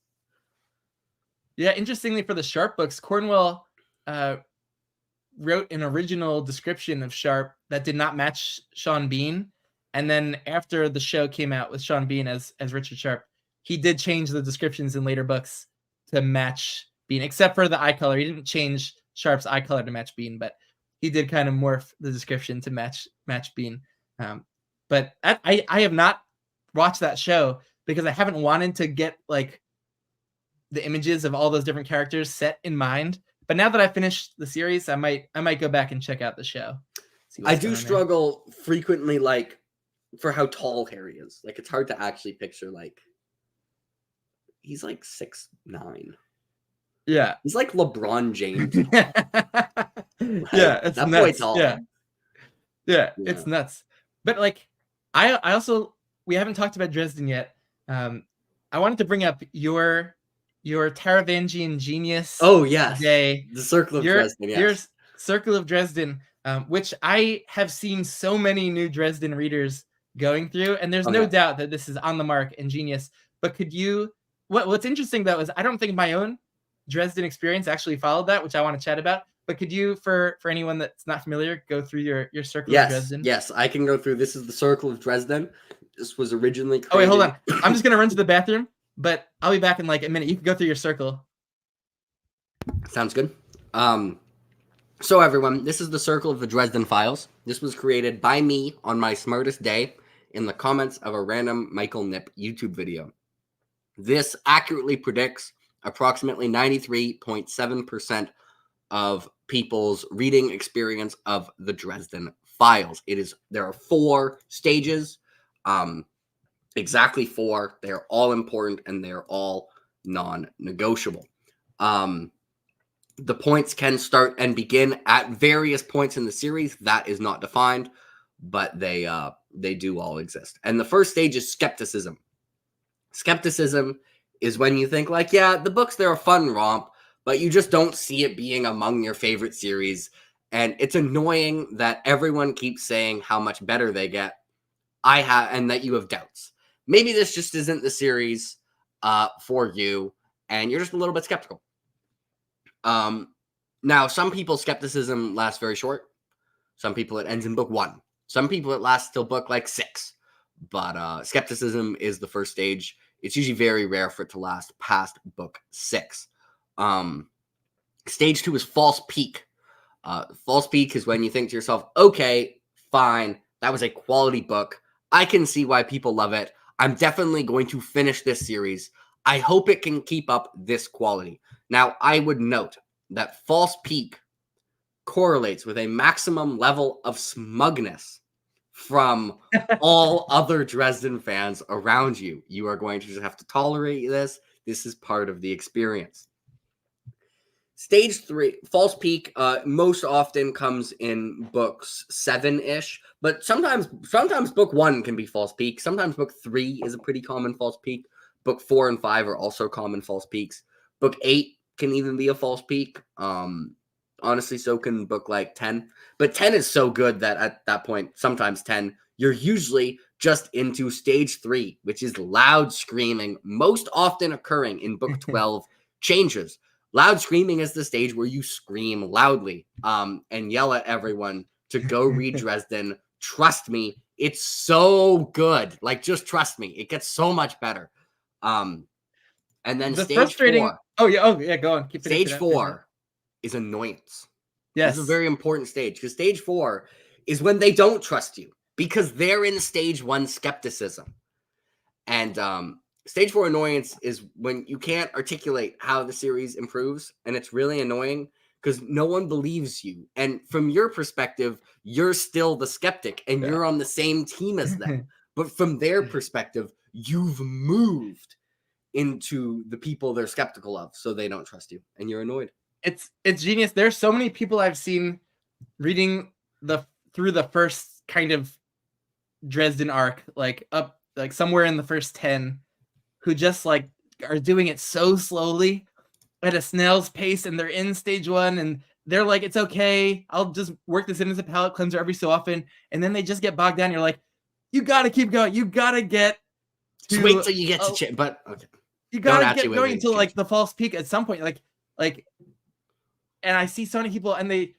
Yeah, interestingly, for the Sharp books, Cornwell wrote an original description of Sharp that did not match Sean Bean, and then after the show came out with Sean Bean as Richard Sharp, he did change the descriptions in later books to match Bean, except for the eye color. He didn't change Sharp's eye color to match Bean, but he did kind of morph the description to match Bean. But I have not watched that show because I haven't wanted to get like the images of all those different characters set in mind. But now that I finished the series, I might go back and check out the show. I do struggle frequently, like for how tall Harry is. Like it's hard to actually picture. Like he's like 6'9". Yeah, he's like LeBron James. Right? Yeah, it's that nuts. Boy tall. Yeah, it's nuts. But like, I also, we haven't talked about Dresden yet. I wanted to bring up your Taravangian genius. Oh yes, day. The Circle of Dresden. Yes. Your Circle of Dresden, which I have seen so many new Dresden readers going through, and there's no doubt that this is on the mark and genius. But could you? What's interesting though is I don't think my own Dresden experience actually followed that, which I want to chat about. But could you, for anyone that's not familiar, go through your Circle of Dresden? Yes, I can go through. This is the Circle of Dresden. This was originally created. Oh wait, hold on. I'm just gonna run to the bathroom, but I'll be back in like a minute. You can go through your circle. Sounds good. So everyone, this is the Circle of the Dresden Files. This was created by me on my smartest day in the comments of a random Michael Nip YouTube video. This accurately predicts approximately 93.7% of people's reading experience of the Dresden Files. There are 4 stages, exactly 4. They're all important and they're all non-negotiable. The points can start and begin at various points in the series. That is not defined, but they do all exist. And the first stage is skepticism. Skepticism is when you think like, yeah, the books, they're a fun romp, but you just don't see it being among your favorite series. And it's annoying that everyone keeps saying how much better they get. And that you have doubts. Maybe this just isn't the series for you, and you're just a little bit skeptical. Now, some people's skepticism lasts very short. Some people, it ends in book 1. Some people, it lasts till book like 6. But skepticism is the first stage. It's usually very rare for it to last past book 6. Stage 2 is false peak. False peak is when you think to yourself, okay, fine, that was a quality book. I can see why people love it. I'm definitely going to finish this series. I hope it can keep up this quality. Now, I would note that false peak correlates with a maximum level of smugness from all other Dresden fans around you. You are going to just have to tolerate this. This is part of the experience. Stage 3, false peak, most often comes in books 7-ish, but sometimes book 1 can be false peak. Sometimes book 3 is a pretty common false peak. Book 4 and 5 are also common false peaks. Book 8 can even be a false peak. Honestly, so can book like 10. But 10 is so good that at that point, sometimes 10, you're usually just into stage 3, which is loud screaming, most often occurring in book 12 changes. Loud screaming is the stage where you scream loudly and yell at everyone to go read Dresden trust me, it's so good. Like, just trust me, it gets so much better. And then The stage frustrating. 4. Oh yeah, go on. Keep Stage finishing 4 is annoyance. Yes. This is a very important stage, because stage 4 is when they don't trust you because they're in stage 1 skepticism. And stage 4 annoyance is when you can't articulate how the series improves, and it's really annoying because no one believes you. And from your perspective, you're still the skeptic and you're on the same team as them. But from their perspective, you've moved into the people they're skeptical of, so they don't trust you and you're annoyed. It's genius. There's so many people I've seen reading through the first kind of Dresden arc, like up like somewhere in the first 10, who just like are doing it so slowly at a snail's pace, and they're in stage 1 and they're like, it's okay, I'll just work this in as a palate cleanser every so often, and then they just get bogged down. You're like, you gotta keep going, you gotta get to Just wait till you get to but okay, you gotta get going to like the false peak at some point, like and I see so many people and they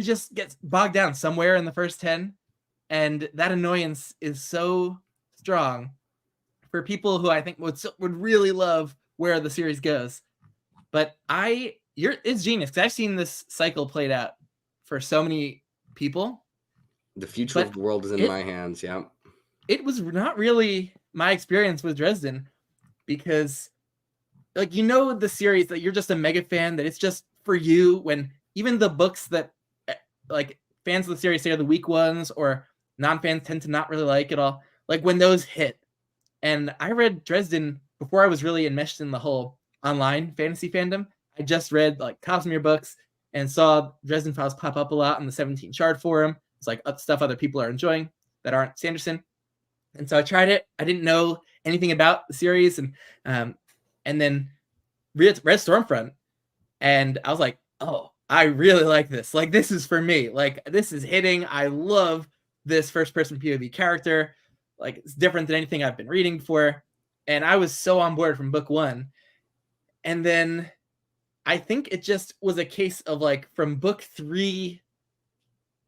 just get bogged down somewhere in the first 10, and that annoyance is so strong for people who I think would really love where the series goes. But it's genius, because I've seen this cycle played out for so many people. The future of the world is in my hands. Yeah. It was not really my experience with Dresden, because like, the series, that you're just a mega fan, that it's just for you, when even the books that like fans of the series say are the weak ones, or non-fans tend to not really like at all, like when those hit. And I read Dresden before I was really enmeshed in the whole online fantasy fandom. I just read like Cosmere books and saw Dresden Files pop up a lot on the 17 Shard forum. It's like stuff other people are enjoying that aren't Sanderson. And so I tried it. I didn't know anything about the series, and then read Stormfront, and I was like, oh, I really like this. Like, this is for me. Like, this is hitting. I love this first-person POV character. Like, it's different than anything I've been reading before. And I was so on board from book 1. And then I think it just was a case of like from book 3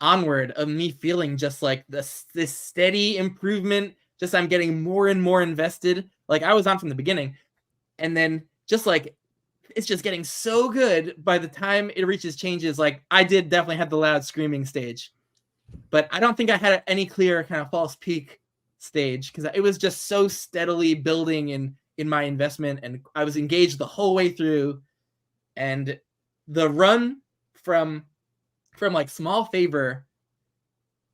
onward of me feeling just like this steady improvement. Just I'm getting more and more invested. Like, I was on from the beginning, and then just like it's just getting so good by the time it reaches changes. Like, I did definitely have the loud screaming stage, but I don't think I had any clear kind of false peak stage, because it was just so steadily building in my investment, and I was engaged the whole way through. And the run from like Small Favor,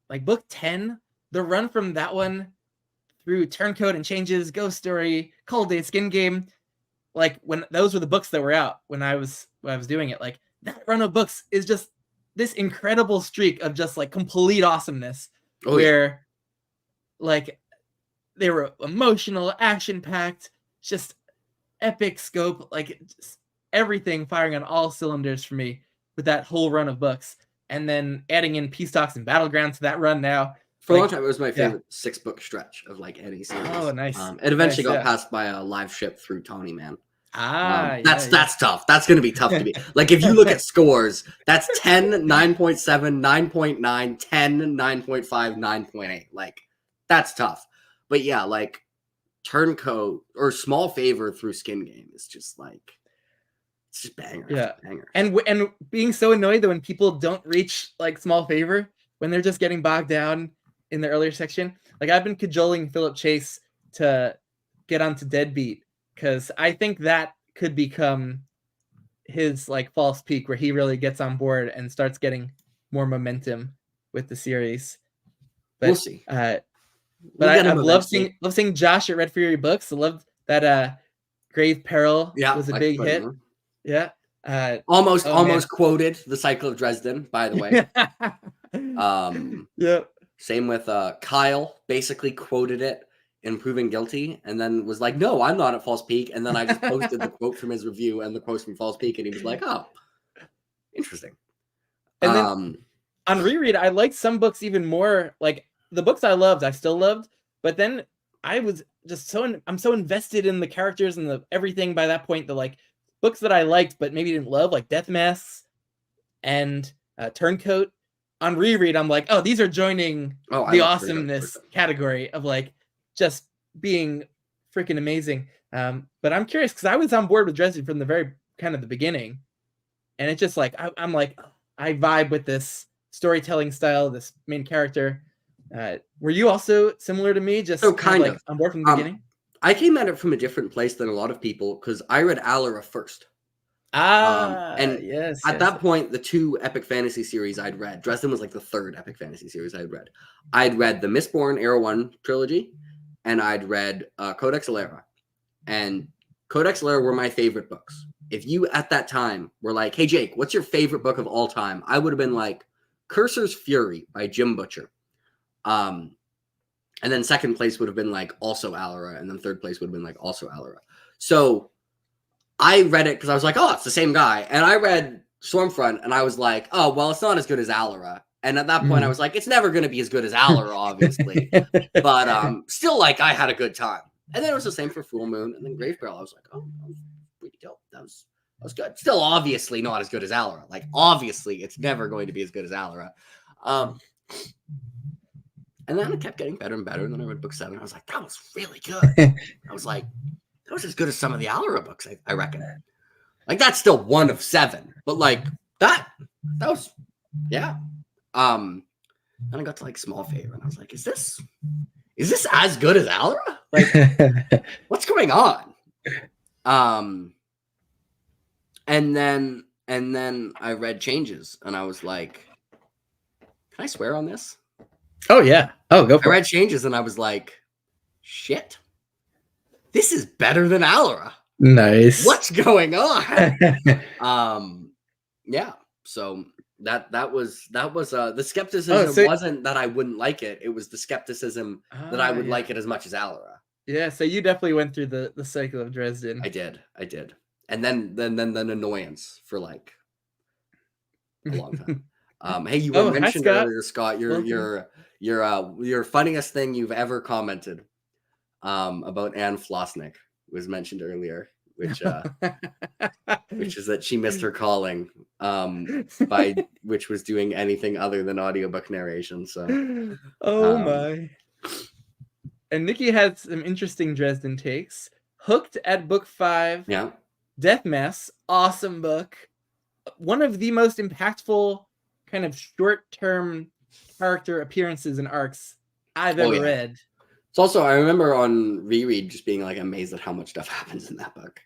like book 10, the run from that one through Turncoat and Changes, Ghost Story, Cold Day, Skin Game, like when those were the books that were out when I was doing it, like that run of books is just this incredible streak of just like complete awesomeness, where like they were emotional, action packed, just epic scope, like just everything firing on all cylinders for me with that whole run of books. And then adding in Peace Talks and Battleground to that run now. For a long time, it was my favorite 6-book stretch of like any series. Oh, nice. It eventually got passed by a live ship through Tawny Man. That's tough. That's going to be tough to be. Like, if you look at scores, that's 10, 9.7, 9.9, 10, 9.5, 9.8. Like, that's tough. But yeah, like Turncoat or Small Favor through Skin Game is just like, it's just banger. Yeah. Banger. And being so annoyed that when people don't reach like Small Favor, when they're just getting bogged down in the earlier section. Like, I've been cajoling Philip Chase to get onto Deadbeat, because I think that could become his like false peak, where he really gets on board and starts getting more momentum with the series. But, we'll see. But I love seeing Josh at Red Fury Books. I love that Grave Peril was a big hit. Yeah. Almost quoted The Cycle of Dresden, by the way. Yeah. Same with Kyle, basically quoted it in Proven Guilty, and then was like, no, I'm not at False Peak. And then I just posted the quote from his review and the quotes from False Peak, and he was like, oh, interesting. And then on reread, I liked some books even more. Like, the books I loved, I still loved, but then I was just I'm so invested in the characters and the everything by that point, that like books that I liked but maybe didn't love, like Death Masks and Turncoat, on reread, I'm like, oh, these are joining I the love Dresden. awesomeness category of like just being freaking amazing. But I'm curious because I was on board with Dresden from the very kind of the beginning, and it's just like I'm like I vibe with this storytelling style, this main character. Were you also similar to me, just So kind of kind like of. on board from the beginning? I came at it from a different place than a lot of people because I read Alara first. And Yes, at yes. that point, the 2 epic fantasy series I'd read, Dresden was like the 3rd epic fantasy series I'd read. I'd read the Mistborn Era 1 trilogy, and I'd read Codex Alera. And Codex Alera were my favorite books. If you at that time were like, hey, Jake, what's your favorite book of all time? I would have been like Cursor's Fury by Jim Butcher. And then second place would have been like also Alara, and then third place would have been like also Alara. So I read it because I was like, oh, it's the same guy. And I read Stormfront, and I was like, oh, well, it's not as good as Alara. And at that point, I was like, it's never going to be as good as Alara, obviously. But still, like, I had a good time. And then it was the same for Full Moon, and then Grave Barrel. I was like, oh, that was pretty dope. That was good. Still, obviously, not as good as Alara. Like, obviously, it's never going to be as good as Alara. And then it kept getting better and better. And then I read book 7. I was like, that was really good. I was like, that was as good as some of the Alara books, I reckon. Like, that's still 1 of 7. But, like, that was, yeah. Then I got to, like, Small Favor. And I was like, is this as good as Alara? Like, what's going on? And then I read Changes. And I was like, can I swear on this? Oh, yeah. Oh, go for it. I read Changes, and I was like, shit. This is better than Alara. Nice. What's going on? Yeah. So that was the skepticism wasn't that I wouldn't like it. It was the skepticism that I would like it as much as Alara. Yeah. So you definitely went through the cycle of Dresden. I did. And then annoyance for like a long time. Hey, you were mentioned earlier, Scott. Your funniest thing you've ever commented about Anne Flosnick was mentioned earlier, which is that she missed her calling which was doing anything other than audiobook narration. So my. And Nikki had some interesting Dresden takes. Hooked at book 5. Yeah. Death Mess, awesome book. One of the most impactful kind of short-term character appearances and arcs I've ever read. It's also, I remember on reread just being like amazed at how much stuff happens in that book.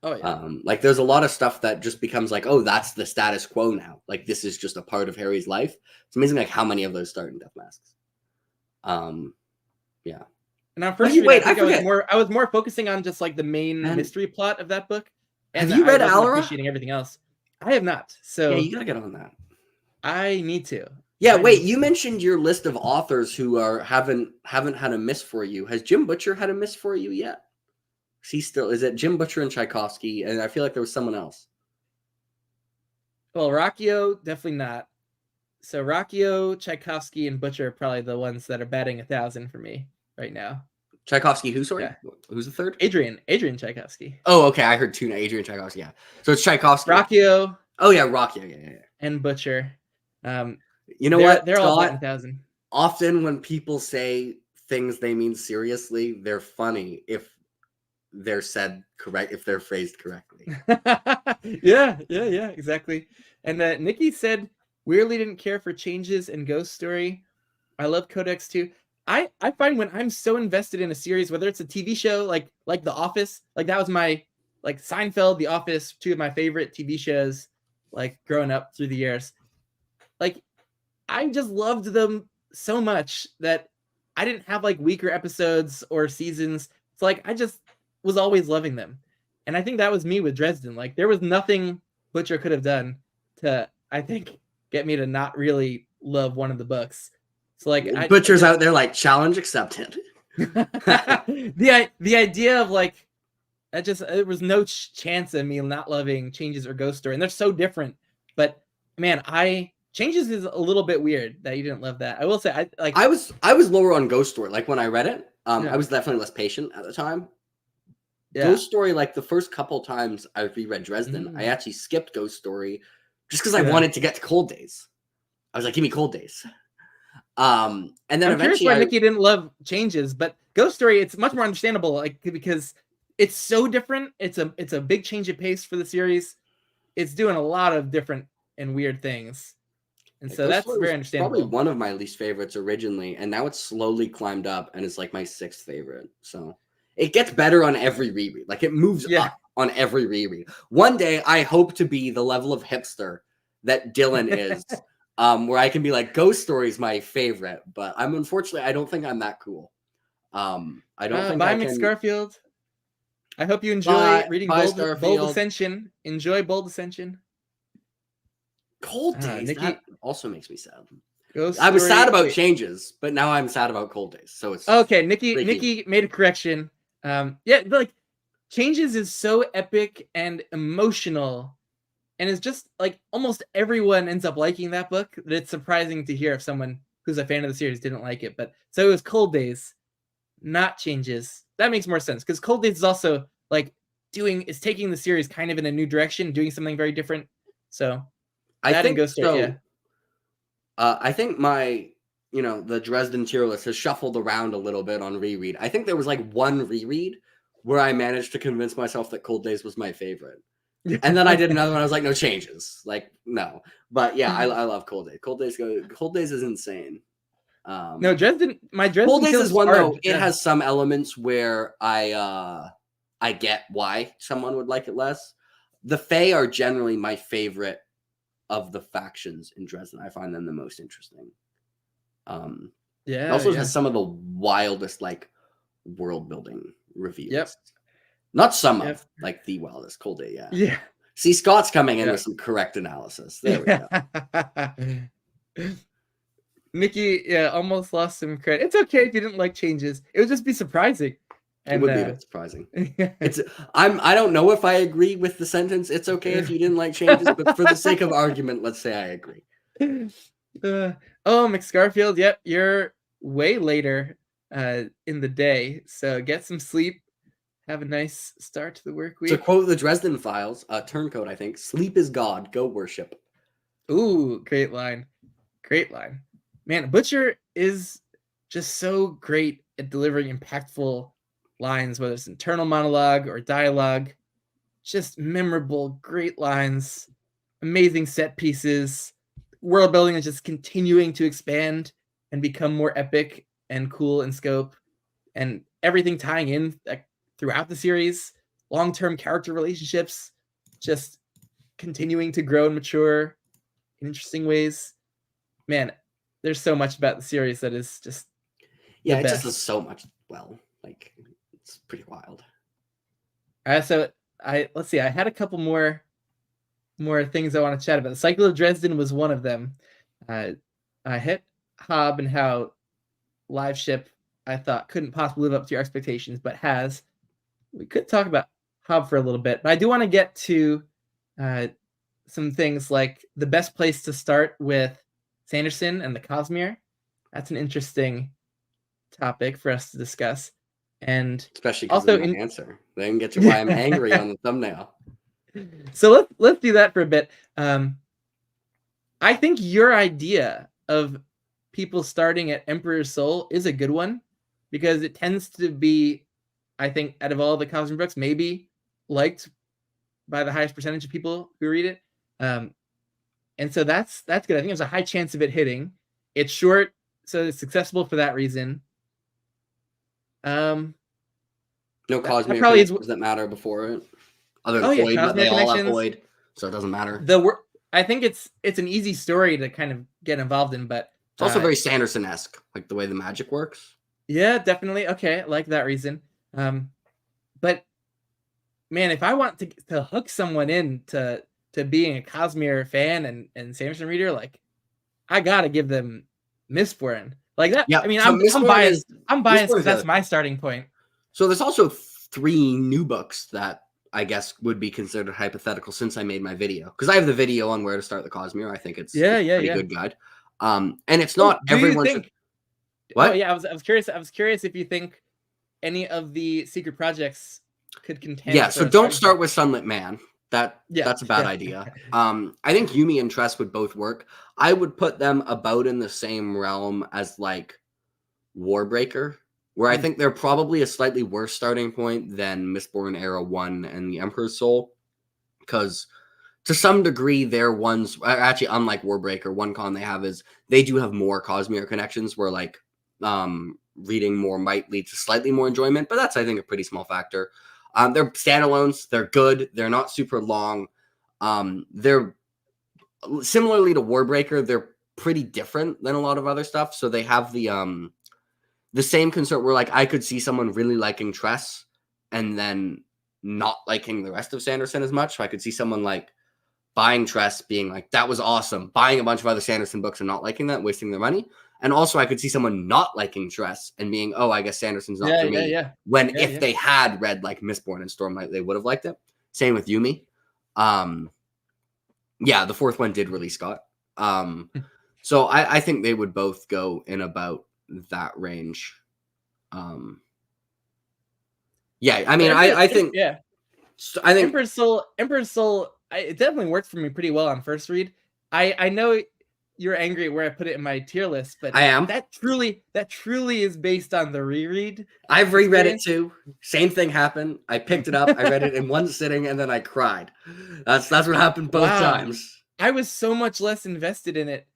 Oh yeah. Like there's a lot of stuff that just becomes like, oh, that's the status quo now. Like this is just a part of Harry's life. It's amazing like how many of those start in Death Masks. Yeah. And on first read, I was more focusing on just like the main mystery plot of that book. And have you read Alara? Appreciating everything else. I have not. So yeah, you gotta get on that. I need to. Yeah, wait. You mentioned your list of authors who haven't had a miss for you. Has Jim Butcher had a miss for you yet? Is it Jim Butcher and Tchaikovsky? And I feel like there was someone else. Well, Ruocchio, definitely not. So Ruocchio, Tchaikovsky, and Butcher are probably the ones that are batting 1,000 for me right now. Tchaikovsky, who? Sorry, who's the third? Adrian Tchaikovsky. Oh, okay. I heard 2 now. Adrian Tchaikovsky. Yeah. So it's Tchaikovsky. Ruocchio. Oh yeah, Ruocchio. Yeah. And Butcher. You know what? They're all batting 1,000. Often when people say things they mean seriously, they're funny if they're said correct, if they're phrased correctly. Yeah, exactly. And Nikki said weirdly didn't care for Changes and Ghost Story. I love Codex too. I find when I'm so invested in a series, whether it's a TV show like The Office, like that was my Seinfeld, The Office, 2 of my favorite TV shows, like growing up through the years. Like I just loved them so much that I didn't have like weaker episodes or seasons. It's like I just was always loving them. And I think that was me with Dresden. Like there was nothing Butcher could have done to, I think, get me to not really love one of the books. So like Butcher's out there like challenge accepted. The idea of like that just there was no chance of me not loving Changes or Ghost Story. And they're so different. But man, Changes is a little bit weird that you didn't love that. I will say I was lower on Ghost Story. Like when I read it, I was definitely less patient at the time. Yeah. Ghost Story, like the first couple times I reread Dresden, I actually skipped Ghost Story just because I wanted to get to Cold Days. I was like, give me Cold Days. And then I'm curious eventually why Nikki didn't love Changes, but Ghost Story, it's much more understandable, like, because it's so different. It's a big change of pace for the series. It's doing a lot of different and weird things, and so Ghost that's Story very was probably understandable. one of my least favorites originally, and now it's slowly climbed up and it's like my 6th favorite. So it gets better on every reread. Like it moves Yeah. up on every reread. One day I hope to be the level of hipster that Dylan is, where I can be like, Ghost Story is my favorite, but unfortunately I don't think I'm that cool. I don't think Bye, I can. McScarfield. I hope you enjoy reading Bye, Bold Starfield. Ascension. Enjoy Bold Ascension. Cold Days, Nikki, that also makes me sad. Ghost I was Story, sad about wait. Changes, but now I'm sad about Cold Days. So it's Okay. Nikki tricky. made a correction. Yeah, like Changes is so epic and emotional, and it's just like almost everyone ends up liking that book. That it's surprising to hear if someone who's a fan of the series didn't like it. But so it was Cold Days, not Changes. That makes more sense because Cold Days is also like taking the series kind of in a new direction, doing something very different. So I that and think Ghost Story, so. yeah. I think my, the Dresden tier list has shuffled around a little bit on reread. I think there was like one reread where I managed to convince myself that Cold Days was my favorite. And then I did another one. I was like, no Changes. Like, no. But yeah, I love Cold Days. Cold Days is insane. No, Dresden Cold Days tier is is one hard. though. It has some elements where I get why someone would like it less. The Fae are generally my favorite of the factions in Dresden. I find them the most interesting. It also has some of the wildest like world building reveals. Yep. Not some of, like the wildest. Cold Day, yeah. Yeah. See, Scott's coming in with some correct analysis. There we go. Nikki, almost lost some credit. It's okay if you didn't like Changes. It would just be surprising. And, it would be a bit surprising. I don't know if I agree with the sentence. It's okay if you didn't like Changes, but for the sake of argument, let's say I agree. McScarfield, yep, you're way later in the day, so get some sleep. Have a nice start to the work week. To quote the Dresden Files, turncoat, I think, sleep is God, go worship. Ooh, great line. Great line. Man, Butcher is just so great at delivering impactful lines, whether it's internal monologue or dialogue. Just memorable, great lines, amazing set pieces. World building is just continuing to expand and become more epic and cool in scope, and everything tying in throughout the series. Long-term character relationships just continuing to grow and mature in interesting ways. Man, there's so much about the series that is just it just does so much well. Like, it's pretty wild. All right, so let's see. I had a couple more things I want to chat about. The Cycle of Dresden was one of them. I hit Hobb and how live ship I thought couldn't possibly live up to your expectations, but has. We could talk about Hobb for a little bit, but I do want to get to some things like the best place to start with Sanderson and the Cosmere. That's an interesting topic for us to discuss. And especially because of my answer. They can get to why I'm angry on the thumbnail. So let's do that for a bit. I think your idea of people starting at Emperor's Soul is a good one because it tends to be, I think, out of all the Cosmere books, maybe liked by the highest percentage of people who read it. And so that's good. I think there's a high chance of it hitting. It's short, so it's accessible for that reason. No Cosmere connections that matter before it, other than Void, but they all have Void, so it doesn't matter. I think it's an easy story to kind of get involved in, but it's also very Sanderson-esque, like the way the magic works. Yeah, definitely. Okay, I like that reason. But man, if I want to hook someone in to being a Cosmere fan and Sanderson reader, like I gotta give them Mistborn. Like that. Yeah, I mean, so I'm biased. I'm biased because that's my starting point. So there's also 3 new books that I guess would be considered hypothetical since I made my video, because I have the video on where to start the Cosmere. I think it's a pretty good guide. And it's not everyone. What? Oh yeah, I was curious. I was curious if you think any of the secret projects could contain. Yeah, so don't start with Sunlit Man, Yeah, that's a bad yeah. idea. I think Yumi and Tress would both work. I would put them about in the same realm as like Warbreaker, where I Mm. think they're probably a slightly worse starting point than Mistborn Era 1 and the Emperor's Soul, because to some degree they're ones actually, unlike Warbreaker, one con they have is they do have more Cosmere connections, where like reading more might lead to slightly more enjoyment, but that's, I think, a pretty small factor. They're standalones, they're good, they're not super long. They're similarly to Warbreaker, they're pretty different than a lot of other stuff, so they have the same concern where, like, I could see someone really liking Tress and then not liking the rest of Sanderson as much. So I could see someone like buying Tress being like, that was awesome, buying a bunch of other Sanderson books and not liking that, wasting their money. And also I could see someone not liking Tress and being, oh, I guess Sanderson's not for me. When if they had read like Mistborn and Stormlight, they would have liked it. Same with Yumi. Yeah, the fourth one did release Scott. So I think they would both go in about that range. Yeah, I mean, I think Emperor's Soul, it definitely worked for me pretty well on first read. I know you're angry at where I put it in my tier list, but I am. That truly is based on the reread. I've reread it too. Same thing happened. I picked it up, I read it in one sitting, and then I cried. That's what happened both times. I was so much less invested in it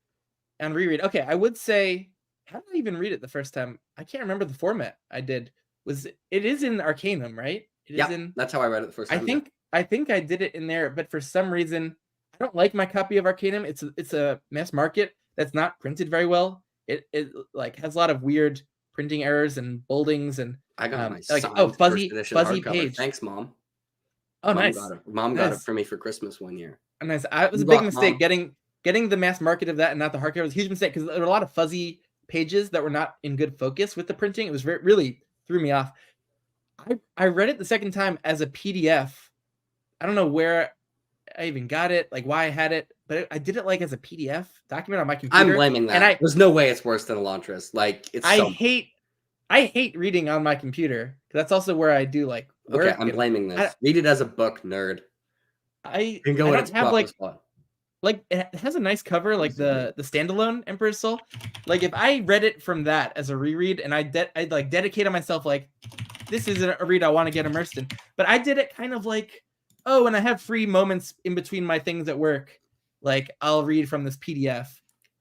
on reread. Okay, I would say, how did I even read it the first time? I can't remember the format I did. It is in Arcanum, right? That's how I read it the first time. I think I did it in there, but for some reason I don't like my copy of Arcanum. It's a mass market that's not printed very well. It like has a lot of weird printing errors and boldings, and I got my like fuzzy page. Thanks, Mom. Oh, nice. Mom got it for me for Christmas one year. Nice. It was a big mistake getting the mass market of that and not the hardcover. It was a huge mistake because there were a lot of fuzzy pages that were not in good focus with the printing. It was really threw me off. I read it the second time as a PDF. I don't know where I even got it, like why I had it, but I did it like as a PDF document on my computer. I'm blaming that. And there's no way it's worse than Elantris. Like I hate reading on my computer. That's also where I do like work. Okay, I'm blaming this. Read it as a book, nerd. I don't have like it has a nice cover, like the standalone Emperor's Soul. Like if I read it from that as a reread and I'd like dedicated myself like this is a read I want to get immersed in. But I did it kind of like, oh, when I have free moments in between my things at work, like I'll read from this PDF.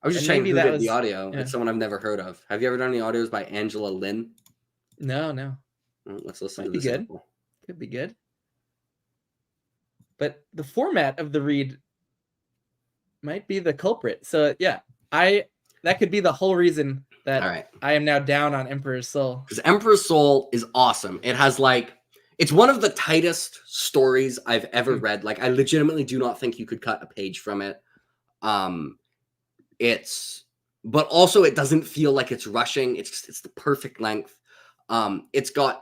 I was just trying to do the audio. Yeah. It's someone I've never heard of. Have you ever done any audios by Angela Lin? No. Well, let's listen to this. Good. Could be good. But the format of the read might be the culprit. So yeah, that could be the whole reason that I am now down on Emperor's Soul. Because Emperor's Soul is awesome. It has it's one of the tightest stories I've ever read. Like I legitimately do not think you could cut a page from it. But also it doesn't feel like it's rushing. It's the perfect length. It's got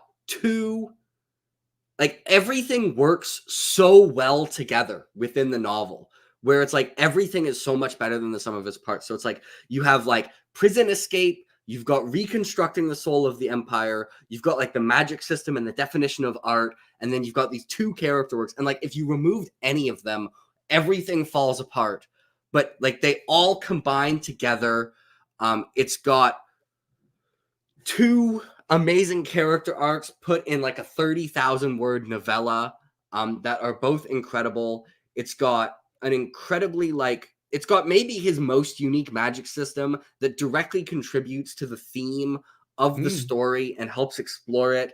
everything works so well together within the novel, where it's like everything is so much better than the sum of its parts. So it's like you have like prison escape, you've got reconstructing the soul of the empire, you've got like the magic system and the definition of art, and then you've got these two character works. And like if you removed any of them, everything falls apart. But like they all combine together. It's got two amazing character arcs put in like a 30,000 word novella that are both incredible. It's got an incredibly it's got maybe his most unique magic system that directly contributes to the theme of the story and helps explore it.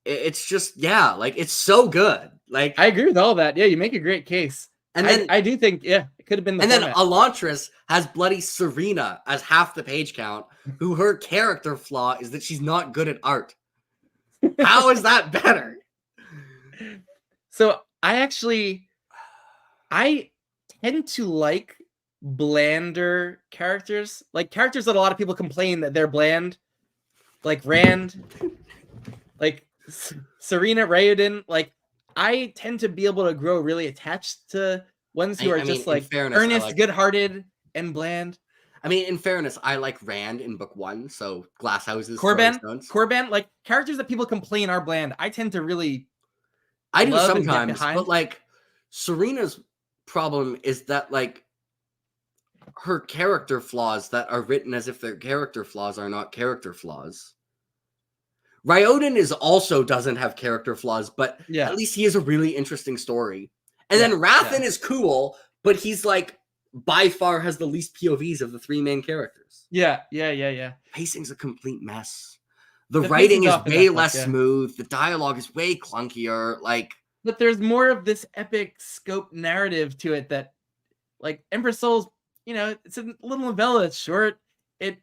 It's just, it's so good. Like I agree with all that. Yeah, you make a great case. And then I do think, it could have been the format. Then Elantris has bloody Serena as half the page count, who her character flaw is that she's not good at art. How is that better? So I tend to like blander characters, like characters that a lot of people complain that they're bland, like Rand, like Serena Rayoden. Like I tend to be able to grow really attached to ones who are just like earnest, good-hearted, and bland. I mean, in fairness, I like Rand in book 1, so Glass Houses, Corban, like characters that people complain are bland. I tend to really I do love and get sometimes, but behind. like Serena's problem is that like her character flaws that are written as if they're character flaws are not character flaws. Ryoden is also doesn't have character flaws, but Yeah, at least he has a really interesting story. And yeah, then Rathen yeah. is cool, but he's like by far has the least POVs of the three main characters. Yeah, yeah, yeah, yeah. Pacing's a complete mess. The The writing pacing's is off in way that book, less yeah. smooth. The dialogue is way clunkier. Like, But there's more of this epic scope narrative to it that, like, Emperor Souls, you know, it's a little novella. It's short. It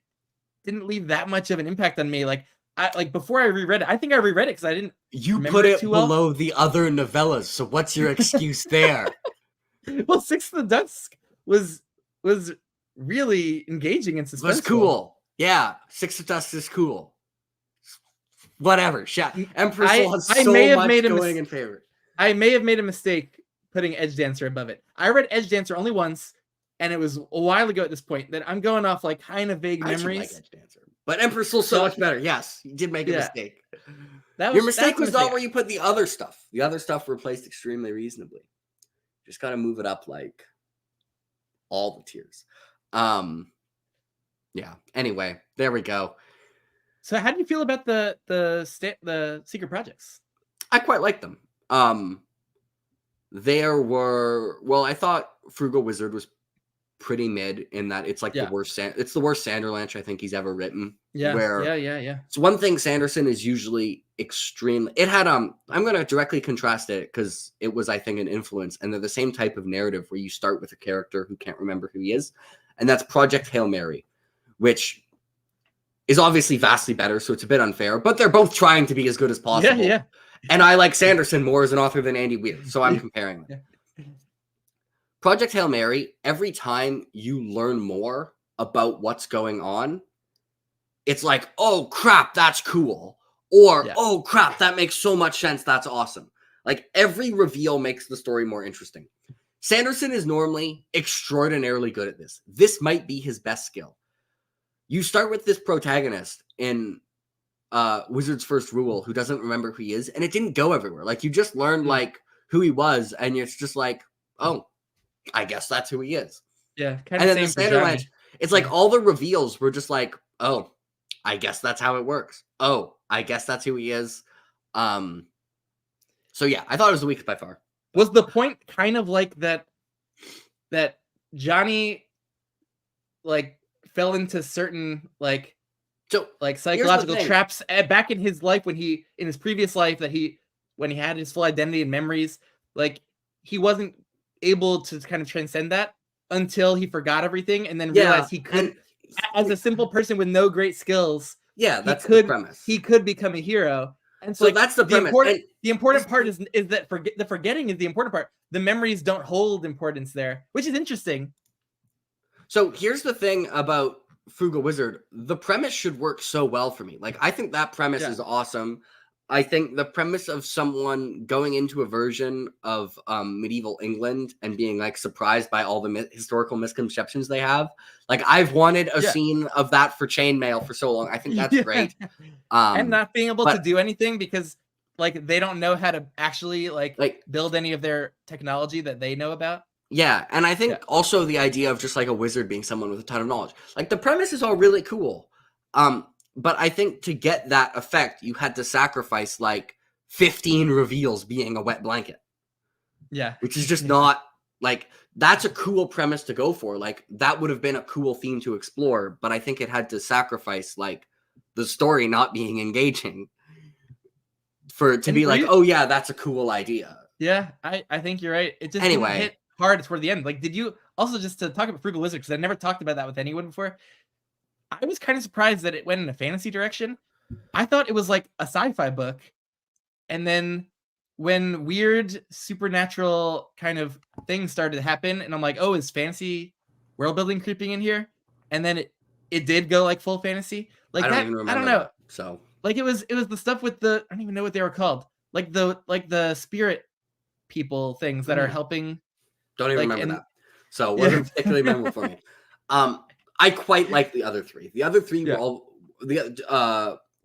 didn't leave that much of an impact on me. Like, before I reread it, I think I reread it because I didn't you remember put it it too well. below the other novellas, so what's your excuse there? Well, Six of the Dusk was really engaging and Was suspenseful. cool. Yeah, Six of Dust is cool. Whatever. Emperor Soul has I so may have much made a going in favor. I may have made a mistake putting Edge Dancer above it. I read Edge Dancer only once, and it was a while ago at this point that I'm going off like kind of vague I actually memories. like Edge Dancer, but Emperor Soul's so So- much better. Yes, you did make a Yeah. mistake. That Your mistake that's a was not where you put the other stuff. The other stuff replaced extremely reasonably. Just gotta move it up like all the tiers. Yeah. Anyway, there we go. So how do you feel about the secret projects? I quite like them. There were I thought Frugal Wizard was pretty mid in that it's like Yeah. the worst. It's the worst Sanderlanche I think he's ever written. Yeah, Where yeah. it's one thing Sanderson is usually extreme. It had I'm gonna directly contrast it because it was I think an influence, and they're the same type of narrative where you start with a character who can't remember who he is, and that's Project Hail Mary, which is obviously vastly better, so it's a bit unfair, but they're both trying to be as good as possible. Yeah. And I like Sanderson more as an author than Andy Weir, so I'm comparing them. Yeah. Project Hail Mary, every time you learn more about what's going on, it's like, oh crap, that's cool. Or, oh crap, that makes so much sense. That's awesome. Like every reveal makes the story more interesting. Sanderson is normally extraordinarily good at this. This might be his best skill. You start with this protagonist in Wizard's First Rule who doesn't remember who he is, and it didn't go everywhere. Like you just learned like who he was, and it's just like, oh, I guess that's who he is. Yeah, kind of. And then the Sanderlanche, it's like all the reveals were just like, oh, I guess that's how it works. Oh, I guess that's who he is. So yeah, I thought it was the weakest by far. Was the point kind of like that Johnny like fell into certain psychological traps back in his life in his previous life when he had his full identity and memories, like he wasn't able to kind of transcend that until he forgot everything and then realized he could, as a simple person with no great skills. Yeah, that's the premise. He could become a hero. And so that's the premise. The important part is that the forgetting is the important part. The memories don't hold importance there, which is interesting. So here's the thing about Frugal Wizard. The premise should work so well for me. Like, I think that premise is awesome. I think the premise of someone going into a version of medieval England and being like surprised by all the historical misconceptions they have. Like, I've wanted a scene of that for Chainmail for so long. I think that's great. And not being able to do anything because like they don't know how to actually like build any of their technology that they know about. Yeah, and I think also the idea of just like a wizard being someone with a ton of knowledge. Like the premise is all really cool. But I think to get that effect, you had to sacrifice like 15 reveals being a wet blanket. Yeah. Which is just not like, that's a cool premise to go for. Like that would have been a cool theme to explore, but I think it had to sacrifice like the story not being engaging for it to be like, oh yeah, that's a cool idea. Yeah, I think you're right. It just didn't hit hard toward the end. Like, did you also, just to talk about Frugal Wizard, because I never talked about that with anyone before, I was kind of surprised that it went in a fantasy direction. I thought it was like a sci-fi book. And then when weird supernatural kind of things started to happen, and I'm like, oh, is fantasy world building creeping in here? And then it did go like full fantasy. Like I don't know. That, so like it was the stuff with the, I don't even know what they were called. Like the spirit people things that are helping. Don't even remember that. So it wasn't particularly memorable for me. I quite like the other three. The other three were all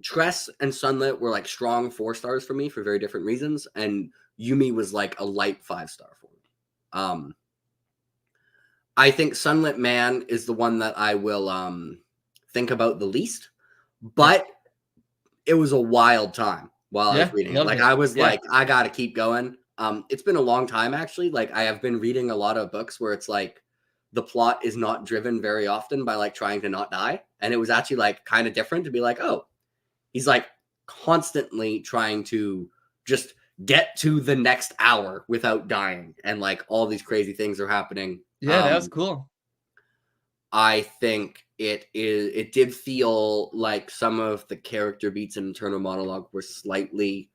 Tress and Sunlit were like strong 4 stars for me for very different reasons. And Yumi was like a light 5-star for me. I think Sunlit Man is the one that I will think about the least, but it was a wild time while I was reading it. Like I was like, I gotta keep going. It's been a long time actually. Like I have been reading a lot of books where it's like the plot is not driven very often by like trying to not die. And it was actually like kind of different to be like, oh, he's like constantly trying to just get to the next hour without dying. And like all these crazy things are happening. Yeah, that was cool. I think it did feel like some of the character beats in internal monologue were slightly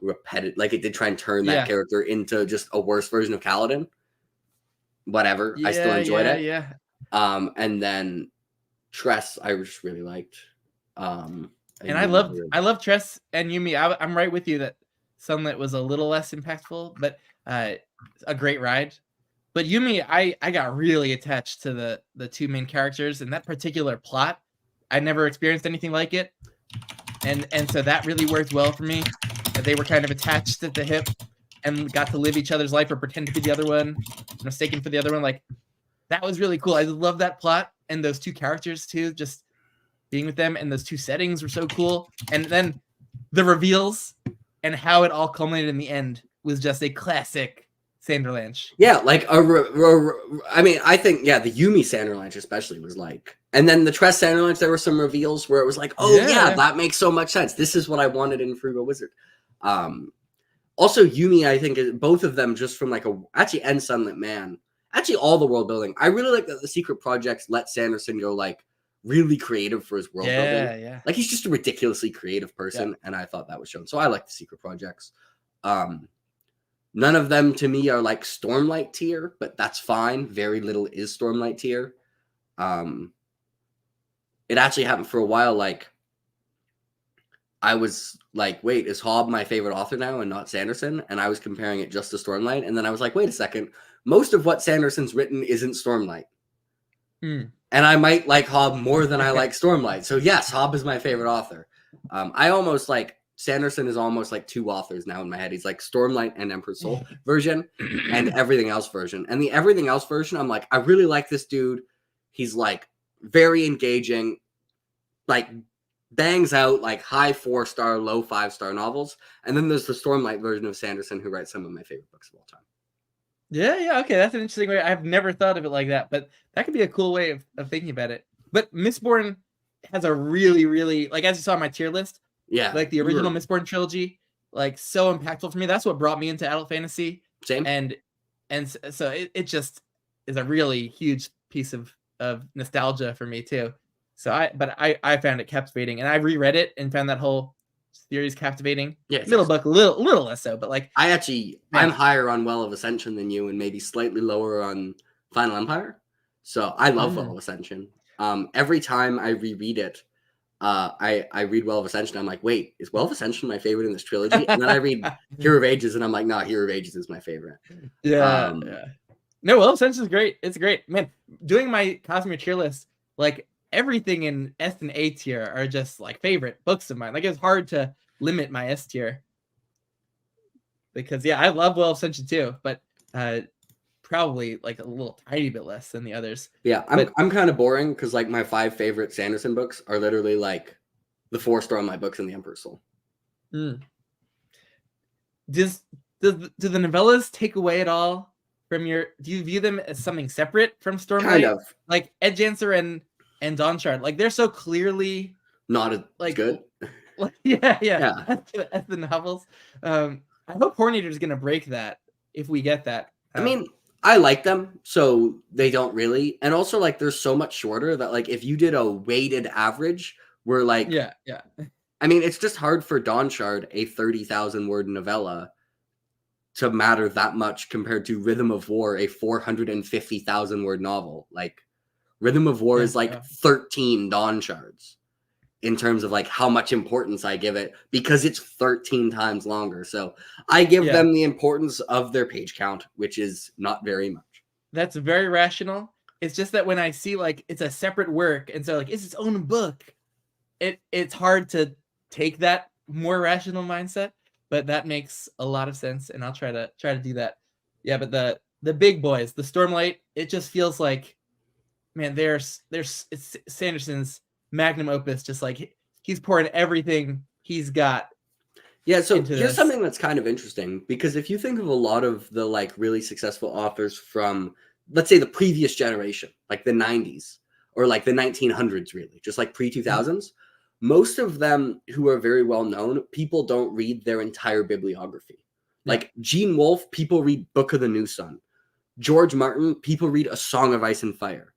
repetitive. Like it did try and turn that character into just a worse version of Kaladin. Whatever. I still enjoyed it. Yeah. And then Tress, I just really liked. And I love Tress and Yumi. I'm right with you that Sunlit was a little less impactful, but a great ride. But Yumi, I got really attached to the two main characters and that particular plot. I never experienced anything like it. And so that really worked well for me. They were kind of attached at the hip and got to live each other's life or pretend to be the other one, mistaken for the other one. Like that was really cool. I love that plot and those two characters too, just being with them, and those two settings were so cool. And then the reveals and how it all culminated in the end was just a classic Sanderlanche. Yeah, like I mean, I think the Yumi Sanderlanche especially was like, and then the Tress Sanderlanche, there were some reveals where it was like, oh yeah, that makes so much sense. This is what I wanted in Frugal Wizard. Also Yumi, I think both of them just from like actually and Sunlit Man, actually all the world building. I really like that the secret projects let Sanderson go like really creative for his world building. Yeah. Like he's just a ridiculously creative person, and I thought that was shown. So I like the secret projects. None of them to me are like Stormlight tier, but that's fine. Very little is Stormlight tier. It actually happened for a while. Like I was like, wait, is Hobb my favorite author now and not Sanderson? And I was comparing it just to Stormlight. And then I was like, wait a second. Most of what Sanderson's written isn't Stormlight. And I might like Hobb more than I like Stormlight. So yes, Hobb is my favorite author. I almost like Sanderson is almost like two authors now in my head. He's like Stormlight and Emperor's Soul version and everything else version. And the everything else version, I'm like, I really like this dude. He's like very engaging, like bangs out like high 4-star, low 5-star novels. And then there's the Stormlight version of Sanderson who writes some of my favorite books of all time. Yeah. Okay, that's an interesting way. I've never thought of it like that, but that could be a cool way of thinking about it. But Mistborn has a really, really, like as you saw on my tier list, like the original Mistborn trilogy, like so impactful for me. That's what brought me into adult fantasy. Same. And so it just is a really huge piece of nostalgia for me too. So I found it captivating, and I reread it and found that whole series captivating. Yeah, middle book a little less so, but like I'm higher on Well of Ascension than you, and maybe slightly lower on Final Empire. So I love Well of Ascension. Every time I reread it, I read Well of Ascension. I'm like, wait, is Well of Ascension my favorite in this trilogy? And then I read Hero of Ages, and I'm like, no, Hero of Ages is my favorite. Yeah. No, Well of Ascension is great. It's great, man. Doing my Cosmere tier list, like everything in S and A tier are just like favorite books of mine. Like it's hard to limit my S tier because I love Well of Ascension too, but probably like a little tiny bit less than the others. Yeah, I'm kind of boring because like my 5 favorite Sanderson books are literally like the 4-star on my books in the Emperor's Soul. Do the novellas take away at all from your? Do you view them as something separate from Stormlight? Kind of. Like Edgedancer and Dawnshard, like they're so clearly not as like good. Yeah. As the novels. I hope Hornator is gonna break that if we get that. I mean, I like them, so they don't really. And also, like, they're so much shorter that, like, if you did a weighted average, we're like, yeah. I mean, it's just hard for Dawnshard, a 30,000 word novella, to matter that much compared to Rhythm of War, a 450,000 word novel. Like, Rhythm of War is like 13 Dawnshards in terms of like how much importance I give it because it's 13 times longer. So I give them the importance of their page count, which is not very much. That's very rational. It's just that when I see like it's a separate work and so like it's its own book, it's hard to take that more rational mindset. but that makes a lot of sense, and I'll try to do that. Yeah, but the big boys, the Stormlight, it just feels like, man, it's Sanderson's magnum opus, just like he's pouring everything he's got. Yeah, so here's something that's kind of interesting, because if you think of a lot of the like really successful authors from, let's say, the previous generation, like the 90s or like the 1900s, really, just like pre-2000s, most of them who are very well known, people don't read their entire bibliography. Like Gene Wolfe, people read Book of the New Sun. George Martin, people read A Song of Ice and Fire.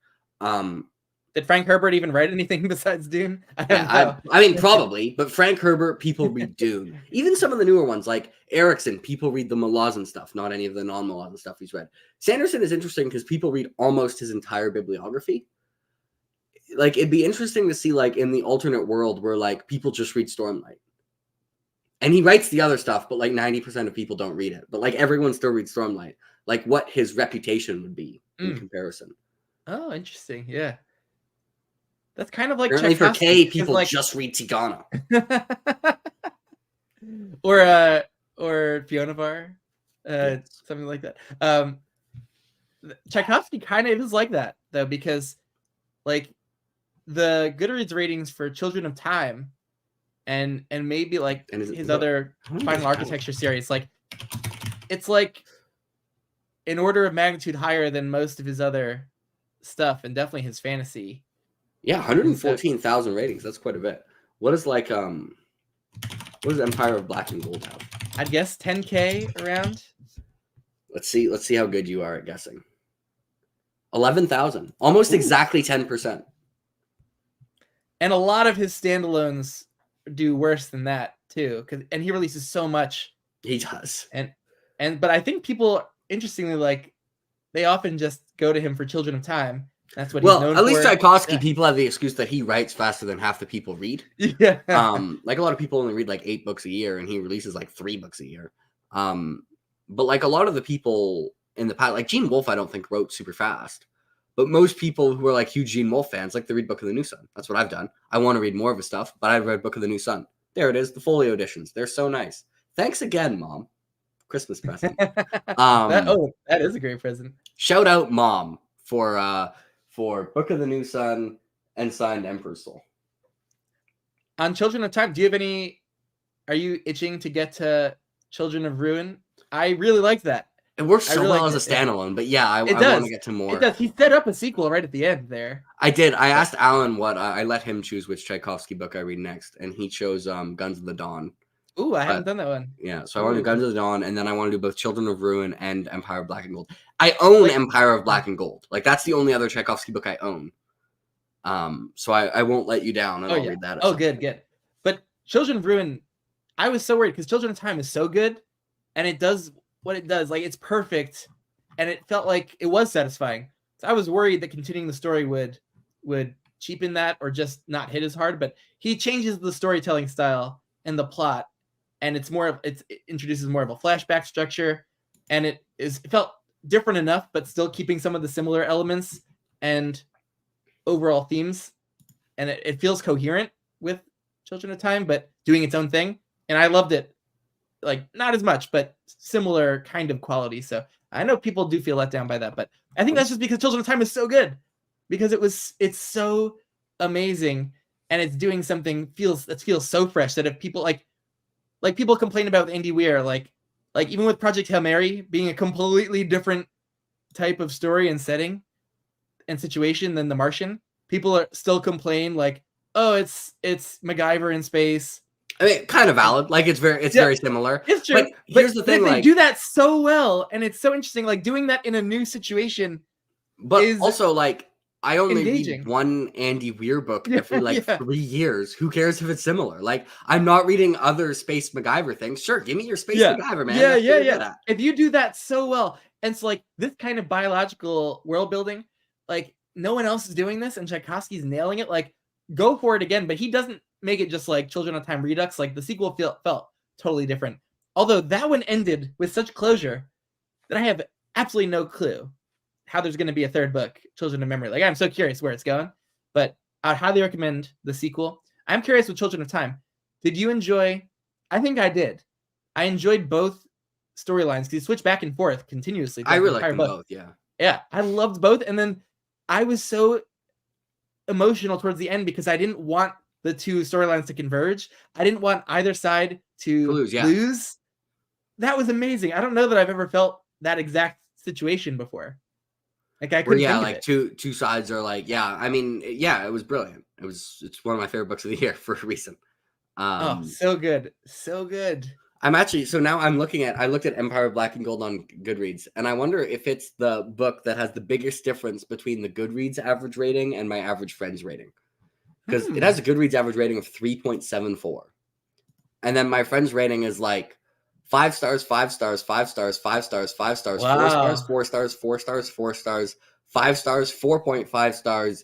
Did Frank Herbert even write anything besides Dune? I mean, probably, but Frank Herbert, people read Dune. Even some of the newer ones, like Erikson, people read the Malazan stuff, not any of the non-Malazan stuff he's read. Sanderson is interesting because people read almost his entire bibliography. Like, it'd be interesting to see, like, in the alternate world where, like, people just read Stormlight. And he writes the other stuff, but, like, 90% of people don't read it. But, like, everyone still reads Stormlight. Like, what his reputation would be in comparison. Oh, interesting. Yeah. That's kind of like apparently for K, people like, just read Tigana. or Fiona Bar, something like that. Tchaikovsky kind of is like that though, because like the Goodreads ratings for Children of Time and maybe like his other Final Architecture series, like it's like an order of magnitude higher than most of his other stuff, and definitely his fantasy. Yeah, 114,000 ratings. That's quite a bit. What is like what does Empire of Black and Gold have? I'd guess 10K around. Let's see how good you are at guessing. 11,000. Almost exactly 10%. And a lot of his standalones do worse than that too, and he releases so much. He does. But I think people, interestingly, like they often just go to him for Children of Time. That's what he's known for. Well, at least Tchaikovsky, people have the excuse that he writes faster than half the people read. Yeah. Like a lot of people only read like 8 books a year, and he releases like 3 books a year. But like a lot of the people in the past, like Gene Wolfe, I don't think wrote super fast. But most people who are like huge Gene Wolfe fans, like they read Book of the New Sun. That's what I've done. I want to read more of his stuff, but I've read Book of the New Sun. There it is, the folio editions. They're so nice. Thanks again, Mom. Christmas present. That is a great present. Shout out, Mom, for Book of the New Sun and signed Emperor's Soul. On Children of Time, do you have any? Are you itching to get to Children of Ruin? I really liked that. It works so well as a standalone, but yeah, I want to get to more. It does. He set up a sequel right at the end there. I did. I asked Alan what I let him choose which Tchaikovsky book I read next, and he chose Guns of the Dawn. Ooh, I haven't done that one. Yeah, so I want to do Guns of the Dawn, and then I want to do both Children of Ruin and Empire of Black and Gold. I own Empire of Black and Gold. Like, that's the only other Tchaikovsky book I own. So I won't let you down, and I'll read that. Good. But Children of Ruin, I was so worried because Children of Time is so good, and it does what it does. Like, it's perfect, and it felt like it was satisfying. So I was worried that continuing the story would cheapen that or just not hit as hard. But he changes the storytelling style and the plot, and it introduces more of a flashback structure, and it felt different enough, but still keeping some of the similar elements and overall themes, and it feels coherent with Children of Time, but doing its own thing. And I loved it. Like, not as much, but similar kind of quality. So I know people do feel let down by that, but I think that's just because Children of Time is so good, because it's so amazing, and it's doing something that feels so fresh that if people like people complain about Andy Weir, like even with Project Hail Mary being a completely different type of story and setting and situation than The Martian, people are still complain like, oh, it's MacGyver in space. I mean, kind of valid. Like, it's very similar. It's true. But here's the thing: they do that so well, and it's so interesting. Like, doing that in a new situation. But also, like, I only read one Andy Weir book every 3 years. Who cares if it's similar? Like, I'm not reading other space MacGyver things. Sure, give me your space MacGyver, man. Yeah. If you do that so well, and it's like this kind of biological world building, like no one else is doing this, and Tchaikovsky's nailing it. Like, go for it again. But he doesn't make it just like Children of Time Redux. Like, the sequel felt totally different. Although that one ended with such closure that I have absolutely no clue how there's going to be a third book, Children of Memory. Like, I'm so curious where it's going, but I'd highly recommend the sequel. I'm curious with Children of Time. Did you enjoy? I think I did. I enjoyed both storylines because you switch back and forth continuously. I really the like entire them book. both. Yeah. Yeah, I loved both, and then I was so emotional towards the end because I didn't want the two storylines to converge. I didn't want either side to lose. Yeah. lose. That was amazing. I don't know that I've ever felt that exact situation before. Like I couldn't think of like it. two sides are like, yeah. I mean, yeah, it was brilliant. It's one of my favorite books of the year for a reason. Oh, so good, so good. I'm actually so now I looked at Empire of Black and Gold on Goodreads, and I wonder if it's the book that has the biggest difference between the Goodreads average rating and my average friends rating, because it has a Goodreads average rating of 3.74, and then my friends rating is like 5 stars, 5 stars, 5 stars, 5 stars, 5 stars, 4 stars, 4 stars, 4 stars, 4 stars, 5 stars, 4.5 stars,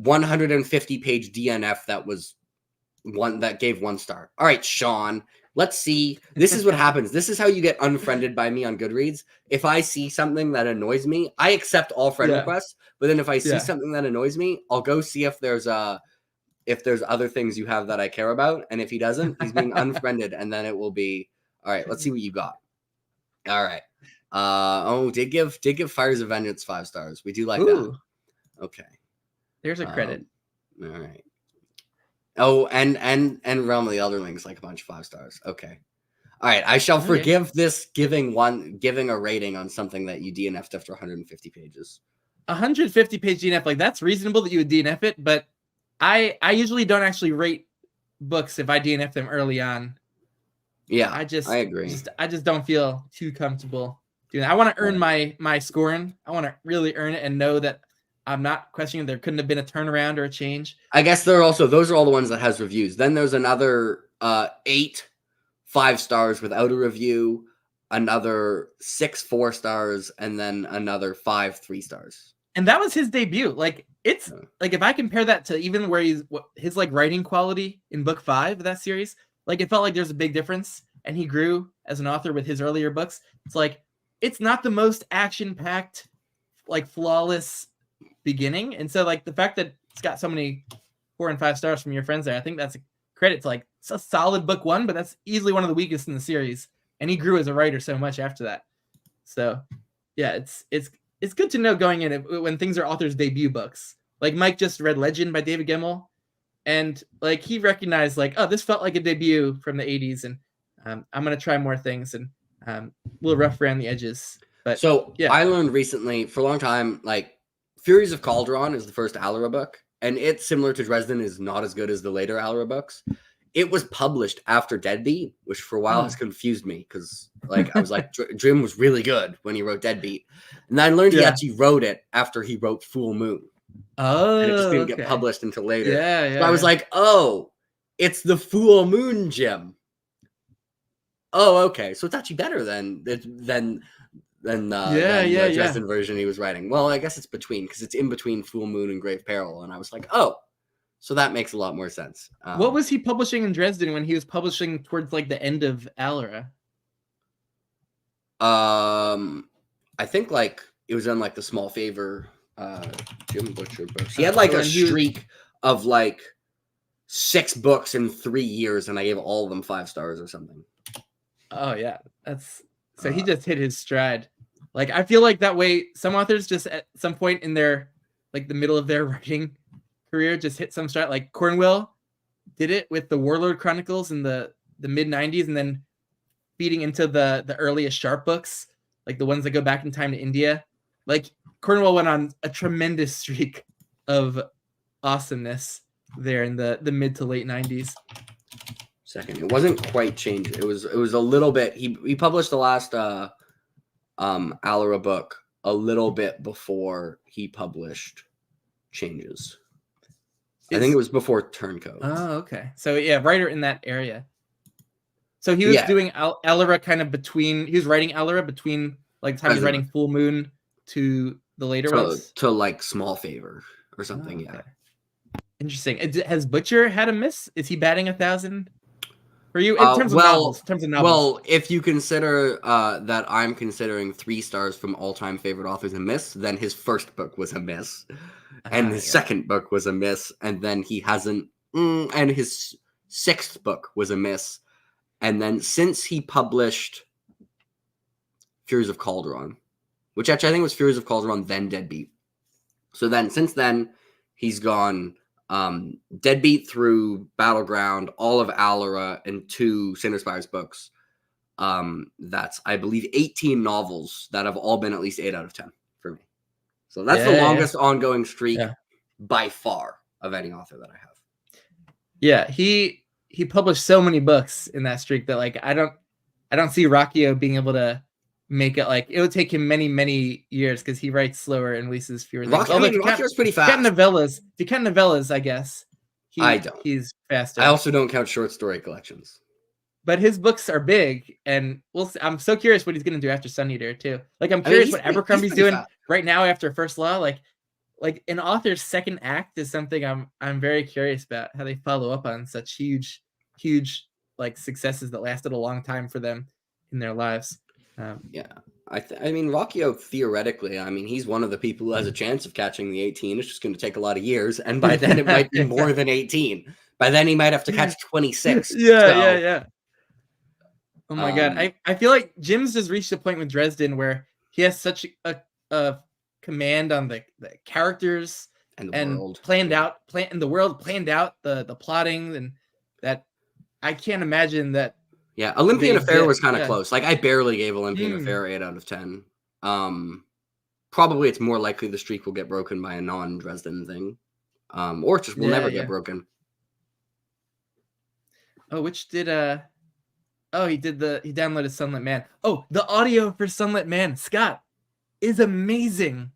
150-page DNF that gave 1 star. All right, Sean. Let's see. This is what happens. This is how you get unfriended by me on Goodreads. If I see something that annoys me, I accept all friend requests. But then if I see something that annoys me, I'll go see if there's other things you have that I care about. And if he doesn't, he's being unfriended. And then it will be, all right, let's see what you got. All right. Did give Fires of Vengeance 5 stars. We do like that. Okay. There's a credit. All right. Oh, and Realm of the Elderlings, like a bunch of 5 stars. Okay. All right. I shall forgive this giving a rating on something that you DNF'd after 150 pages. 150-page DNF, like that's reasonable that you would DNF it, but I usually don't actually rate books if I DNF them early on. Yeah, I agree. I just don't feel too comfortable doing that. I want to earn my scoring. I want to really earn it and know that I'm not questioning there couldn't have been a turnaround or a change. I guess those are all the ones that has reviews. Then there's another 8 5 stars without a review, another 6 4 stars, and then another 5 3 stars. And that was his debut. Like it's like if I compare that to even where his like writing quality in book 5 of that series, like it felt like there's a big difference, and he grew as an author with his earlier books. It's like it's not the most action-packed, like flawless beginning, and so like the fact that it's got so many 4 and 5 stars from your friends there, I think that's a credit to like it's a solid book 1, but that's easily one of the weakest in the series, and he grew as a writer so much after that. So yeah, it's good to know going in when things are authors' debut books. Like Mike just read Legend by David Gemmell, and like he recognized like, oh, this felt like a debut from the 80s, and I'm gonna try more things, and a little rough around the edges. But so yeah, I learned recently for a long time like Furies of Calderon is the first Alra book, and it's similar to Dresden, is not as good as the later Alra books. It was published after Deadbeat, which for a while has confused me because like I was like, Drim was really good when he wrote Deadbeat, and then I learned he actually wrote it after he wrote Full Moon. Oh, and it just didn't get published until later. Yeah. So I was like, oh, it's the Full Moon Jim. Oh, okay. So it's actually better than the Dresden version he was writing. Well, I guess it's between because it's in between Full Moon and Grave Peril, and I was like, oh, so that makes a lot more sense. What was he publishing in Dresden when he was publishing towards like the end of Alra? I think like it was on like the Small Favor Jim Butcher books. He had like a streak of like 6 books in 3 years, and I gave all of them 5 stars or something. Oh yeah, so he just hit his stride. Like I feel like that way some authors just at some point in their like the middle of their writing career just hit some stride. Like Cornwell did it with the Warlord Chronicles in the mid 90s, and then feeding into the earliest Sharp books, like the ones that go back in time to India. Like Cornwell went on a tremendous streak of awesomeness there in the mid to late 90s. Second, it wasn't quite changed. It was a little bit. He published the last Alra book a little bit before he published Changes. I think it was before Turncoat. Oh, okay. So yeah, writer in that area. So he was doing Alra kind of between. He was writing Alra between like the time he was writing Full Moon to the later ones. To like Small Favor or something. Oh, okay. Yeah. Interesting. Has Butcher had a miss? Is he batting 1,000? For you, in terms of novels? Well, if you consider that I'm considering 3 stars from all-time favorite authors a miss, then his first book was a miss, and his second book was a miss, and then he hasn't, and his 6th book was a miss, And then since he published Furies of Calderon, which actually I think was Furies of Calderon, then Deadbeat. So then, since then, he's gone Deadbeat through Battleground, all of Alara, and 2 Cinderspire's books. That's, I believe, 18 novels that have all been at least 8 out of 10 for me. So that's the longest ongoing streak by far of any author that I have. Yeah, he published so many books in that streak that like I don't see Ruocchio being able to make it. Like it would take him many years because he writes slower and releases fewer things. Ruocchio's pretty fast. If you count novellas, I guess I don't. He's faster. I also don't count short story collections. But his books are big, and we'll see. I'm so curious what he's gonna do after Sun Eater too. Like I'm curious what Abercrombie's doing right now after First Law. Like an author's second act is something I'm very curious about, how they follow up on such huge like successes that lasted a long time for them in their lives. Yeah, I mean Ruocchio theoretically, I mean he's one of the people who has a chance of catching the 18. It's just going to take a lot of years, and by then it might be more than 18. By then he might have to catch 26. Yeah. Oh my god, I feel like Jim's just reached a point with Dresden where he has such a command on the characters and the world planned out the plotting, and that I can't imagine that. Yeah, Olympian Affair was kind of close. Like I barely gave Olympian Affair 8 out of 10. Probably it's more likely the streak will get broken by a non-Dresden thing, or it just will never get broken. Oh, which did he downloaded Sunlit Man. Oh, the audio for Sunlit Man, Scott, is amazing.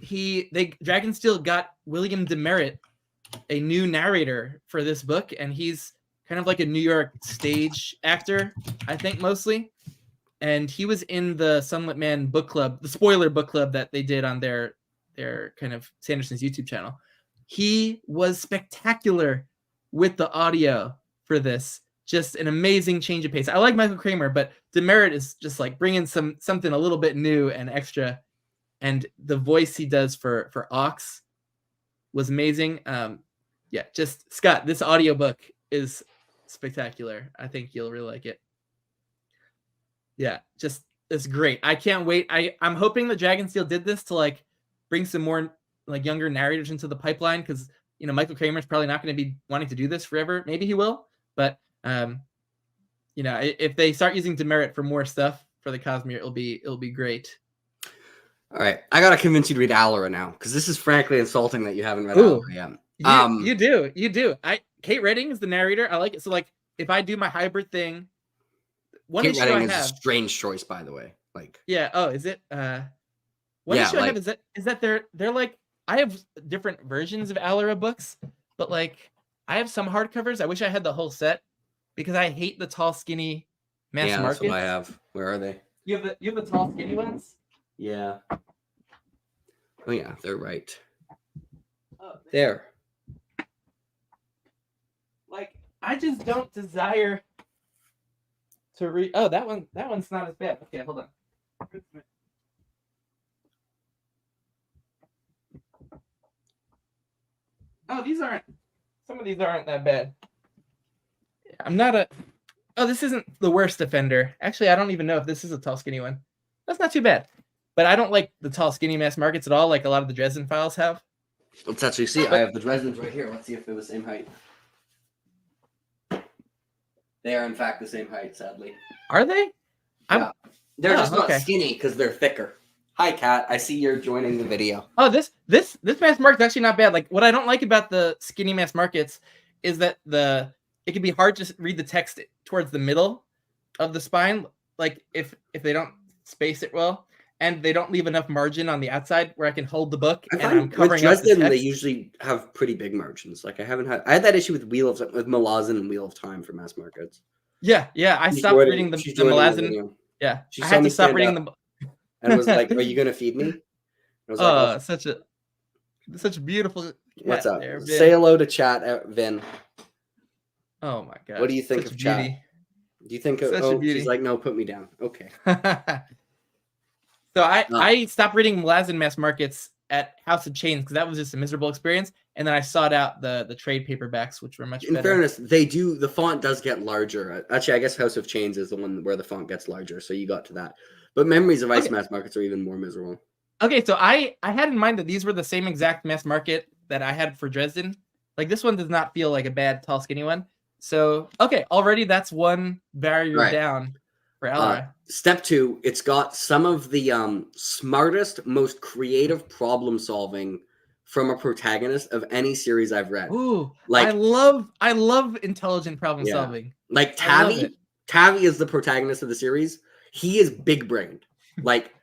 Dragonsteel got William Demerit, a new narrator for this book, and he's kind of like a New York stage actor, I think mostly. And he was in the Sunlit Man book club, the spoiler book club that they did on their kind of Sanderson's YouTube channel. He was spectacular with the audio for this. Just an amazing change of pace. I like Michael Kramer, but Demerit is just like bringing something a little bit new and extra. And the voice he does for Ox was amazing. Yeah, just Scott, this audiobook is spectacular. I think you'll really like it. Yeah, just it's great. I can't wait. I'm hoping that Dragonsteel did this to like bring some more like younger narrators into the pipeline, because Michael Kramer's probably not going to be wanting to do this forever. Maybe he will, but if they start using Demerit for more stuff for the Cosmere, it'll be great. All right, I gotta convince you to read Alara now, because this is frankly insulting that you haven't read Alara yet. You do. Kate Redding is the narrator. I like it. So like, if I do my hybrid thing, Kate Redding is a strange choice, by the way. Like, yeah. Oh, is it? One issue I have is that they're like, I have different versions of Alara books, but like I have some hardcovers. I wish I had the whole set, because I hate the tall, skinny mass markets. That's what I have. Where are they? You have the tall, skinny ones. Yeah. Oh yeah, they're right. Oh, there. Like, I just don't desire to read. Oh, that one's not as bad. Okay, hold on. Oh, some of these aren't that bad. I'm not a. Oh, this isn't the worst offender. Actually, I don't even know if this is a tall, skinny one. That's not too bad. But I don't like the tall, skinny mass markets at all, like a lot of the Dresden files have. Let's actually see. I have the Dresdens right here. Let's see if they're the same height. They are, in fact, the same height, sadly. Are they? Yeah. They're just not skinny because they're thicker. Hi, Kat. I see you're joining the video. Oh, this mass market's actually not bad. Like, what I don't like about the skinny mass markets is that it can be hard to read the text towards the middle of the spine. Like, if they don't space it well, and they don't leave enough margin on the outside where I can hold the book and I'm covering up the text. They usually have pretty big margins. Like I had that issue with Malazan and Wheel of Time for mass markets. Yeah. I stopped reading the Malazan. Yeah, I had to stop reading them. And was like, "Are you gonna feed me?" I was like, such a beautiful. What's up? There, say hello to chat, Vin. Oh my god! What do you think of chat? Do you think of? Oh, she's like, no, put me down. Okay. So I stopped reading Malazan mass markets at House of Chains because that was just a miserable experience. and then I sought out the trade paperbacks, which were much In better. fairness, the font does get larger. Actually, I guess House of Chains is the one where the font gets larger, so you got to that. But Memories of Ice mass markets are even more miserable. Okay, so I had in mind that these were the same exact mass market that I had for Dresden. Like, this one does not feel like a bad, tall, skinny one. So, okay, already that's one barrier down for Alra. Step 2, it's got some of the smartest, most creative problem solving from a protagonist of any series I've read. Ooh, like I love intelligent problem solving. Like Tavi is the protagonist of the series. He is big brained. Like,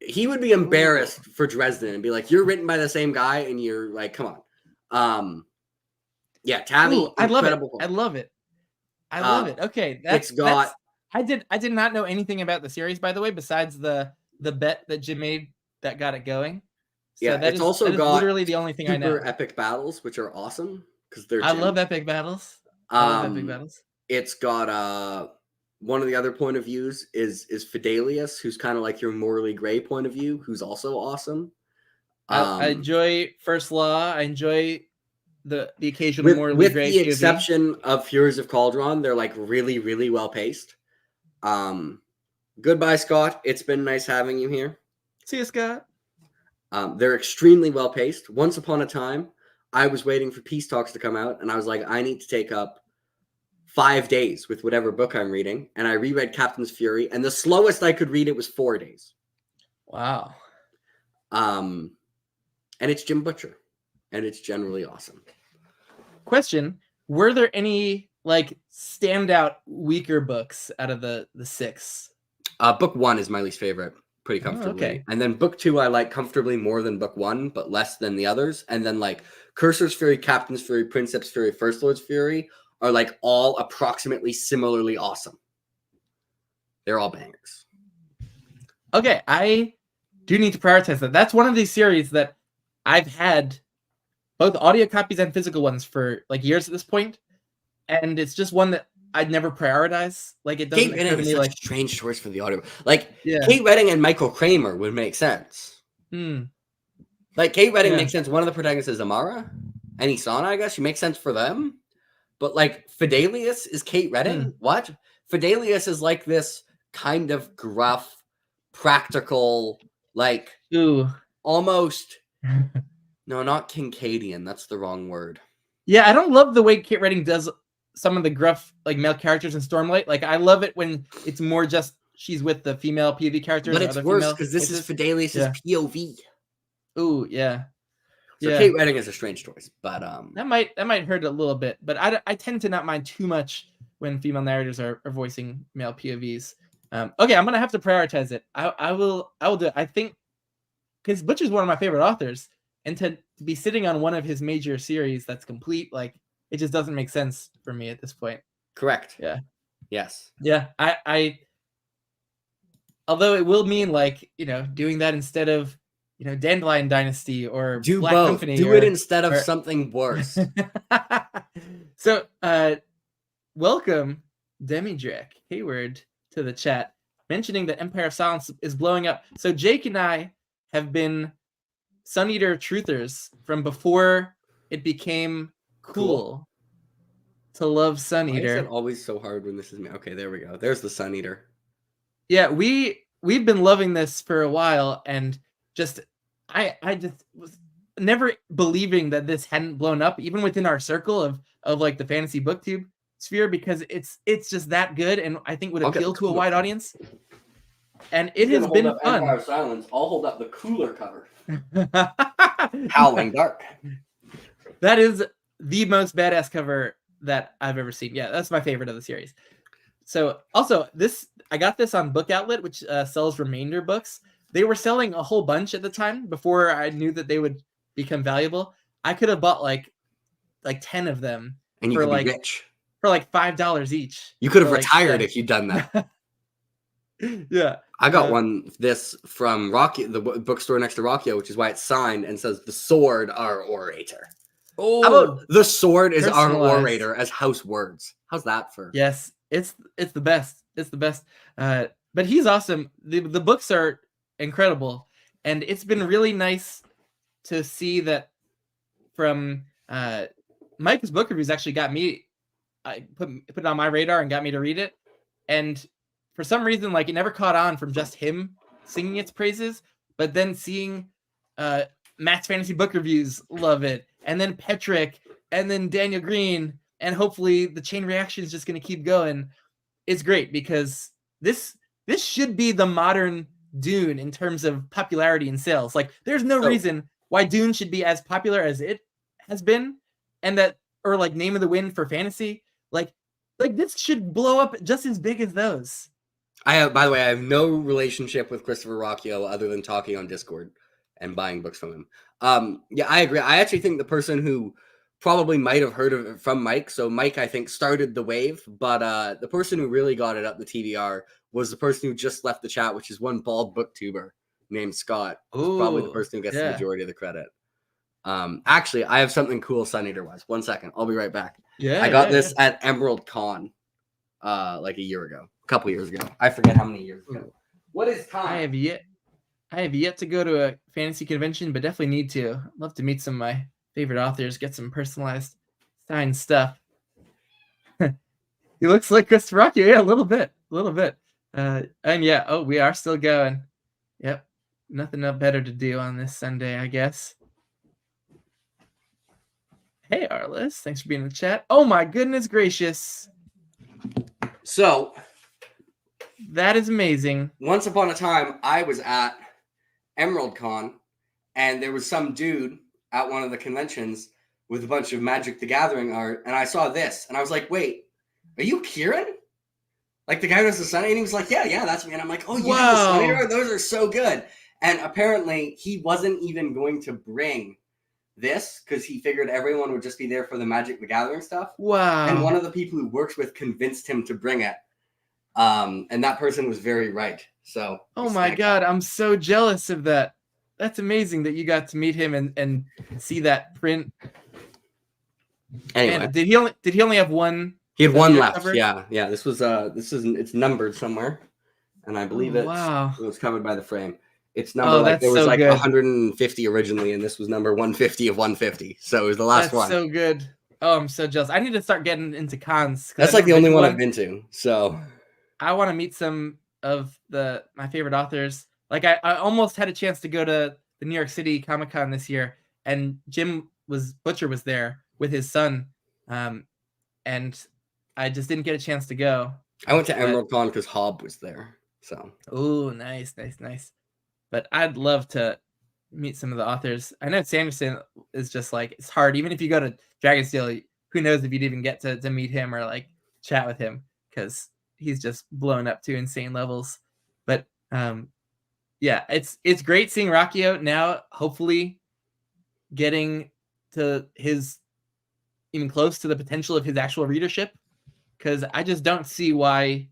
he would be embarrassed for Dresden and be like, "You're written by the same guy," and you're like, "Come on." Yeah, Tavi. I love it. I love it. I love it. Okay, I did not know anything about the series, by the way, besides the bet that Jim made that got it going. So yeah, that it's also got literally the only thing I know. Super epic battles, which are awesome because they're. I love epic battles. I love epic battles. It's got one of the other point of views is Fidelius, who's kind of like your morally gray point of view, who's also awesome. I enjoy First Law. I enjoy the occasional morally gray. With the exception of Furies of Cauldron, they're like really, really well paced. Goodbye, Scott. It's been nice having you here. See you, Scott. They're extremely well paced. Once upon a time, I was waiting for Peace Talks to come out, and I was like, I need to take up 5 days with whatever book I'm reading, and I reread Captain's Fury, and the slowest I could read it was 4 days. Wow. And it's Jim Butcher, and it's generally awesome. Question: were there any like standout weaker books out of the 6? Book 1 is my least favorite, pretty comfortably. Okay. And then book 2 I like comfortably more than book 1, but less than the others. And then like Cursor's Fury, Captain's Fury, Princeps Fury, First Lord's Fury are like all approximately similarly awesome. They're all bangers. Okay, I do need to prioritize that. That's one of these series that I've had both audio copies and physical ones for like years at this point, and it's just one that I'd never prioritize. Like, it doesn't occur to me like strange choice for the audio. Like Kate Redding and Michael Kramer would make sense. Like Kate Redding makes sense. One of the protagonists is Amara and Isana, I guess. She makes sense for them. But like Fidelius is Kate Redding? What? Fidelius is like this kind of gruff, practical, like almost no, not Kincadian. That's the wrong word. Yeah, I don't love the way Kate Redding does some of the gruff like male characters in Stormlight. Like, I love it when it's more just she's with the female POV characters. But it's worse because this is Fidelius's POV. Ooh, yeah. So Kate Redding is a strange choice, but that might hurt a little bit. But I tend to not mind too much when female narrators are voicing male POVs. Okay, I'm gonna have to prioritize it. I will do it. I think because Butcher's one of my favorite authors, and to be sitting on one of his major series that's complete, like, it just doesn't make sense for me at this point. Correct. Yeah. Yes. Yeah. I although it will mean like, doing that instead of Dandelion Dynasty or do Black both. Company. Do it instead of something worse. So, welcome Demidrek Hayward to the chat, mentioning that Empire of Silence is blowing up. So Jake and I have been Sun Eater truthers from before it became cool to love Sun Eater. Why is it always so hard when this is me? Okay, there we go. There's the Sun Eater. Yeah, we've been loving this for a while, and just I just was never believing that this hadn't blown up, even within our circle of like the fantasy booktube sphere, because it's just that good, and I think would appeal to a wide audience. And it has been fun. Empire of Silence. I'll hold up the cooler cover. Howling Dark. That is the most badass cover that I've ever seen. Yeah, that's my favorite of the series. So also I got this on Book Outlet, which sells remainder books. They were selling a whole bunch at the time before I knew that they would become valuable. I could have bought like 10 of them, and you could be rich for like $5 each. You could have retired if you'd done that. Yeah, I got this from Ruocchio, the bookstore next to Ruocchio, which is why it's signed and says "The Sword, Our Orator." Oh, how about "The Sword is Our Orator" as house words? How's that for? Yes, it's the best. It's the best. But he's awesome. The books are incredible, and it's been really nice to see that from Mike's book reviews actually got me. I put it on my radar and got me to read it. And for some reason, like, it never caught on from just him singing its praises, but then seeing Matt's fantasy book reviews love it, and then Petrick, and then Daniel Green, and hopefully the chain reaction is just going to keep going. It's great because this should be the modern Dune in terms of popularity and sales. Like, there's no reason why Dune should be as popular as it has been, and that, or like Name of the Wind for fantasy. Like this should blow up just as big as those. By the way, I have no relationship with Christopher Ruocchio other than talking on Discord and buying books from him. Yeah, I agree. I actually think the person who probably might have heard of it from Mike. So Mike, I think, started the wave, but the person who really got it up the TBR was the person who just left the chat, which is one bald booktuber named Scott. Who's probably the person who gets the majority of the credit. Actually, I have something cool Sun Eater wise. 1 second. I'll be right back. Yeah. I got this at Emerald Con like a year ago. A couple years ago. I forget how many years ago. What is time? I have yet to go to a fantasy convention, but definitely need to. I'd love to meet some of my favorite authors, get some personalized signed stuff. He looks like Christopher Ruocchio. Yeah, a little bit. And yeah, we are still going. Yep. Nothing better to do on this Sunday, I guess. Hey, Arliss. Thanks for being in the chat. Oh, my goodness gracious. So, that is amazing. Once upon a time, I was at Emerald Con, and there was some dude at one of the conventions with a bunch of Magic the Gathering art, and I saw this, and I was like, wait, are you Kieran? Like, the guy who does the Sun Eater? He was like, yeah, that's me. And I'm like, oh, you did the Sun Eater? Those are so good. And apparently, he wasn't even going to bring this because he figured everyone would just be there for the Magic the Gathering stuff. Wow. And one of the people who works with convinced him to bring it. And that person was very right. So, oh my God, I'm so jealous of that. That's amazing that you got to meet him and see that print. Anyway, and did he only have one? He had one left. Covered? Yeah. It's numbered somewhere, and I believe it was covered by the frame. It's numbered there was like 150 originally, and this was number 150 of 150. So it was the last one. That's so good. Oh, I'm so jealous. I need to start getting into cons. That's like the only one I've been to. So I want to meet some of my favorite authors. Like I almost had a chance to go to the New York City Comic-Con this year, and Butcher was there with his son, and I just didn't get a chance to go. I went to Emerald Con because Hobb was there. So nice. But I'd love to meet some of the authors. I know Sanderson is just like, it's hard. Even if you go to Dragonsteel, who knows if you'd even get to meet him or like chat with him, because he's just blown up to insane levels. But yeah, it's great seeing Ruocchio now, hopefully getting to his even close to the potential of his actual readership, because I just don't see why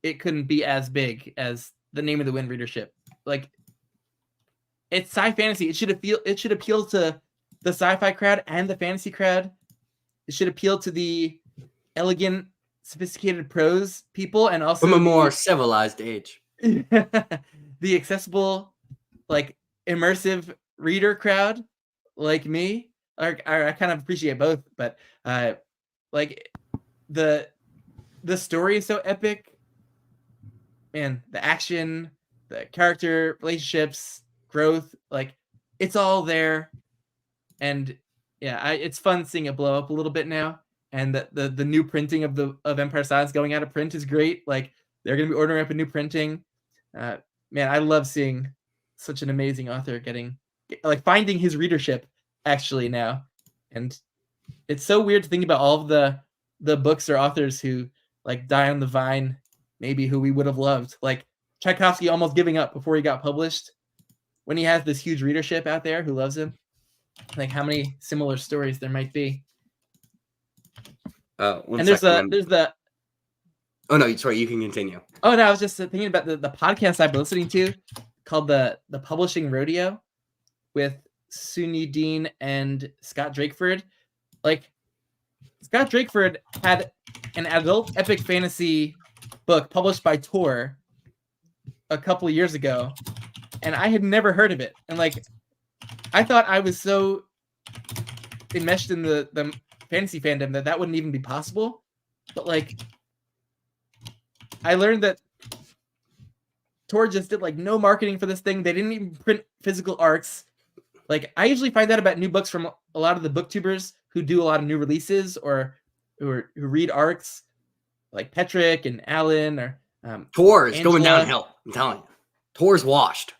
it couldn't be as big as the Name of the Wind readership. Like, it's sci fantasy. It should appeal to the sci-fi crowd and the fantasy crowd. It should appeal to the elegant, sophisticated prose people, and also from a more civilized age. The accessible, like, immersive reader crowd, like me. I kind of appreciate both, but like the story is so epic, man. The action, the character relationships, growth, like, it's all there. And yeah, it's fun seeing it blow up a little bit now. And the new printing of Empire Silence going out of print is great. Like, they're gonna be ordering up a new printing. Man, I love seeing such an amazing author finding his readership actually now. And it's so weird to think about all of the books or authors who like die on the vine, maybe, who we would have loved. Like Tchaikovsky almost giving up before he got published, when he has this huge readership out there who loves him. Like, how many similar stories there might be. And there's the oh no, sorry, you can continue. Oh no, I was just thinking about the podcast I've been listening to called the Publishing Rodeo with Sunyi Dean and Scott Drakeford. Like, Scott Drakeford had an adult epic fantasy book published by Tor a couple of years ago, and I had never heard of it. And like, I thought I was so enmeshed in the fantasy fandom that wouldn't even be possible. But like, I learned that Tor just did like no marketing for this thing. They didn't even print physical arcs. Like, I usually find out about new books from a lot of the booktubers who do a lot of new releases or who read arcs, like Petrick and Alan or Tor is Angela. going downhill. I'm telling you, Tor's washed.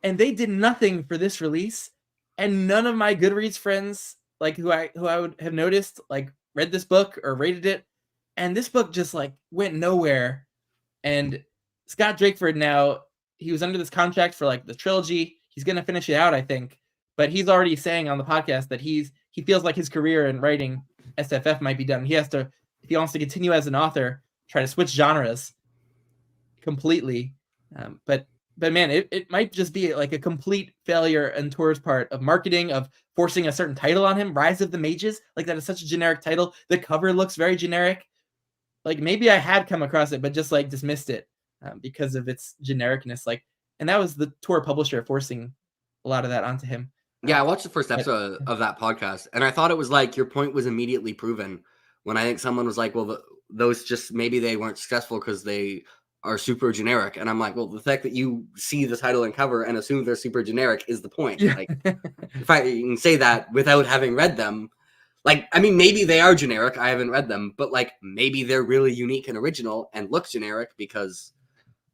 And they did nothing for this release, and none of my Goodreads friends, like who I would have noticed, like read this book or rated it, and this book just like went nowhere. And Scott Drakeford now, he was under this contract for like the trilogy. He's gonna finish it out, I think, but he's already saying on the podcast that he feels like his career in writing SFF might be done. He has to, if he wants to continue as an author, try to switch genres completely. But man, it might just be like a complete failure on Tor's part of marketing, of forcing a certain title on him. Rise of the Mages, like that is such a generic title. The cover looks very generic. Like maybe I had come across it, but just like dismissed it because of its genericness. Like, and that was the Tor publisher forcing a lot of that onto him. Yeah, I watched the first episode of that podcast, and I thought it was like your point was immediately proven when I think someone was like, well, those just maybe they weren't successful because they are super generic. And I'm like, well, the fact that you see the title and cover and assume they're super generic is the point. Yeah. Like, if I can say that without having read them, like, I mean, maybe they are generic. I haven't read them, but like maybe they're really unique and original and look generic because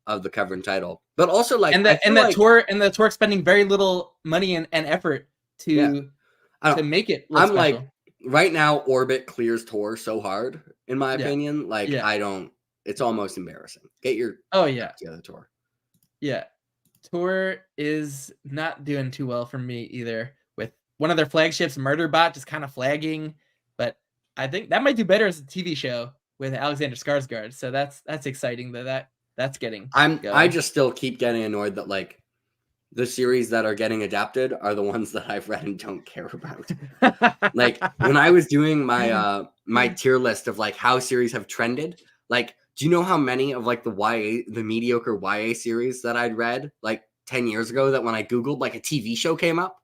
of the cover and title. But also like, the Tor spending very little money and effort to make it look I'm special. like, right now, Orbit clears Tor so hard, in my opinion. Like, it's almost embarrassing. Get your together, Tor. Yeah. Tor is not doing too well for me either, with one of their flagships, Murderbot, just kind of flagging. But I think that might do better as a TV show with Alexander Skarsgård. So that's exciting that's getting going. I just still keep getting annoyed that like the series that are getting adapted are the ones that I've read and don't care about. Like when I was doing my my tier list of like how series have trended, like, do you know how many of like the mediocre YA series that I'd read like 10 years ago that when I Googled like a TV show came up?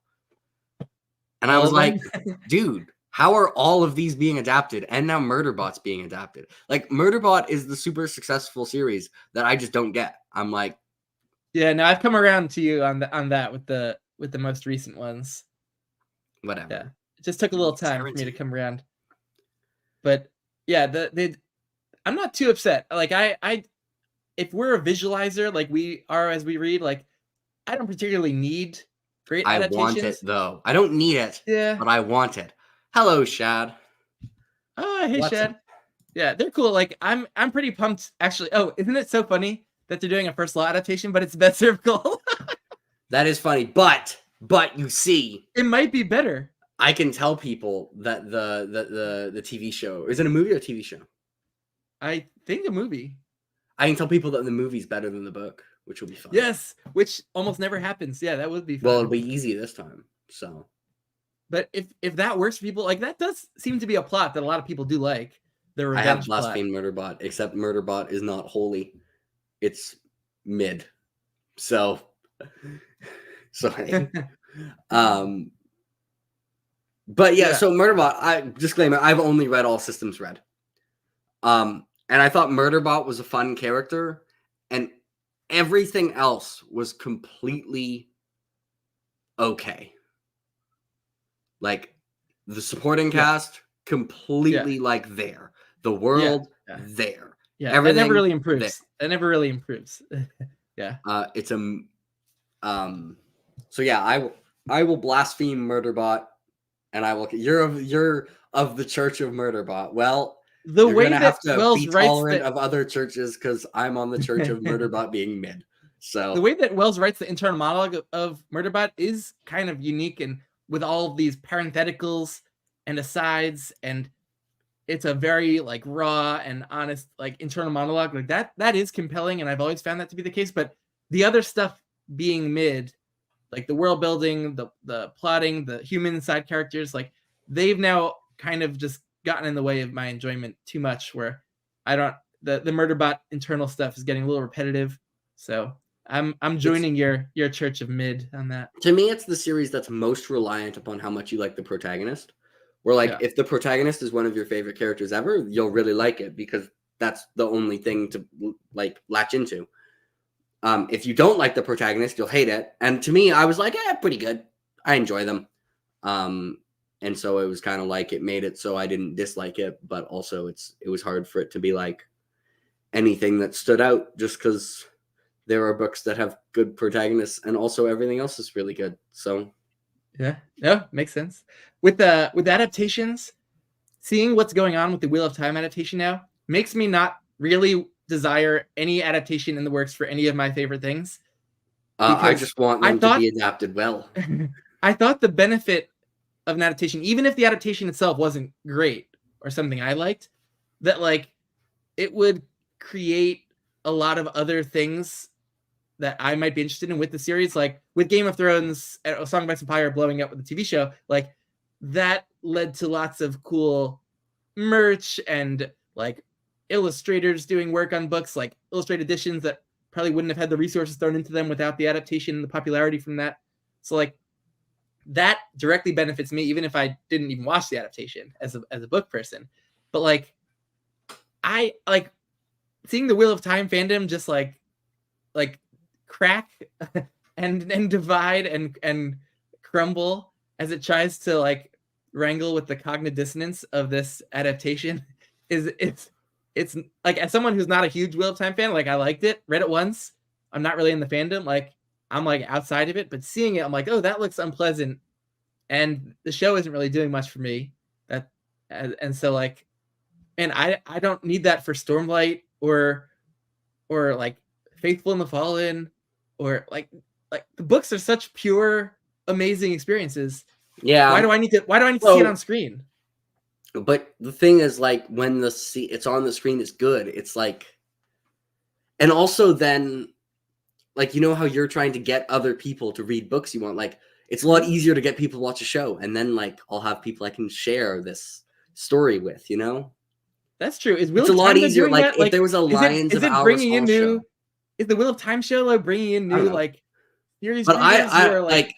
And I was like, dude, how are all of these being adapted? And now Murderbot's being adapted. Like Murderbot is the super successful series that I just don't get. I'm like, yeah, no, I've come around to you on that with the most recent ones. Whatever. Yeah. It just took a little time for me to come around. But yeah, I'm not too upset. Like I if we're a visualizer like we are as we read, like I don't particularly need great adaptations. I want it though. I don't need it. Yeah. But I want it. Hello, Shad. Oh, hey, Shad. Up? Yeah, they're cool. Like I'm pretty pumped actually. Oh, isn't it so funny that they're doing a First Law adaptation, but it's Bed Cervical? That is funny, but you see, it might be better. I can tell people that the TV show, is it a movie or a TV show? I think a movie. I can tell people that the movie's better than the book, which will be fun. Yes, which almost never happens. Yeah, that would be fun. Well, it'll be easy this time. So, but if that works for people, like that does seem to be a plot that a lot of people do like. The revenge I have blasphemed Murderbot, except Murderbot is not holy. It's mid. So sorry. But yeah, so Murderbot, disclaimer, I've only read All Systems Red. And I thought Murderbot was a fun character, and everything else was completely okay. Like the supporting cast, completely like there. The world there. Yeah, everything never really improves. There. It never really improves. Yeah. It's a so yeah, I will blaspheme Murderbot, and I will. You're of the Church of Murderbot. Well, the way that have to Wells be tolerant of other churches because I'm on the Church of Murderbot being mid. So the way that Wells writes the internal monologue of Murderbot is kind of unique, and with all of these parentheticals and asides, and it's a very like raw and honest like internal monologue like that is compelling, and I've always found that to be the case. But the other stuff being mid, like the world building, the plotting, the human side characters, like they've now kind of just gotten in the way of my enjoyment too much, where I don't the Murderbot internal stuff is getting a little repetitive. So I'm joining your Church of Mid on that. To me, it's the series that's most reliant upon how much you like the protagonist. Where like Yeah. if the protagonist is one of your favorite characters ever, you'll really like it because that's the only thing to like latch into. If you don't like the protagonist, you'll hate it. And to me, I was like, pretty good. I enjoy them. And so it was kind of like it made it so I didn't dislike it, but also it was hard for it to be like anything that stood out just because there are books that have good protagonists and also everything else is really good. So Yeah. No, makes sense. With adaptations, seeing what's going on with the Wheel of Time adaptation now makes me not really desire any adaptation in the works for any of my favorite things. I Because just want I them to thought be adapted well. I thought the benefit of an adaptation, even if the adaptation itself wasn't great or something I liked, that like it would create a lot of other things that I might be interested in with the series. Like with Game of Thrones, A Song of Ice and Fire blowing up with the TV show, like that led to lots of cool merch and like illustrators doing work on books, like illustrated editions that probably wouldn't have had the resources thrown into them without the adaptation and the popularity from that. So like that directly benefits me, even if I didn't even watch the adaptation as a book person. But like I like seeing the Wheel of Time fandom just like crack and divide and crumble as it tries to like wrangle with the cognitive dissonance of this adaptation is it's like, as someone who's not a huge Wheel of Time fan, like I liked it, read it once. I'm not really in the fandom, like I'm like outside of it, but seeing it, I'm like, oh, that looks unpleasant, and the show isn't really doing much for me. That and so like, and I don't need that for Stormlight or like Faithful and the Fallen, or like the books are such pure, amazing experiences. Yeah. Why do I need to see it on screen? But the thing is, like, when it's on the screen, it's good. It's like, and also then, like, you know how you're trying to get other people to read books you want? Like, it's a lot easier to get people to watch a show. And then, like, I'll have people I can share this story with, you know? That's true. Is Wheel It's a of lot Time easier. doing Like, that? if Like, there was a Lions is of it Our bringing in Small new? show. Is the Wheel of Time show like bringing in new like series but readers who are like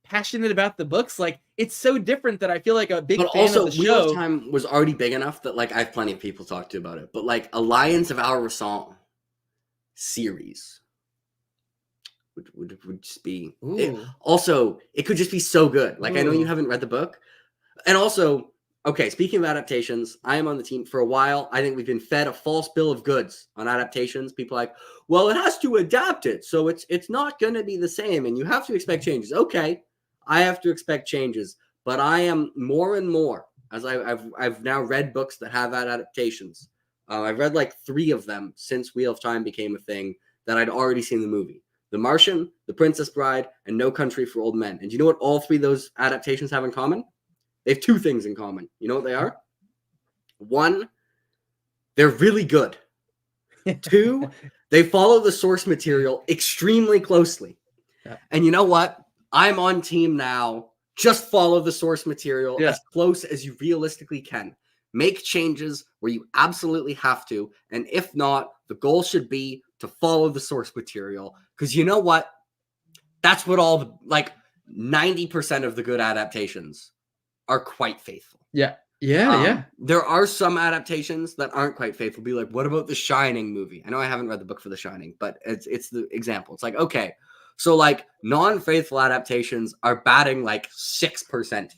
passionate about the books? Like, it's so different that I feel like a big but fan also of the Wheel show. of Time was already big enough that like I have plenty of people talk to about it. But like a Lions of Our Song series would just be it could just be so good. Like I know you haven't read the book. And also, okay, speaking of adaptations, I am on the team for a while. I think we've been fed a false bill of goods on adaptations. People are like, well, it has to adapt it, so it's not going to be the same, and you have to expect changes. Okay, I have to expect changes, but I am more and more as I've now read books that have adaptations. I've read like 3 of them since Wheel of Time became a thing that I'd already seen the movie. The Martian, The Princess Bride, and No Country for Old Men. And do you know what all 3 of those adaptations have in common? They have 2 things in common. You know what they are? 1, they're really good. 2, they follow the source material extremely closely. Yeah. And you know what? I'm on team now. Just follow the source material as close as you realistically can. Make changes where you absolutely have to. And if not, the goal should be to follow the source material. Because you know what? That's what all the, like 90% of the good adaptations are quite faithful. Yeah. There are some adaptations that aren't quite faithful. Be like, what about the Shining movie? I know I haven't read the book for the Shining, but it's the example. It's like, okay, so like non-faithful adaptations are batting like 6%.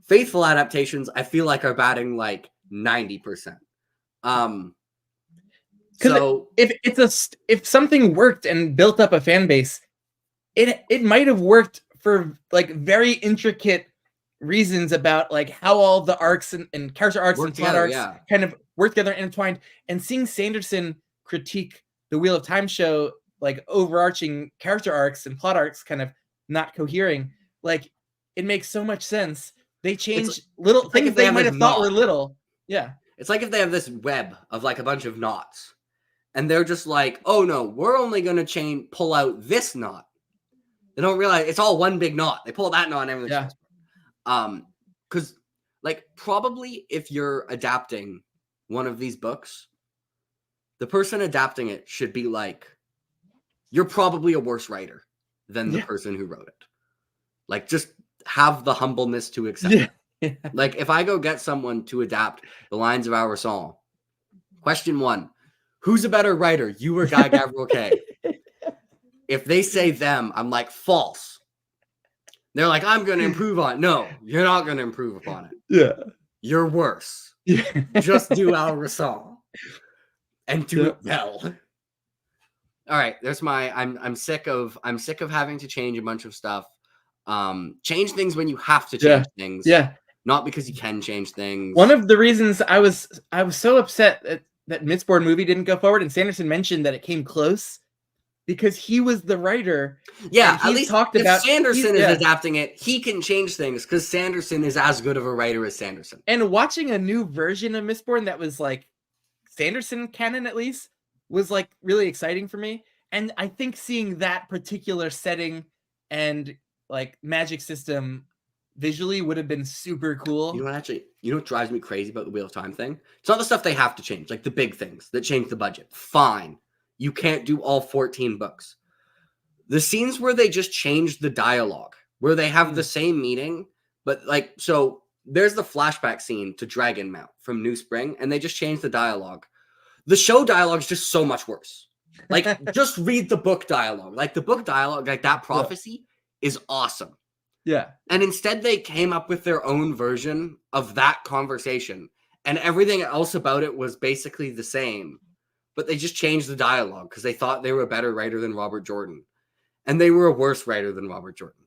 Faithful adaptations, I feel like, are batting like 90%. So if something worked and built up a fan base, it might have worked for like very intricate reasons about like how all the arcs and character arcs and plot arcs kind of work together and intertwined. And seeing Sanderson critique the Wheel of Time show, like overarching character arcs and plot arcs kind of not cohering, like it makes so much sense. They change little things like they might have thought were little. Yeah. It's like if they have this web of like a bunch of knots and they're just like, oh no, we're only going to pull out this knot. They don't realize it's all one big knot. They pull that knot and everything's because like probably if you're adapting one of these books, the person adapting it should be like, you're probably a worse writer than the person who wrote it. Like just have the humbleness to accept it. Like, if I go get someone to adapt the lines of our song, question 1, who's a better writer, you or Guy Gavriel? If they say them, I'm like, false. They're like, I'm going to improve on it. No, you're not going to improve upon it. Yeah. You're worse. Just do our song and do it well. All right, there's my I'm sick of having to change a bunch of stuff. Change things when you have to change things. Yeah. Not because you can change things. One of the reasons I was so upset that Mistborn movie didn't go forward, and Sanderson mentioned that it came close because he was the writer. Yeah, at least talked if about Sanderson is adapting it, he can change things because Sanderson is as good of a writer as Sanderson. And watching a new version of Mistborn that was like Sanderson canon, at least, was like really exciting for me. And I think seeing that particular setting and like magic system visually would have been super cool. You know what drives me crazy about the Wheel of Time thing? It's not the stuff they have to change, like the big things that change the budget. Fine. You can't do all 14 books. The scenes where they just change the dialogue, where they have the same meaning, but like, so there's the flashback scene to Dragonmount from New Spring, and they just change the dialogue. The show dialogue is just so much worse. Like, just read the book dialogue. Like, the book dialogue, like that prophecy is awesome. Yeah. And instead they came up with their own version of that conversation, and everything else about it was basically the same, but they just changed the dialogue because they thought they were a better writer than Robert Jordan, and they were a worse writer than Robert Jordan.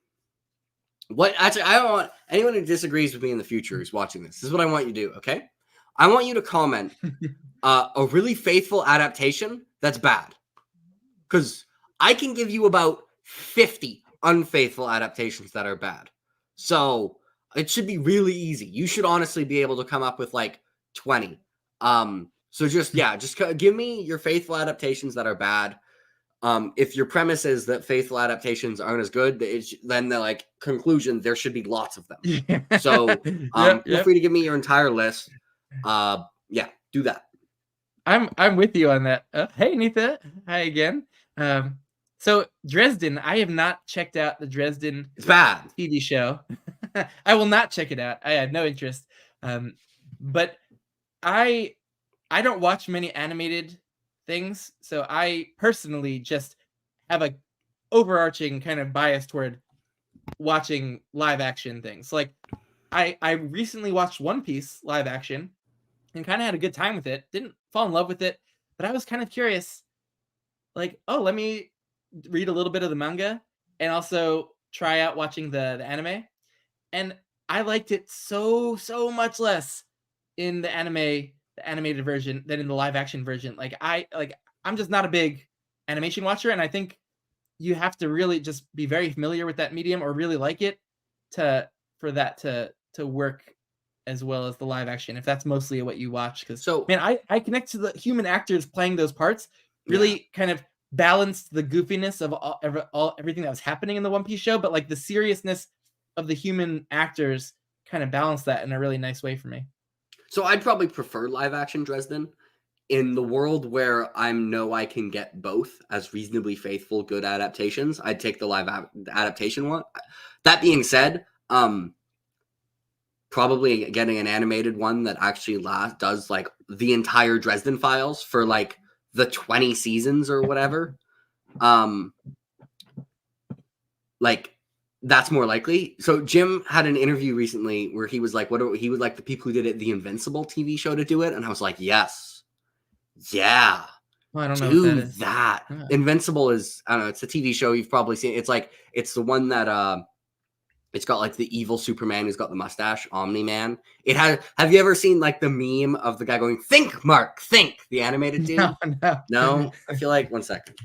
Actually, I don't want anyone who disagrees with me in the future who's watching this. This is what I want you to do, okay? I want you to comment a really faithful adaptation that's bad, because I can give you about 50 unfaithful adaptations that are bad. So it should be really easy. You should honestly be able to come up with like 20. So just give me your faithful adaptations that are bad. If your premise is that faithful adaptations aren't as good, then the like conclusion, there should be lots of them. Yeah. So feel free to give me your entire list. Do that. I'm with you on that. Hey, Nitha. Hi again. So Dresden, I have not checked out the Dresden. It's bad TV show. I will not check it out. I had no interest. But I don't watch many animated things, so I personally just have a overarching kind of bias toward watching live action things. Like I recently watched One Piece live action and kind of had a good time with it. Didn't fall in love with it, but I was kind of curious. Like, oh, let me read a little bit of the manga and also try out watching the anime. And I liked it so much less in the animated version than in the live action version. I'm just not a big animation watcher, and I think you have to really just be very familiar with that medium or really like it for that to work as well as the live action, if that's mostly what you watch. Because I connect to the human actors playing those parts, really kind of balanced the goofiness of everything that was happening in the One Piece show, but like the seriousness of the human actors kind of balanced that in a really nice way for me. So I'd probably prefer live action Dresden. In the world where I know I can get both as reasonably faithful, good adaptations, I'd take the live adaptation one. That being said, probably getting an animated one that actually does like the entire Dresden Files for like the 20 seasons or whatever. Like that's more likely. So Jim had an interview recently where he was like, he would like the people who did it, the Invincible TV show, to do it. And I was like, yes. Yeah. Well, I don't know do what that is. that. Invincible is, I don't know, it's a TV show you've probably seen. It's the one that it's got like the evil Superman who's got the mustache, Omni-Man. Have you ever seen like the meme of the guy going, "Think, Mark, think," the animated dude? No? I feel like, one second.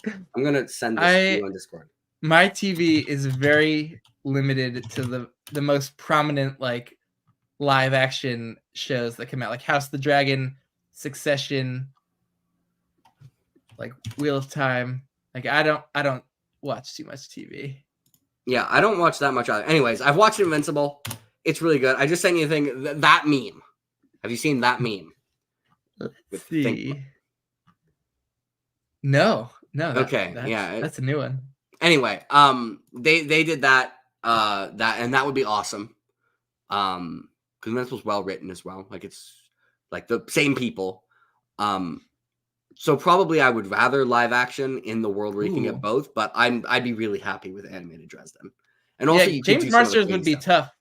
I'm gonna send this to you on Discord. My TV is very limited to the most prominent like live action shows that come out, like House of the Dragon, Succession, like Wheel of Time. Like I don't watch too much TV. Yeah, I don't watch that much either. Anyways, I've watched Invincible. It's really good. I just sent you a thing. That meme. Have you seen that meme? Let's see. No. Okay. That's a new one. Anyway, they did that and that would be awesome. Because Invincible's well written as well. Like it's like the same people. So probably I would rather live action in the world where you can get both, but I'd be really happy with animated Dresden. And also, you could James do some of the Marsters Queen would be stuff. tough.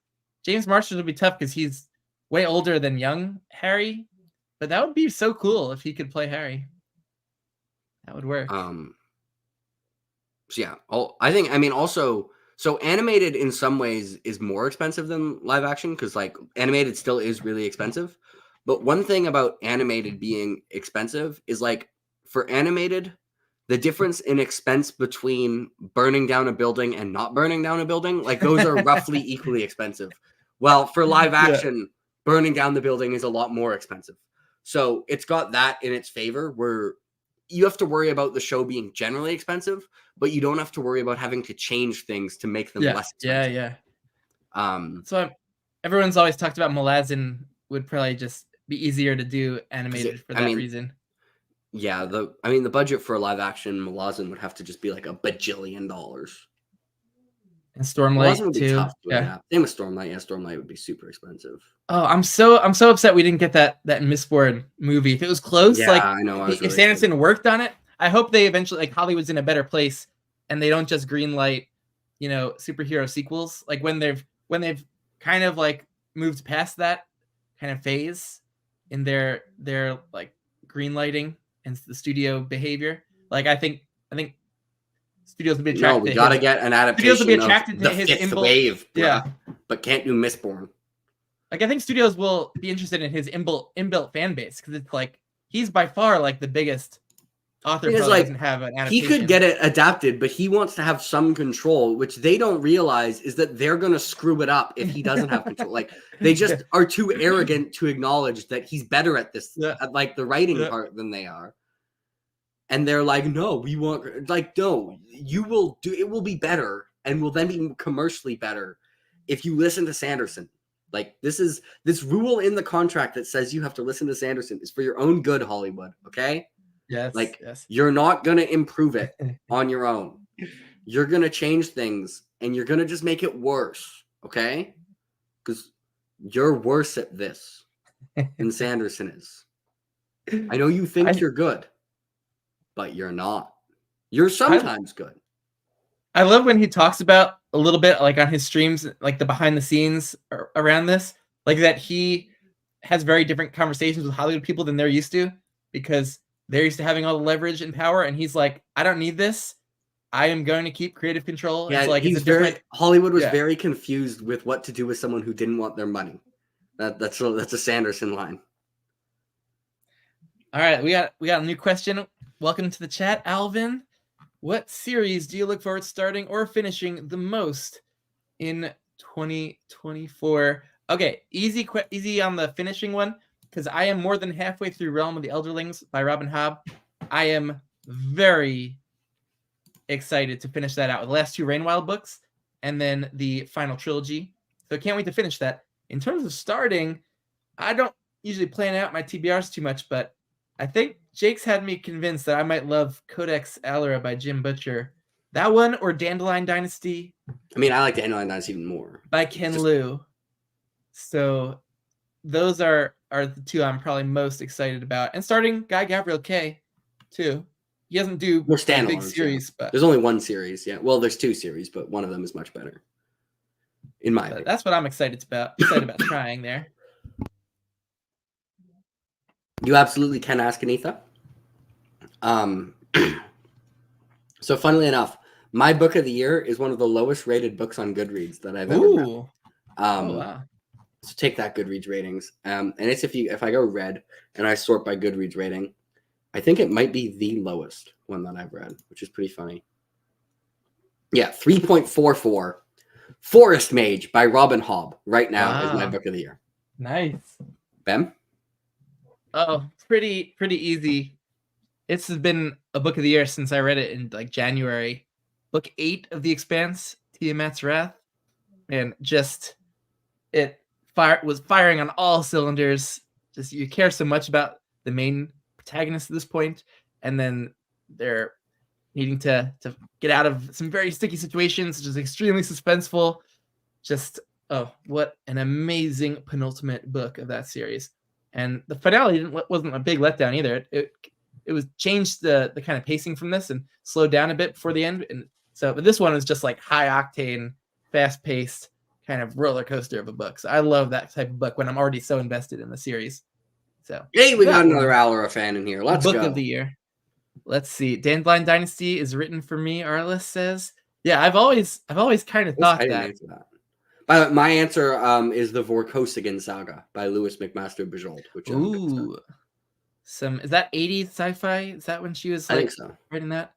James Marsters would be tough because he's way older than young Harry, but that would be so cool if he could play Harry. That would work. So yeah, I mean, also, so animated in some ways is more expensive than live action because like animated still is really expensive. But one thing about animated being expensive is like for animated, the difference in expense between burning down a building and not burning down a building, like those are roughly equally expensive. Well, for live action, burning down the building is a lot more expensive. So it's got that in its favor where you have to worry about the show being generally expensive, but you don't have to worry about having to change things to make them less expensive. So everyone's always talked about Malazan would probably just be easier to do animated for that reason. Yeah, the budget for a live action Malazan would have to just be like $1 bajillion. And Stormlight would be too. Tough doing that. Same with Stormlight. Yeah, Stormlight would be super expensive. Oh, I'm so upset we didn't get that Mistborn movie. If it was close, like I know. if Sanderson worked on it, I hope they eventually like Hollywood's in a better place and they don't just greenlight, superhero sequels. Like when they've kind of like moved past that kind of phase in their like greenlighting and the studio behavior. Like I think studios will be attracted. No, we gotta get an adaptation. Studios will be attracted to his fifth wave, but can't do Mistborn. Like I think studios will be interested in his inbuilt fan base because it's like he's by far like the biggest author. Who doesn't have an adaptation. He could get it adapted, but he wants to have some control, which they don't realize is that they're gonna screw it up if he doesn't have control. Like they just are too arrogant to acknowledge that he's better at this, at like the writing part than they are. And they're like, no, we want like, no, you will do it will be better and will then be commercially better if you listen to Sanderson. Like this rule in the contract that says you have to listen to Sanderson is for your own good, Hollywood. Okay. Yes. Like you're not gonna improve it on your own. You're gonna change things and you're gonna just make it worse. Okay. Because you're worse at this than Sanderson is. I know you think you're good. But you're not. You're sometimes good. I love when he talks about a little bit like on his streams, like the behind the scenes around this, like that he has very different conversations with Hollywood people than they're used to because they're used to having all the leverage and power. And he's like, I don't need this. I am going to keep creative control. Yeah, like Hollywood was very confused with what to do with someone who didn't want their money. That's a Sanderson line. All right, we got a new question. Welcome to the chat, Alvin. What series do you look forward to starting or finishing the most in 2024? Okay, easy on the finishing one because I am more than halfway through Realm of the Elderlings by Robin Hobb. I am very excited to finish that out with the last 2 Rainwild books and then the final trilogy. So I can't wait to finish that. In terms of starting, I don't usually plan out my TBRs too much, but I think Jake's had me convinced that I might love Codex Alera by Jim Butcher. That one or Dandelion Dynasty. I mean, I like Dandelion Dynasty even more. By Ken Liu. So those are the 2 I'm probably most excited about. And starting Guy Gabriel K too. He doesn't do more standalone big series, but there's only 1 series. Yeah. Well, there's 2 series, but one of them is much better. In my opinion. That's what I'm excited about. Trying there. You absolutely can ask Anitha. So funnily enough, my book of the year is one of the lowest rated books on Goodreads that I've ever read. Wow. So take that Goodreads ratings. And it's if I go red and I sort by Goodreads rating, I think it might be the lowest one that I've read, which is pretty funny. Yeah, 3.44. Forest Mage by Robin Hobb right now is my book of the year. Nice. Ben? Oh, pretty easy. It's been a book of the year since I read it in like January. Book 8 of The Expanse, Tiamat's Wrath. And just was firing on all cylinders. Just you care so much about the main protagonist at this point, and then they're needing to get out of some very sticky situations, which is extremely suspenseful. Just oh, what an amazing penultimate book of that series. And the finale wasn't a big letdown either. It was changed the kind of pacing from this and slowed down a bit before the end. And so, but this one was just like high octane, fast paced kind of roller coaster of a book. So I love that type of book when I'm already so invested in the series. So hey, we got another Allura fan in here. Let's book go. of the year. Let's see. Dandelion Dynasty is written for me. Arliss says, "Yeah, I've always kind of thought I didn't that." answer that. But my answer is the Vorkosigan Saga by Louis McMaster Bujold, which Ooh, is that 80s sci-fi? Is that when she was like I think so. writing that?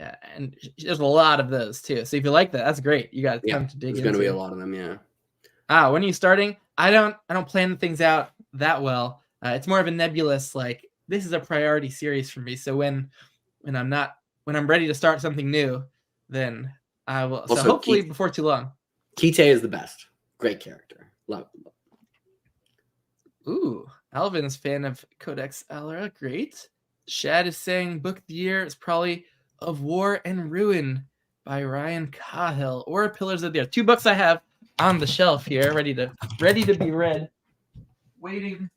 Yeah, and there's a lot of those too. So if you like that, that's great. You got a ton to dig into. There's going to be a lot of them. Yeah. When are you starting? I don't plan things out that well. It's more of a nebulous, like, this is a priority series for me. So when I'm ready to start something new, then I will. Also, so hopefully before too long. Kite is the best. Great character. Love it. Ooh, Alvin's fan of Codex Alera. Great. Shad is saying book of the year is probably Of War and Ruin by Ryan Cahill or Pillars of the Earth. 2 books I have on the shelf here, ready to be read. Waiting.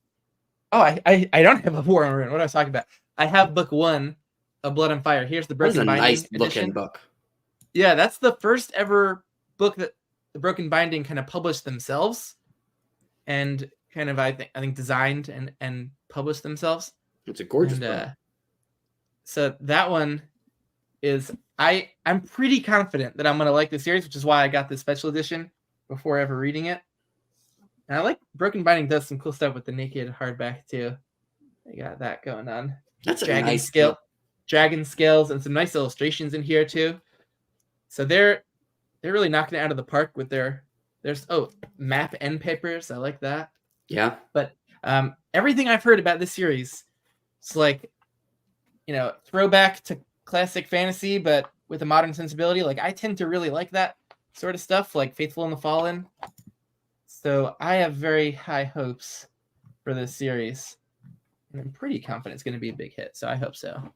Oh, I don't have Of War and Ruin. What am I talking about? I have book 1 of Blood and Fire. Here's the Broken Binding nice edition. looking book. Yeah, that's the first ever book that the Broken Binding kind of published themselves, and kind of I think designed and published themselves. It's a gorgeous book. So that one is I'm pretty confident that I'm gonna like the series, which is why I got this special edition before ever reading it. And I like Broken Binding does some cool stuff with the naked hardback too. They got that going on. That's dragon scales, and some nice illustrations in here too. So they're really knocking it out of the park with there's map end papers. I like that. Yeah. But everything I've heard about this series, it's like, throwback to classic fantasy, but with a modern sensibility. Like, I tend to really like that sort of stuff, like Faithful and the Fallen. So I have very high hopes for this series. And I'm pretty confident it's going to be a big hit. So I hope so.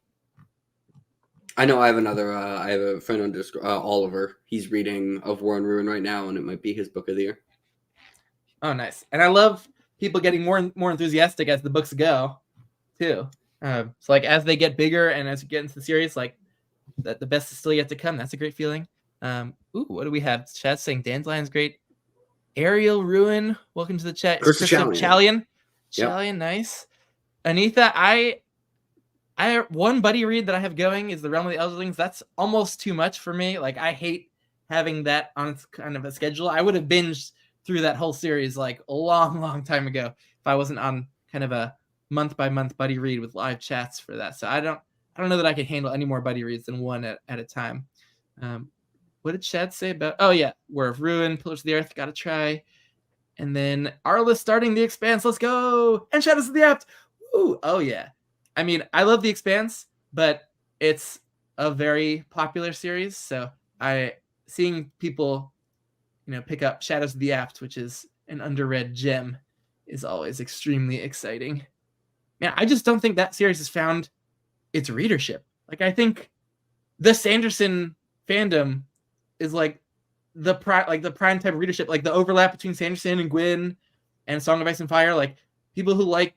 I know I have a friend on Discord, Oliver. He's reading Of War and Ruin right now, and it might be his book of the year. Oh, nice. And I love people getting more and more enthusiastic as the books go, too. So, like, as they get bigger and as we get into the series, like, that the best is still yet to come. That's a great feeling. What do we have? Chat saying Dandelion's great. Ariel Ruin, welcome to the chat. Christoph Chalian. Yep. Chalian, nice. Anita, I one buddy read that I have going is The Realm of the Elderlings. That's almost too much for me. Like, I hate having that on kind of a schedule. I would have binged through that whole series like a long, long time ago if I wasn't on kind of a month by month buddy read with live chats for that. So I don't know that I could handle any more buddy reads than one at a time. What did Chad say about? Oh yeah, War of Ruin, Pillars of the Earth, gotta try. And then Arliss starting The Expanse. Let's go! And Shadows of the Apt. Ooh, oh yeah. I mean, I love The Expanse, but it's a very popular series. So seeing people, pick up Shadows of the Apt, which is an underread gem, is always extremely exciting. Man, I just don't think that series has found its readership. Like, I think the Sanderson fandom is like the prime type of readership, like the overlap between Sanderson and Gwyn and Song of Ice and Fire, like people who like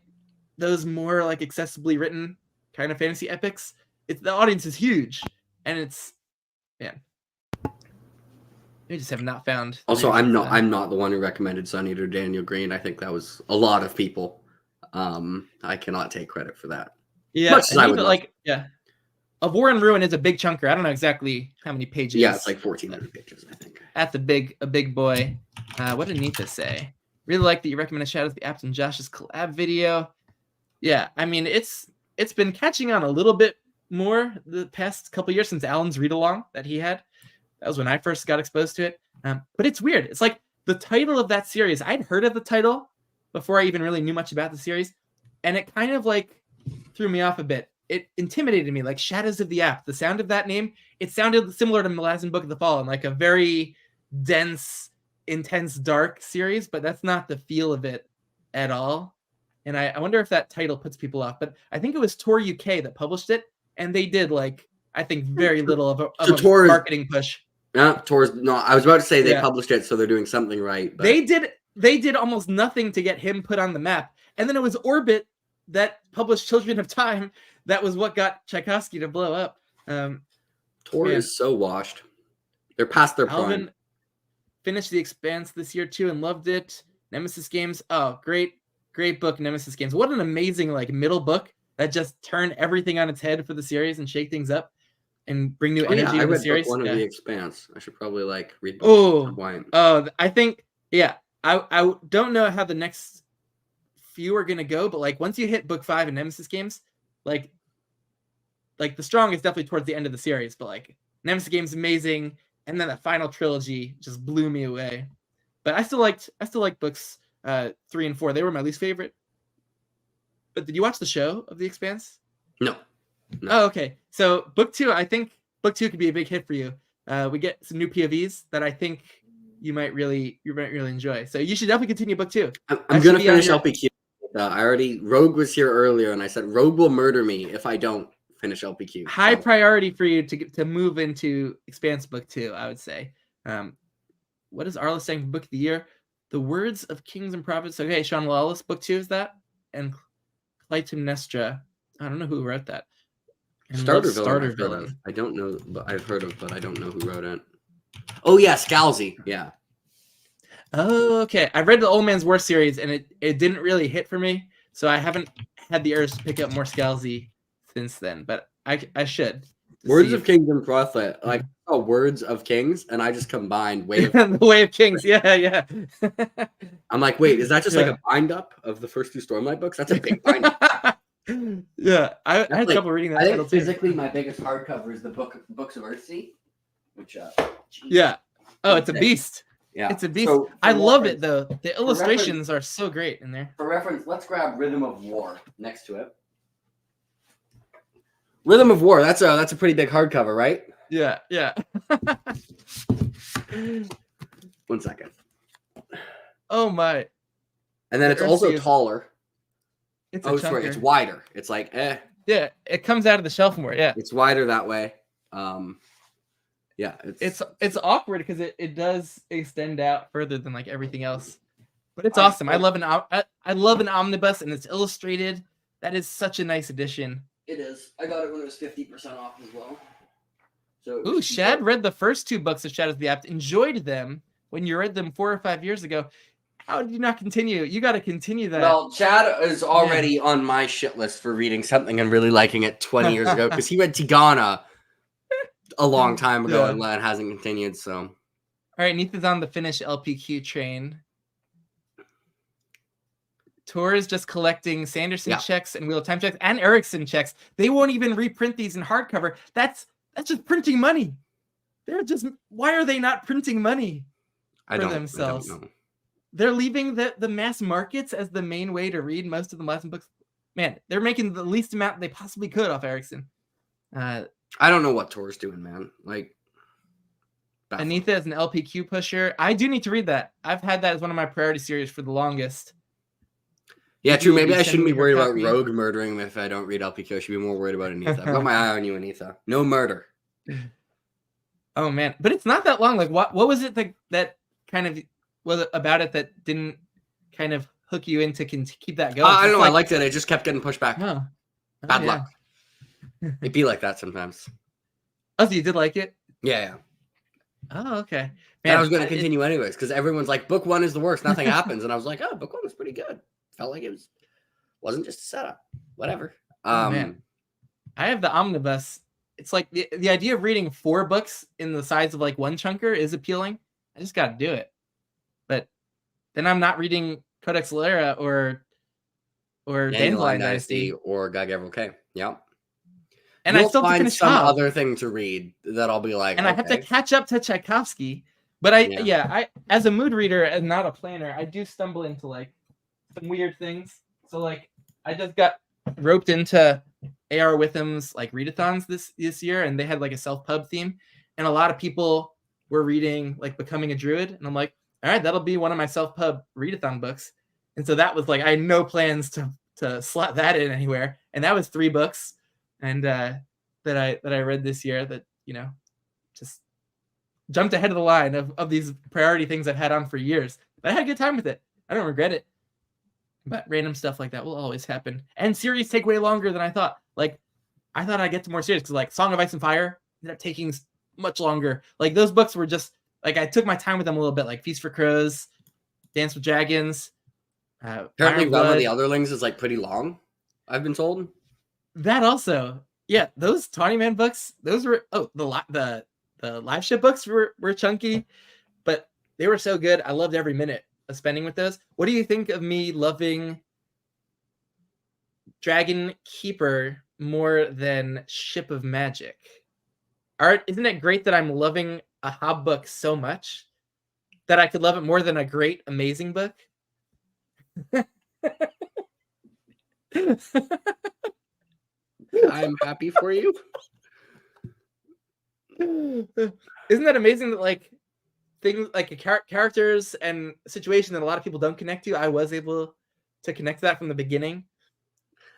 those more like accessibly written kind of fantasy epics. The audience is huge, and it's, man, we just have not found. Also, I'm not the one who recommended Sun Eater Daniel Green. I think that was a lot of people. I cannot take credit for that. Yeah, much as I would like. Yeah, Of War and Ruin is a big chunker. I don't know exactly how many pages. Yeah, it's like 1,400 pages, I think. That's a big boy. What did Nita say? Really like that you recommended Shadows of the Apt and Josh's collab video. Yeah, I mean, it's been catching on a little bit more the past couple years since Alan's read along that he had. That was when I first got exposed to it. But it's weird. It's like the title of that series. I'd heard of the title before I even really knew much about the series, and it kind of like threw me off a bit. It intimidated me, like Shadows of the Apt. The sound of that name, it sounded similar to Malazan Book of the Fallen, like a very dense, intense, dark series, but that's not the feel of it at all. And I wonder if that title puts people off. But I think it was Tor UK that published it, and they did, like, I think very little of a marketing push. No, towards no. I was about to say they Yeah. published it, so they're doing something right. But They did almost nothing to get him put on the map, and then it was Orbit that published Children of Time that was what got Tchaikovsky to blow up. Tor Man. is so washed. They're past their prime. Alvin finished The Expanse this year too and loved it. Nemesis Games, oh, great book, Nemesis Games. What an amazing like middle book that just turned everything on its head for the series and shake things up and bring new energy I to the read series. book 1 of The Expanse. I should probably like read book 2. I think I don't know how the next few are gonna go, but like once you hit book 5 in Nemesis Games, like the strong is definitely towards the end of the series, but like Nemesis Games amazing, and then the final trilogy just blew me away. But I still like books 3 and 4. They were my least favorite. But did you watch the show of The Expanse? No. Oh, okay. So book 2, I think book 2 could be a big hit for you. We get some new POVs that I think you might really enjoy. So you should definitely continue book 2. I'm gonna finish LPQ. Rogue was here earlier, and I said Rogue will murder me if I don't finish LPQ. High priority for you to move into Expanse book 2, I would say. What is Arla saying for book of the year? The Words of Kings and Prophets. Okay, Sean Lawless, book 2 is that? And Clytemnestra. I don't know who wrote that. And Starter Villain. I don't know, but I've heard of, but I don't know who wrote it. Oh yeah, Scalzi. Yeah. Oh, okay. I read the Old Man's War series, and it didn't really hit for me, so I haven't had the urge to pick up more Scalzi since then. But I should. Words of Kings and Prophet, like Words of Kings, and I just combined Way of the Way of Kings. Yeah. I'm like, wait, is that just like a bind up of the first 2 Stormlight books? That's a big bind up. Yeah, I had trouble reading that. I think physically my biggest hardcover is the Books of Earthsea, which yeah. Oh, it's a beast. Yeah, it's a beast. So I love it though. The illustrations are so great in there. For reference, let's grab Rhythm of War next to it. Rhythm of War. That's a pretty big hardcover, right? Yeah. 1 second. Oh my! And then it's also taller. It's sorry, it's wider. It's like Yeah, it comes out of the shelf more. Yeah, it's wider that way. Yeah, it's awkward because it does extend out further than like everything else. But it's awesome. I love an omnibus, and it's illustrated. That is such a nice addition. It is. I got it when it was 50% off as well. So ooh, Shad read the first 2 books of Shadows of the Apt, enjoyed them when you read them 4 or 5 years ago. How did you not continue? You got to continue that. Well, Chad is already on my shit list for reading something and really liking it 20 years ago because he read Tigana a long time ago and it hasn't continued. So, all right, Neitha's on the Finnish LPQ train. Tor is just collecting Sanderson checks and Wheel of Time checks and Erikson checks. They won't even reprint these in hardcover. That's just printing money. Why are they not printing money for themselves? I don't know. They're leaving the mass markets as the main way to read most of the Latin books. Man, they're making the least amount they possibly could off Erikson. I don't know what Tor's doing, man. Like, Anitha is an LPQ pusher. I do need to read that. I've had that as one of my priority series for the longest. Yeah, true. Maybe I shouldn't be worried about Rogue murdering me if I don't read LPQ. I should be more worried about Anitha. I've got my eye on you, Anitha. No murder. Oh man, but it's not that long. Like, what was it that kind of was about it that didn't kind of hook you in to keep that going? I don't know. I liked it. It just kept getting pushed back. Bad luck. It'd be like that sometimes. Oh, so you did like it? Yeah. Oh, okay. Man, I was going to continue anyways because everyone's like, book 1 is the worst. Nothing happens. And I was like, oh, book 1 was pretty good. Felt like it wasn't just a setup. Whatever. Man. I have the omnibus. It's like the idea of reading 4 books in the size of like one chunker is appealing. I just got to do it. But then I'm not reading Codex Alera or Dandelion Dynasty or Gagavril K. Yeah. And I still find finish some Hobb. other thing to read that I'll be like, and I have to catch up to Tchaikovsky. But I as a mood reader and not a planner, I do stumble into like some weird things. So like I just got roped into A.R. Witham's like readathons this year, and they had like a self-pub theme, and a lot of people were reading like Becoming a Druid, and I'm like, all right, that'll be one of my self-pub readathon books. And so that was like I had no plans to slot that in anywhere, and that was 3 books, and that I read this year that just jumped ahead of the line of these priority things I've had on for years. But I had a good time with it. I don't regret it. But random stuff like that will always happen. And series take way longer than I thought. Like, I thought I'd get to more series because, like, Song of Ice and Fire ended up taking much longer. Like, those books were just, like, I took my time with them a little bit. Like, Feast for Crows, Dance with Dragons, Apparently, Fire Realm of Blood. the Otherlings is like pretty long, I've been told. That also, yeah, those Tawny Man books, those were, the live ship books were chunky, but they were so good. I loved every minute of spending with those. What do you think of me loving Dragon Keeper more than Ship of Magic? Isn't it great that I'm loving a Hobb book so much that I could love it more than a great, amazing book? I'm happy for you. Isn't that amazing that, like, things like characters and situation that a lot of people don't connect to, I was able to connect to that from the beginning.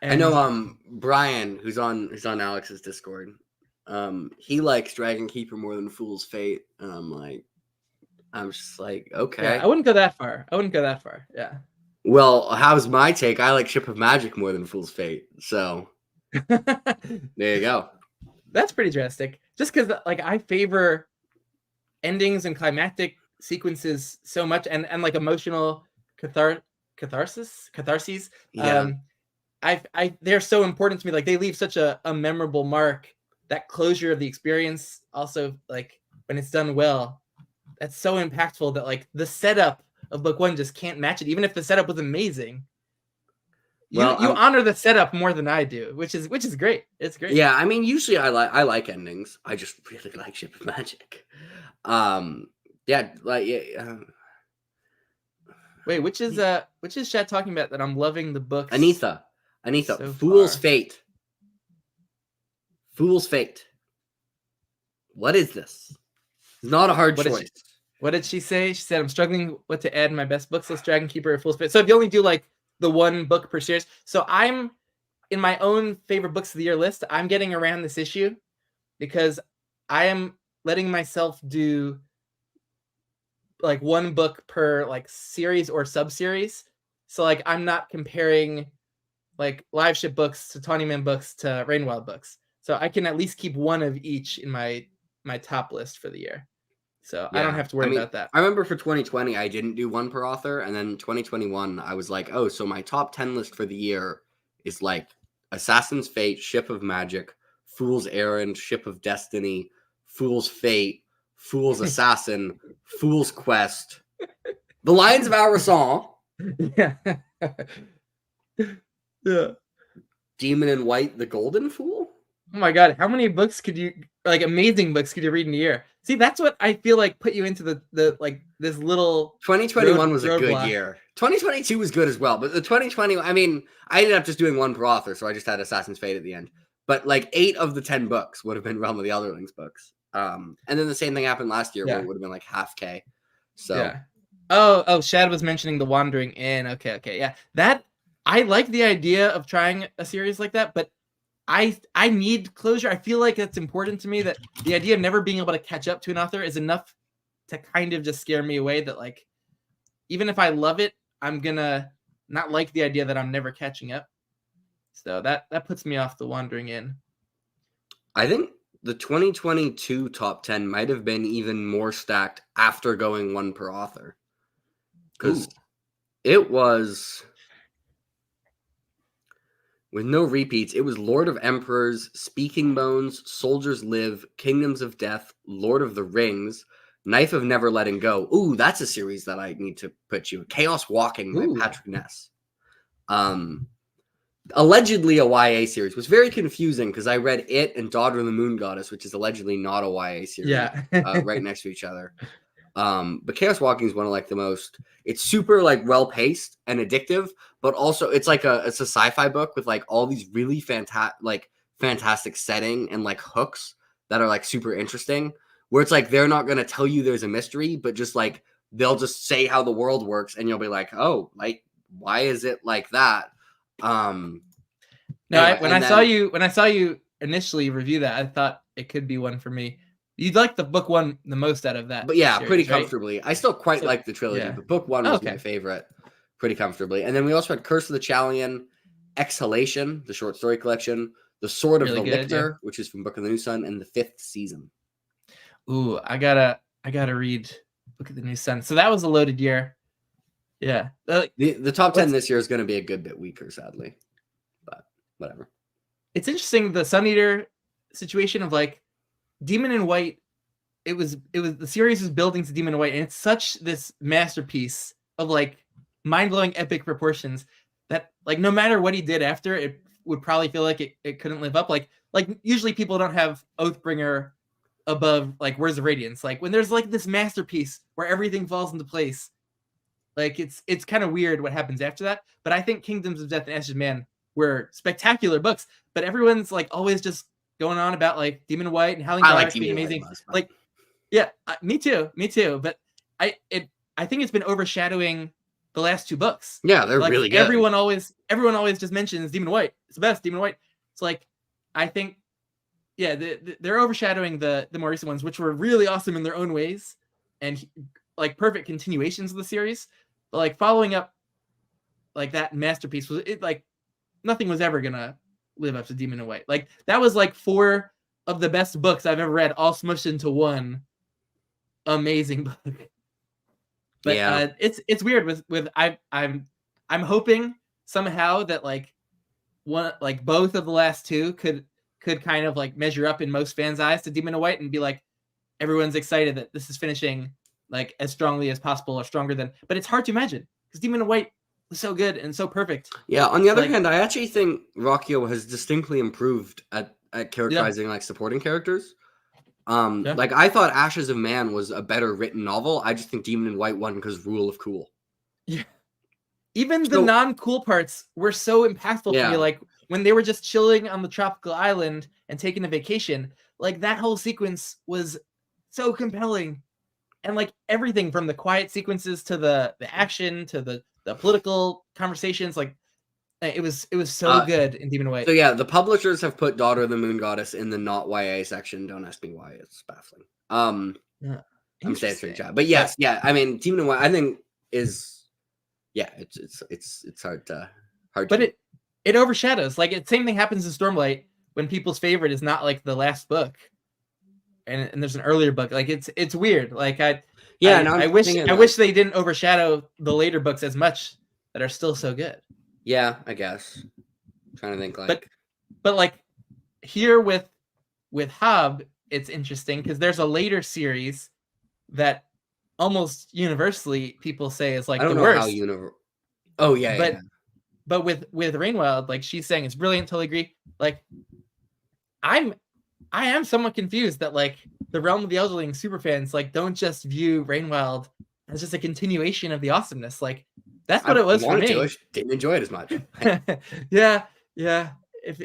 And I know Brian, who's on Alex's Discord, he likes Dragon Keeper more than Fool's Fate, and I'm just like, okay. Yeah, I wouldn't go that far. Yeah. Well, how's my take? I like Ship of Magic more than Fool's Fate, so there you go. That's pretty drastic. Just because, like, I favor endings and climactic sequences so much, and like emotional catharses. Yeah. They're so important to me. Like, they leave such a memorable mark. That closure of the experience, also, like, when it's done well, that's so impactful that, like, the setup of book one just can't match it, even if the setup was amazing. You honor the setup more than I do, which is great. It's great. Yeah, I mean, usually I like endings. I just really like Ship of Magic. Yeah, like yeah. Wait, which is Chad talking about that I'm loving the books? Anitha, so Fool's far. Fate. Fool's Fate. What is this? It's not a hard choice. What did she say? She said, I'm struggling what to add in my best books list, Dragon Keeper or Fool's Fate. So if you only do, like, the one book per series. So I'm, in my own favorite books of the year list, I'm getting around this issue because I am letting myself do, like, one book per, like, series or sub-series. So, like, I'm not comparing, like, live ship books to Tawny Man books to Rainwild books. So I can at least keep one of each in my top list for the year. So yeah, I don't have to worry about that. I remember for 2020, I didn't do one per author. And then 2021, I was like, oh, so my top 10 list for the year is like Assassin's Fate, Ship of Magic, Fool's Errand, Ship of Destiny, Fool's Fate, Fool's Assassin, Fool's Quest, The Lions of Abercrombie. Yeah. Yeah. Demon in White, The Golden Fool. Oh my God. How many books could you, like, amazing books could you read in a year? See, that's what I feel like put you into the like, this little 2021 was a good year. 2022 was good as well. But the 2020, I mean, I ended up just doing one per author. So I just had Assassin's Fate at the end. But like 8 of the 10 books would have been Realm of the Otherlings books. And then the same thing happened last year where it would have been like half K. So yeah. Oh, Shad was mentioning The Wandering Inn. Okay. Yeah. That, I like the idea of trying a series like that, but I need closure. I feel like it's important to me that the idea of never being able to catch up to an author is enough to kind of just scare me away, that, like, even if I love it, I'm gonna not like the idea that I'm never catching up. So that puts me off The Wandering Inn. I think the 2022 top 10 might have been even more stacked after going one per author. Because it was, with no repeats, it was Lord of Emperors, Speaking Bones, Soldiers Live, Kingdoms of Death, Lord of the Rings, Knife of Never Letting Go. Ooh, that's a series that I need to put you. Chaos Walking by Patrick Ness. Allegedly a YA series. It was very confusing because I read it and Daughter of the Moon Goddess, which is allegedly not a YA series, right next to each other. But Chaos Walking is one of, like, the most, it's super, like, well paced and addictive, but also it's like it's a sci-fi book with, like, all these really fantastic setting and, like, hooks that are, like, super interesting, where it's like they're not going to tell you there's a mystery, but just, like, they'll just say how the world works and you'll be like, oh, like, why is it like that? When I saw you initially review that, I thought it could be one for me you'd like the book one the most out of that. But yeah, series, pretty right? comfortably. I still quite like the trilogy, yeah. but book one was my favorite, pretty comfortably. And then we also had Curse of the Challeon, Exhalation, the short story collection, The Sword of the Lictor, which is from Book of the New Sun, and The Fifth Season. Ooh, I gotta read Book of the New Sun. So that was a loaded year. Yeah. The top 10 this year is going to be a good bit weaker, sadly. But whatever. It's interesting, the Sun Eater situation of like Demon in White. It was the series is building to Demon in White, and it's such this masterpiece of like mind-blowing epic proportions that like no matter what he did after, it would probably feel like it couldn't live up. Like usually people don't have Oathbringer above like Words of Radiance. Like when there's like this masterpiece where everything falls into place, like it's kind of weird what happens after that. But I think Kingdoms of Death and Ashes of Man were spectacular books, but everyone's like always just going on about like Demon in White and Howling Dark being amazing. Like, yeah, me too. But I think it's been overshadowing the last two books. Yeah, they're like, really good. Everyone always just mentions Demon in White. It's the best, Demon in White. It's like, I think, yeah, they're overshadowing the more recent ones, which were really awesome in their own ways and like perfect continuations of the series. But like following up like that masterpiece was it like nothing was ever gonna live up to Demon in White. Like that was like 4 of the best books I've ever read, all smushed into one amazing book. But yeah, it's weird with I'm hoping somehow that like one like both of the last two could kind of like measure up in most fans' eyes to Demon in White and be like everyone's excited that this is finishing like as strongly as possible or stronger than. But it's hard to imagine because Demon in White was so good and so perfect. Yeah. On the other hand, I actually think Ruocchio has distinctly improved at characterizing like supporting characters. Like I thought Ashes of Man was a better written novel. I just think Demon in White won because Rule of Cool. Yeah. Even the non-cool parts were so impactful for me. Like when they were just chilling on the tropical island and taking a vacation, like that whole sequence was so compelling. And like everything from the quiet sequences to the action to the political conversations, like it was so good in Demon in White. So yeah, the publishers have put Daughter of the Moon Goddess in the not YA section. Don't ask me why; it's baffling. I'm saying it chat, but yes, I mean, Demon in White, I think is it's hard to But it overshadows. Like same thing happens in Stormlight when people's favorite is not like the last book, and there's an earlier book. Like it's weird. Like I wish they didn't overshadow the later books as much that are still so good. Yeah, I guess. I'm trying to think like but like here with Hobb, it's interesting because there's a later series that almost universally people say is like I don't the know worst. How but with Rainwild, like she's saying it's brilliant, totally agree. Like I am somewhat confused that like the Realm of the Elderling superfans like don't just view Rainwild as just a continuation of the awesomeness. Like that's what it was for me. Didn't enjoy it as much. yeah. If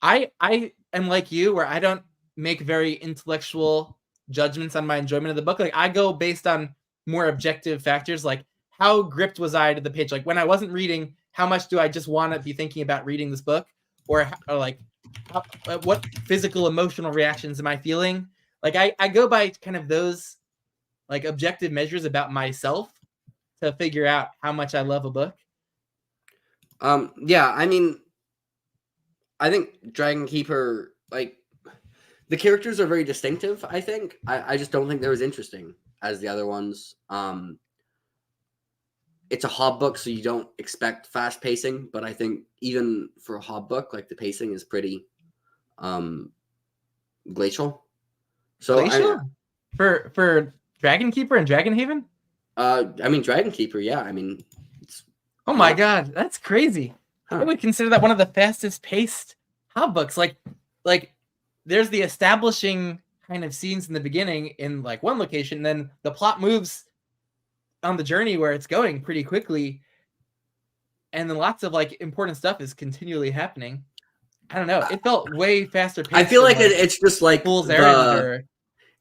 I am like you, where I don't make very intellectual judgments on my enjoyment of the book. Like I go based on more objective factors, like how gripped was I to the page? Like when I wasn't reading, how much do I just want to be thinking about reading this book, or like what physical, emotional reactions am I feeling? Like I go by kind of those like objective measures about myself to figure out how much I love a book. Yeah, I mean, I think Dragon Keeper, like the characters are very distinctive. I think I just don't think they're as interesting as the other ones. It's a Hobb book, so you don't expect fast pacing, but I think even for a Hobb book, like the pacing is pretty glacial. So for Dragon Keeper and Dragon Haven? I mean Dragon Keeper, yeah. I mean oh my god, that's crazy. I would consider that one of the fastest paced Hobb books. Like there's the establishing kind of scenes in the beginning in like one location, and then the plot moves on the journey where it's going pretty quickly, and then lots of like important stuff is continually happening. I don't know. It felt way faster paced. I feel like it's just like Fool's Errand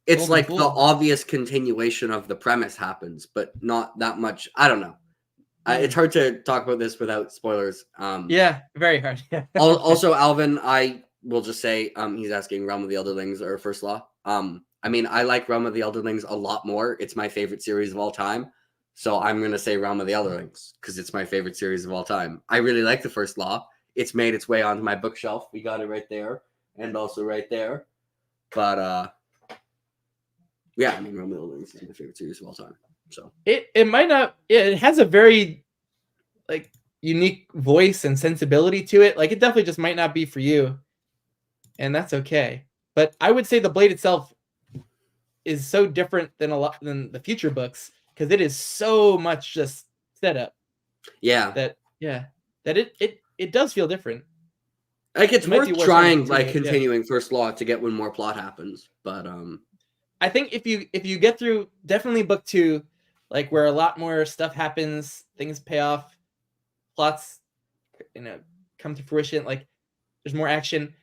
it's like the obvious continuation of the premise happens, but not that much. I don't know. It's hard to talk about this without spoilers. Yeah, very hard. Yeah. Also, Alvin, I will just say, he's asking Realm of the Elderlings or First Law. I mean, I like Realm of the Elderlings a lot more. It's my favorite series of all time. So I'm going to say Realm of the Elderlings because it's my favorite series of all time. I really like the First Law. It's made its way onto my bookshelf. We got it right there and also right there. But yeah, I mean, Realm of the Elderlings is my favorite series of all time. So it might not. It has a very like unique voice and sensibility to it. Like it definitely just might not be for you, and that's okay. But I would say the Blade itself is so different than than the future books because it is so much just setup. Yeah, that it does feel different. like it's worth trying, like yeah. continuing First Law to get when more plot happens. But I think if you get through definitely book 2, like where a lot more stuff happens, things pay off, plots, come to fruition, like there's more action.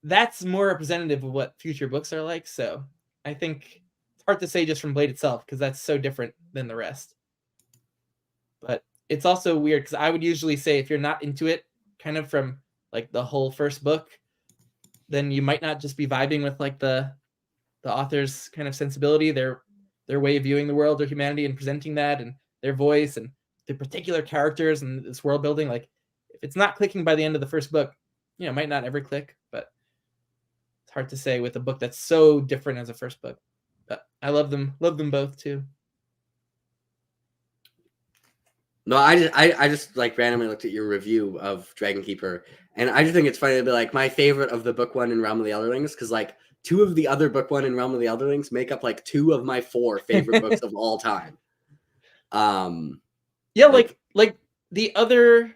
That's more representative of what future books are like. So I think it's hard to say just from Blade itself because that's so different than the rest. But it's also weird because I would usually say if you're not into it, kind of from like the whole first book, then you might not just be vibing with like the author's kind of sensibility, their way of viewing the world or humanity and presenting that, and their voice and the particular characters and this world building. Like if it's not clicking by the end of the first book, it might not ever click. But it's hard to say with a book that's so different as a first book. But I love them both too. No, I just like randomly looked at your review of Dragon Keeper, and I just think it's funny to be like my favorite of the book 1 in Realm of the Elderlings because like 2 of the other book 1 in Realm of the Elderlings make up like 2 of my 4 favorite books of all time. Yeah, like the other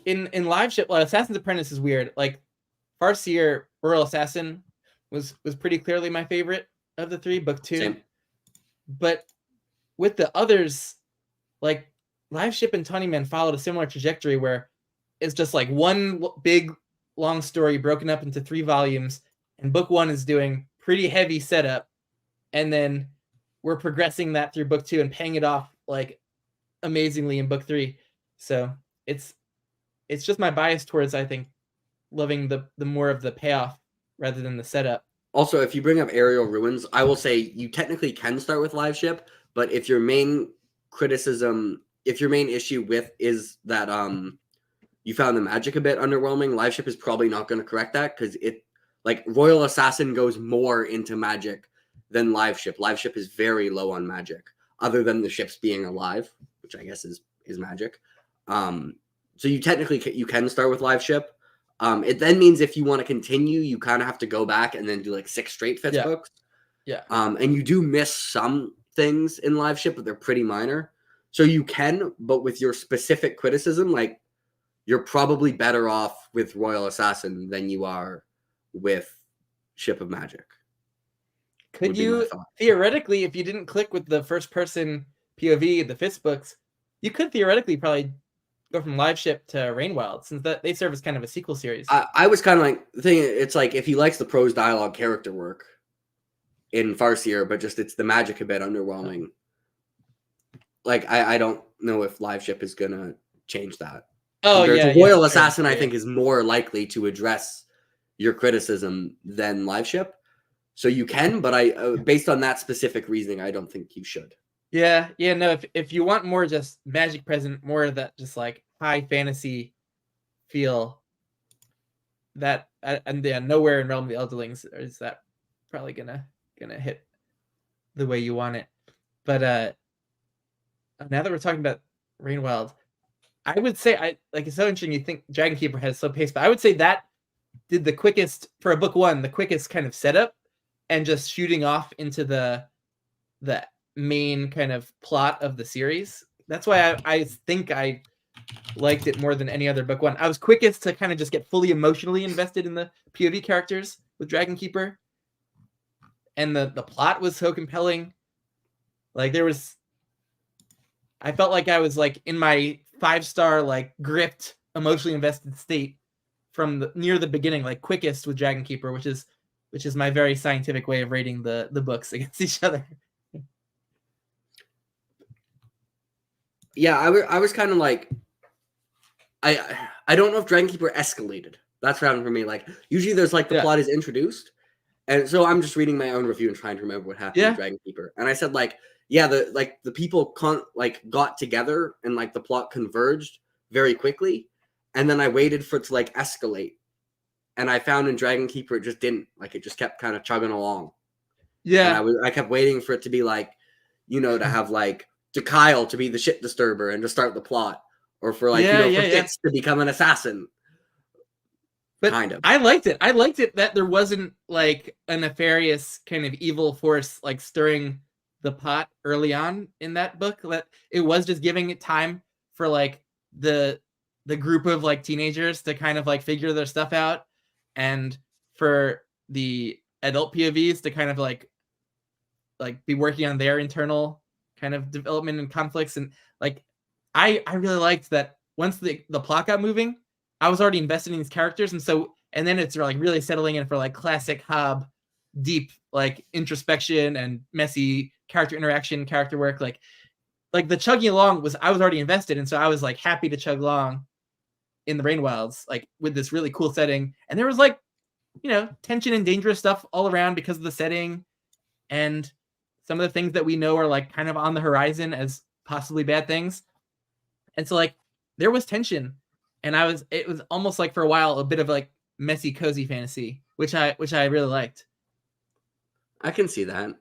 in live ship, Assassin's Apprentice is weird. Like Farseer Royal Assassin was pretty clearly my favorite of the 3, book 2. Same. But with the others, like Live Ship and Tawny Man followed a similar trajectory where it's just like one big long story broken up into 3 volumes, and book 1 is doing pretty heavy setup, and then we're progressing that through book 2 and paying it off like amazingly in book 3. So it's just my bias towards, I think, loving the more of the payoff rather than the setup. Also, if you bring up Aerial Ruins, I will say you technically can start with Live Ship, but if your main issue with is that you found the magic a bit underwhelming, Live Ship is probably not going to correct that because it like Royal Assassin goes more into magic than Live Ship. Live Ship is very low on magic, other than the ships being alive, which I guess is magic. So you technically you can start with Live Ship. It then means if you want to continue, you kind of have to go back and then do like 6 straight Fitz books. Yeah. And you do miss some things in Live Ship, but they're pretty minor. So you can, but with your specific criticism, like you're probably better off with Royal Assassin than you are with Ship of Magic. Could you theoretically, if you didn't click with the first person POV, the Fitz books, you could theoretically probably go from Live Ship to Rainwild, since that they serve as kind of a sequel series. I was kind of like thinking it's like if he likes the prose dialogue character work in Farseer, but just it's the magic a bit underwhelming. Like I don't know if Live Ship is gonna change that. Oh yeah, Royal Assassin, I think, is more likely to address your criticism than Live Ship. So you can, but I based on that specific reasoning, I don't think you should. Yeah, no, if you want more just magic present, more of that just like high fantasy feel, that and yeah, nowhere in Realm of the Elderlings is that probably gonna hit the way you want it. But now that we're talking about Rainwild, I would say it's so interesting you think Dragon Keeper has slow pace, but I would say that did the quickest for a book 1, the quickest kind of setup and just shooting off into the main kind of plot of the series. That's why I think I liked it more than any other book 1. I was quickest to kind of just get fully emotionally invested in the POV characters with Dragon Keeper. And the plot was so compelling. Like I felt like I was like in my 5-star, like gripped, emotionally invested state from near the beginning, like quickest with Dragon Keeper, which is my very scientific way of rating the books against each other. Yeah, I was kind of like, I don't know if Dragon Keeper escalated. That's what happened for me. Like usually there's like the plot is introduced, And so I'm just reading my own review and trying to remember what happened in Yeah. Dragon Keeper. And I said, like, yeah, the people got together and like the plot converged very quickly. And then I waited for it to like escalate. And I found in Dragon Keeper it just didn't. Like it just kept kind of chugging along. And Yeah. I kept waiting for it to be like, you know, to have like to Kyle to be the shit disturber and to start the plot. Or for like, you know, for Fitz to become an assassin. But Kind of. I liked it. I liked it that there wasn't like a nefarious kind of evil force like stirring the pot early on in that book. That it was just giving it time for like the group of like teenagers to kind of like figure their stuff out, and for the adult POVs to kind of like be working on their internal kind of development and conflicts. And like I really liked that once the plot got moving, I was already invested in these characters, and then it's like really settling in for like classic Hobb, deep like introspection and messy character interaction, character work. Like the chugging along was I was already invested, and so I was like happy to chug along in the Rain Wilds, like with this really cool setting. And there was like, you know, tension and dangerous stuff all around because of the setting, and some of the things that we know are like kind of on the horizon as possibly bad things. And so like there was tension, and it was almost like for a while a bit of like messy cozy fantasy, which I really liked. I can see that.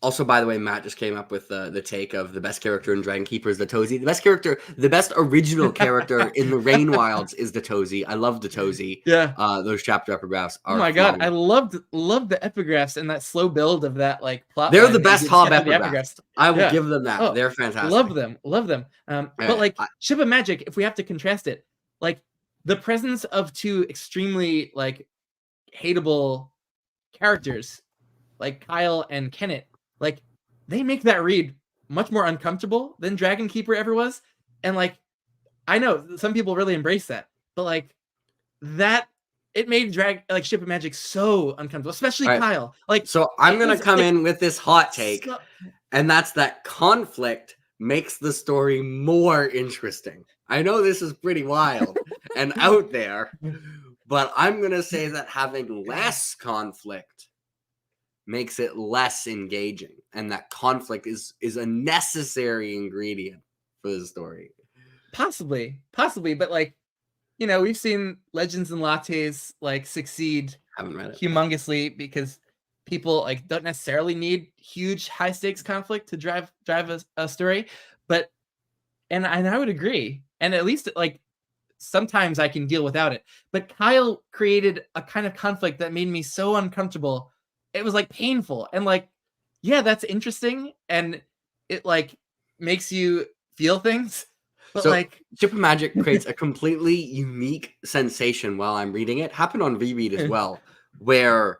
Also, by the way, Matt just came up with the take of the best character in Dragon Keeper is the Tozy. The best original character in the Rain Wilds is the Tozy. I love the Tozy. Yeah. Those chapter epigraphs are. Oh my god, I loved the epigraphs and that slow build of that like plot. They're the best Hobb epigraphs. I will give them that. Oh, they're fantastic. Love them. But like Ship of Magic, if we have to contrast it, like the presence of two extremely like hateable characters, like Kyle and Kenneth, like they make that read much more uncomfortable than Dragon Keeper ever was. And like I know some people really embrace that, but like that it made Ship of Magic so uncomfortable, especially Kyle. Like, so I'm gonna come in with this hot take, and that's that conflict makes the story more interesting. I know this is pretty wild and out there, but I'm gonna say that having less conflict makes it less engaging, and that conflict is a necessary ingredient for the story. Possibly, but like, you know, we've seen Legends and Lattes like succeed humongously because people like don't necessarily need huge high stakes conflict to drive a story. But and I would agree, and at least like sometimes I can deal without it. But Kyle created a kind of conflict that made me so uncomfortable. It was like painful, and like, yeah, that's interesting, and it like makes you feel things. But so, like Ship of Magic creates a completely unique sensation while I'm reading it. Happened on reread as well, where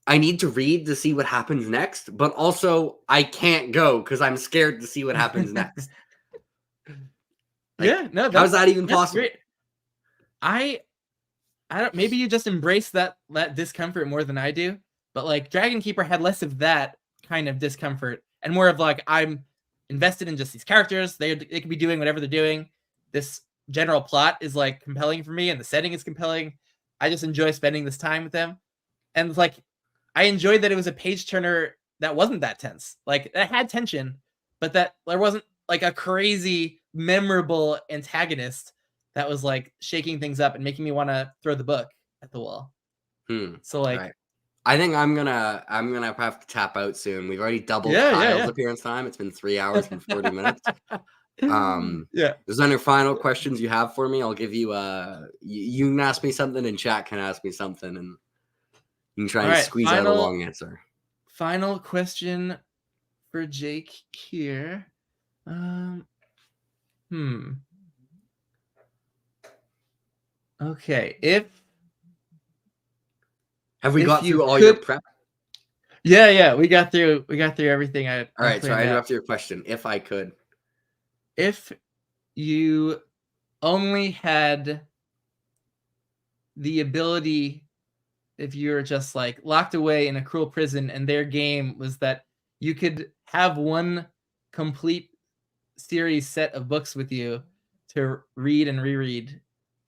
I need to read to see what happens next, but also I can't go because I'm scared to see what happens next. Like, yeah, no, how's that even possible? Great. I don't. Maybe you just embrace that discomfort more than I do. But like Dragon Keeper had less of that kind of discomfort and more of like I'm invested in just these characters. They could be doing whatever they're doing. This general plot is like compelling for me, and the setting is compelling. I just enjoy spending this time with them, and like I enjoyed that it was a page turner that wasn't that tense. Like it had tension, but that there wasn't like a crazy memorable antagonist that was like shaking things up and making me want to throw the book at the wall. So like. Right. I think I'm gonna have to tap out soon. We've already doubled Kyle's appearance time. It's been 3 hours and 40 minutes. Is there any final questions you have for me? I'll give you you can ask me something and chat can ask me something, and you can try and squeeze out a long answer. Final question for Jake here. Okay, have we got through all your prep? Yeah, we got through everything. All right, so I interrupted your question. If I could, if you only had the ability, if you're just like locked away in a cruel prison, and their game was that you could have one complete series set of books with you to read and reread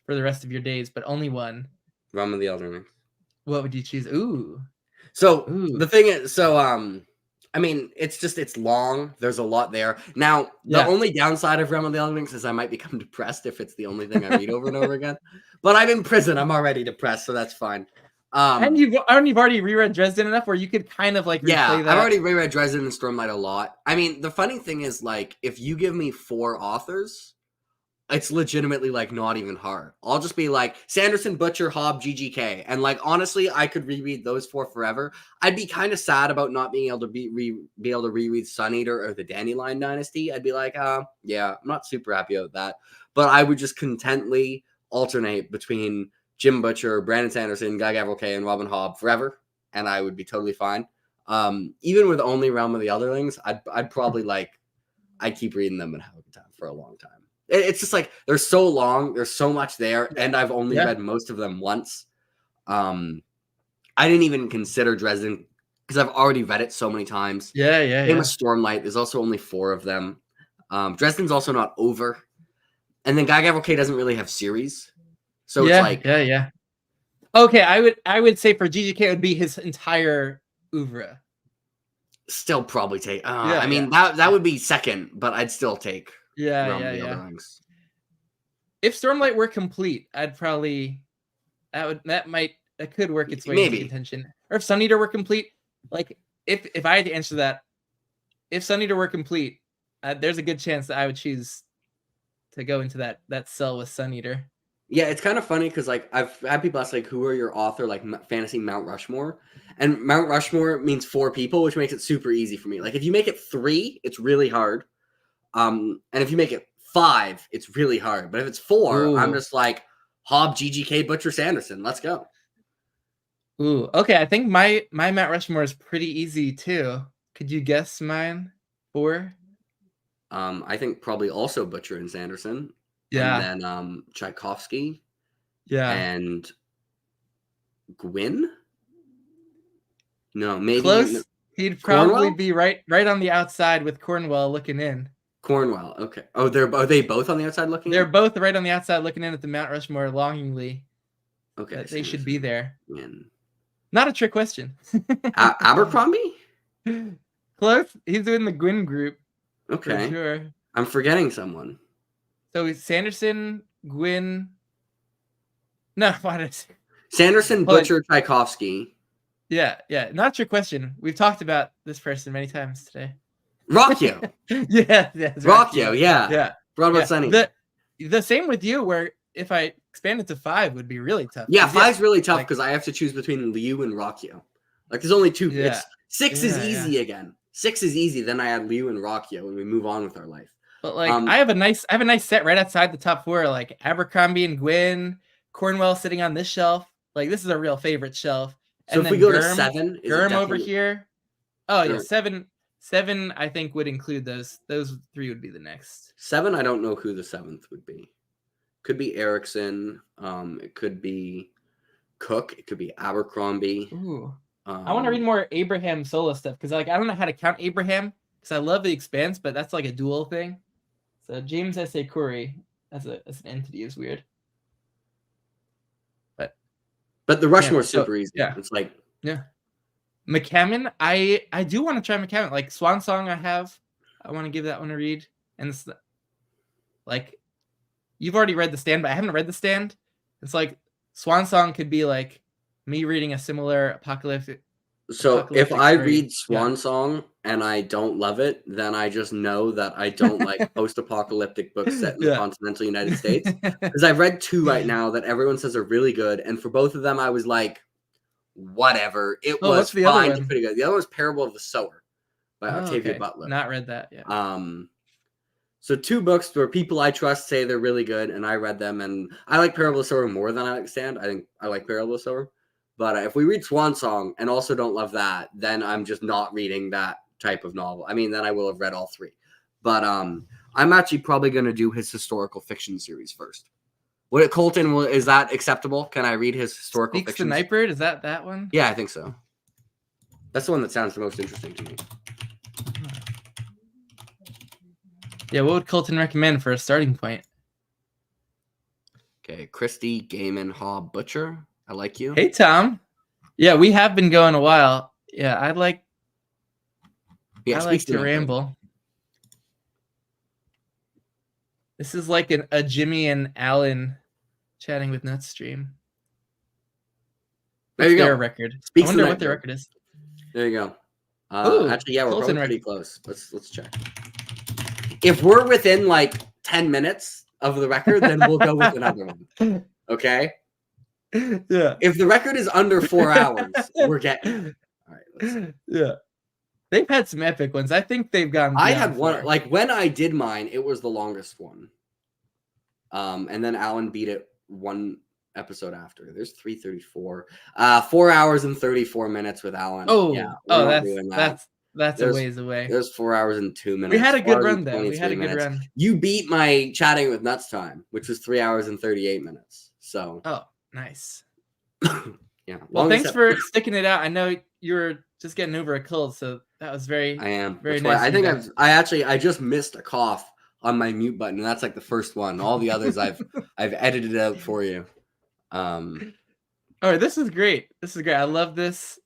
for the rest of your days, but only one. Realm of the Elden Ring. What would you choose? Ooh. So Ooh. the thing is, I mean, it's long. There's a lot there. Now, the Yeah. only downside of Realm of the Elements is I might become depressed if it's the only thing I read over and over again. But I'm in prison. I'm already depressed, so that's fine. And you've already reread Dresden enough where you could kind of like Yeah, replay I've that. already reread Dresden and Stormlight a lot. I mean, the funny thing is, like, if you give me 4 authors, it's legitimately like not even hard. I'll just be like Sanderson, Butcher, Hobb, GGK, and like honestly, I could reread those 4 forever. I'd be kind of sad about not being able to be able to reread Sun Eater or the Dandelion Dynasty. I'd be like, yeah, I'm not super happy about that. But I would just contently alternate between Jim Butcher, Brandon Sanderson, Guy Gavriel Kay, and Robin Hobb forever, and I would be totally fine. Even with only Realm of the Otherlings, I'd probably like I'd keep reading them and have a good time for a long time. It's just like they're so long, there's so much there, and I've only read most of them once. I didn't even consider Dresden because I've already read it so many times. Same with Stormlight. There's also only 4 of them. Dresden's also not over, and then Guy Gavriel Kay doesn't really have series, so it's like Okay, I would say for GGK it would be his entire oeuvre. Still probably take. I mean that would be second, but I'd still take. Yeah. If Stormlight were complete, I'd probably that could work its way into contention. Or if Sun Eater were complete, like if I had to answer that, if Sun Eater were complete, there's a good chance that I would choose to go into that cell with Sun Eater. Yeah, it's kind of funny because like I've had people ask like, who are your author like fantasy Mount Rushmore, and Mount Rushmore means 4 people, which makes it super easy for me. Like if you make it 3, it's really hard. And if you make it 5, it's really hard. But if it's 4, I'm just like Hobb, GGK, Butcher, Sanderson. Let's go. Ooh, okay. I think my Mount Rushmore is pretty easy too. Could you guess mine? 4? I think probably also Butcher and Sanderson. Yeah. And then Tchaikovsky. Yeah. And Gwyn? No, maybe close. He'd Cornwell? probably be right on the outside with Cornwell looking in. Cornwell, okay. Oh, are they both on the outside looking They're in? both right on the outside looking in at the Mount Rushmore longingly. Okay. They should be there. In. Not a trick question. Abercrombie? Close. He's in the Gwyn group. Okay. For sure. I'm forgetting someone. So it's Sanderson, Gwyn. No, what is it? Sanderson, Butcher, Tchaikovsky. Yeah. Not your question. We've talked about this person many times today. Ruocchio. Yeah. Ruocchio, yeah. What about Sunny? The same with you, where if I expand it to 5 would be really tough. Yeah, 5's really tough because I have to choose between Liu and Ruocchio. Like there's only 2. Yeah. 6 is easy again. 6 is easy. Then I add Liu and Ruocchio and we move on with our life. But like I have a nice set right outside the top 4, like Abercrombie and Gwyn, Cornwell sitting on this shelf. Like this is a real favorite shelf. So and if we go to 7, Gurm over here. Oh yeah, 7 I think would include those 3 would be the next. 7, I don't know who the 7th would be. Could be Erikson. It could be Cook. It could be Abercrombie. Ooh. I want to read more Abraham solo stuff because like I don't know how to count Abraham because I love the Expanse, but that's like a dual thing. So James S.A. Corey as an entity is weird. But the Rushmore's super easy. Yeah. It's like McCammon, I do want to try McCammon. Like Swan Song I want to give that one a read. And it's like you've already read The Stand, but I haven't read The Stand. It's like Swan Song could be like me reading a similar apocalyptic. So if I read Swan Song and I don't love it, then I just know that I don't like post-apocalyptic books set in the continental United States. Because I've read 2 right now that everyone says are really good, and for both of them, I was like, whatever. It was fine. It's pretty good. The other one was Parable of the Sower by Octavia Butler. Not read that yet. So 2 books where people I trust say they're really good, and I read them, and I like Parable of the Sower more than I like Stand. I think I like Parable of the Sower. But if we read Swan Song and also don't love that, then I'm just not reading that type of novel. I mean, then I will have read all 3. But I'm actually probably going to do his historical fiction series first. Colton, is that acceptable? Can I read his historical fiction? Speaks the Nightbird? Is that one? Yeah, I think so. That's the one that sounds the most interesting to me. Yeah, what would Colton recommend for a starting point? Okay, Christie, Gaiman, Hobb, Butcher. I like you. Hey, Tom. Yeah, we have been going a while. Yeah, I like to ramble. This is like a Jimmy and Alan chatting with Nuts stream. There you go. Their record. I Speaks wonder what their record is. There you go. Ooh, actually, yeah, we're Colton probably pretty close. Let's check. If we're within like 10 minutes of the record, then we'll go with another one. Okay? Yeah. If the record is under 4 hours, we're getting it. All right, let's see. Yeah. They've had some epic ones. I think they've gone. I had one, like when I did mine, it was the longest one. And then Alan beat it one episode after. There's 3:34. 4 hours and 34 minutes with Alan. Oh, yeah. That's a ways away. There's 4 hours and 2 minutes. We had a good run though. We had a good run. You beat my chatting with Nuts time, which was 3 hours and 38 minutes. So. Oh, nice. Yeah. Well, thanks for sticking it out. I know you were just getting over a cold, so that was very. I am very nice. I think I just missed a cough on my mute button, and that's like the first one. All the others I've edited out for you. All right, this is great. This is great. I love this,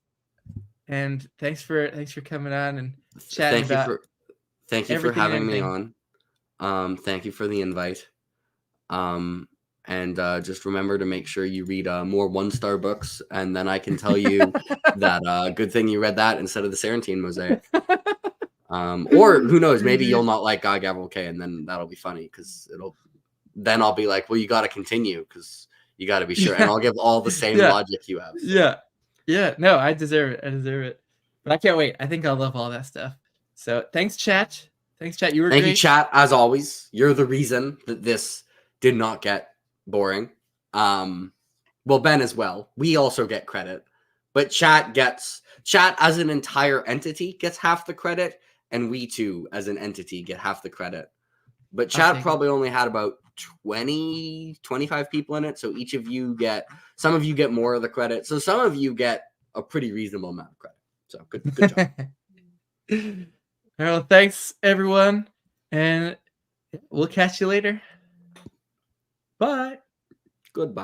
and thanks for coming on and chatting thank you for having me on. Thank you for the invite. And just remember to make sure you read more 1-star books, and then I can tell you that good thing you read that instead of the Sarantine Mosaic. Or who knows, maybe you'll not like God Gabriel K, and then that'll be funny because then I'll be like, well, you got to continue because you got to be sure, and I'll give all the same logic you have. So. Yeah. No, I deserve it. But I can't wait. I think I'll love all that stuff. So thanks, chat. You were great. Thank you, chat. As always, you're the reason that this did not get boring. Well, Ben as well. We also get credit, but chat as an entire entity gets half the credit, and we too as an entity get half the credit. But chat probably only had about 20, 25 people in it, so each of you some of you get more of the credit, so some of you get a pretty reasonable amount of credit. So good job. Well, thanks everyone, and we'll catch you later. Bye. Goodbye.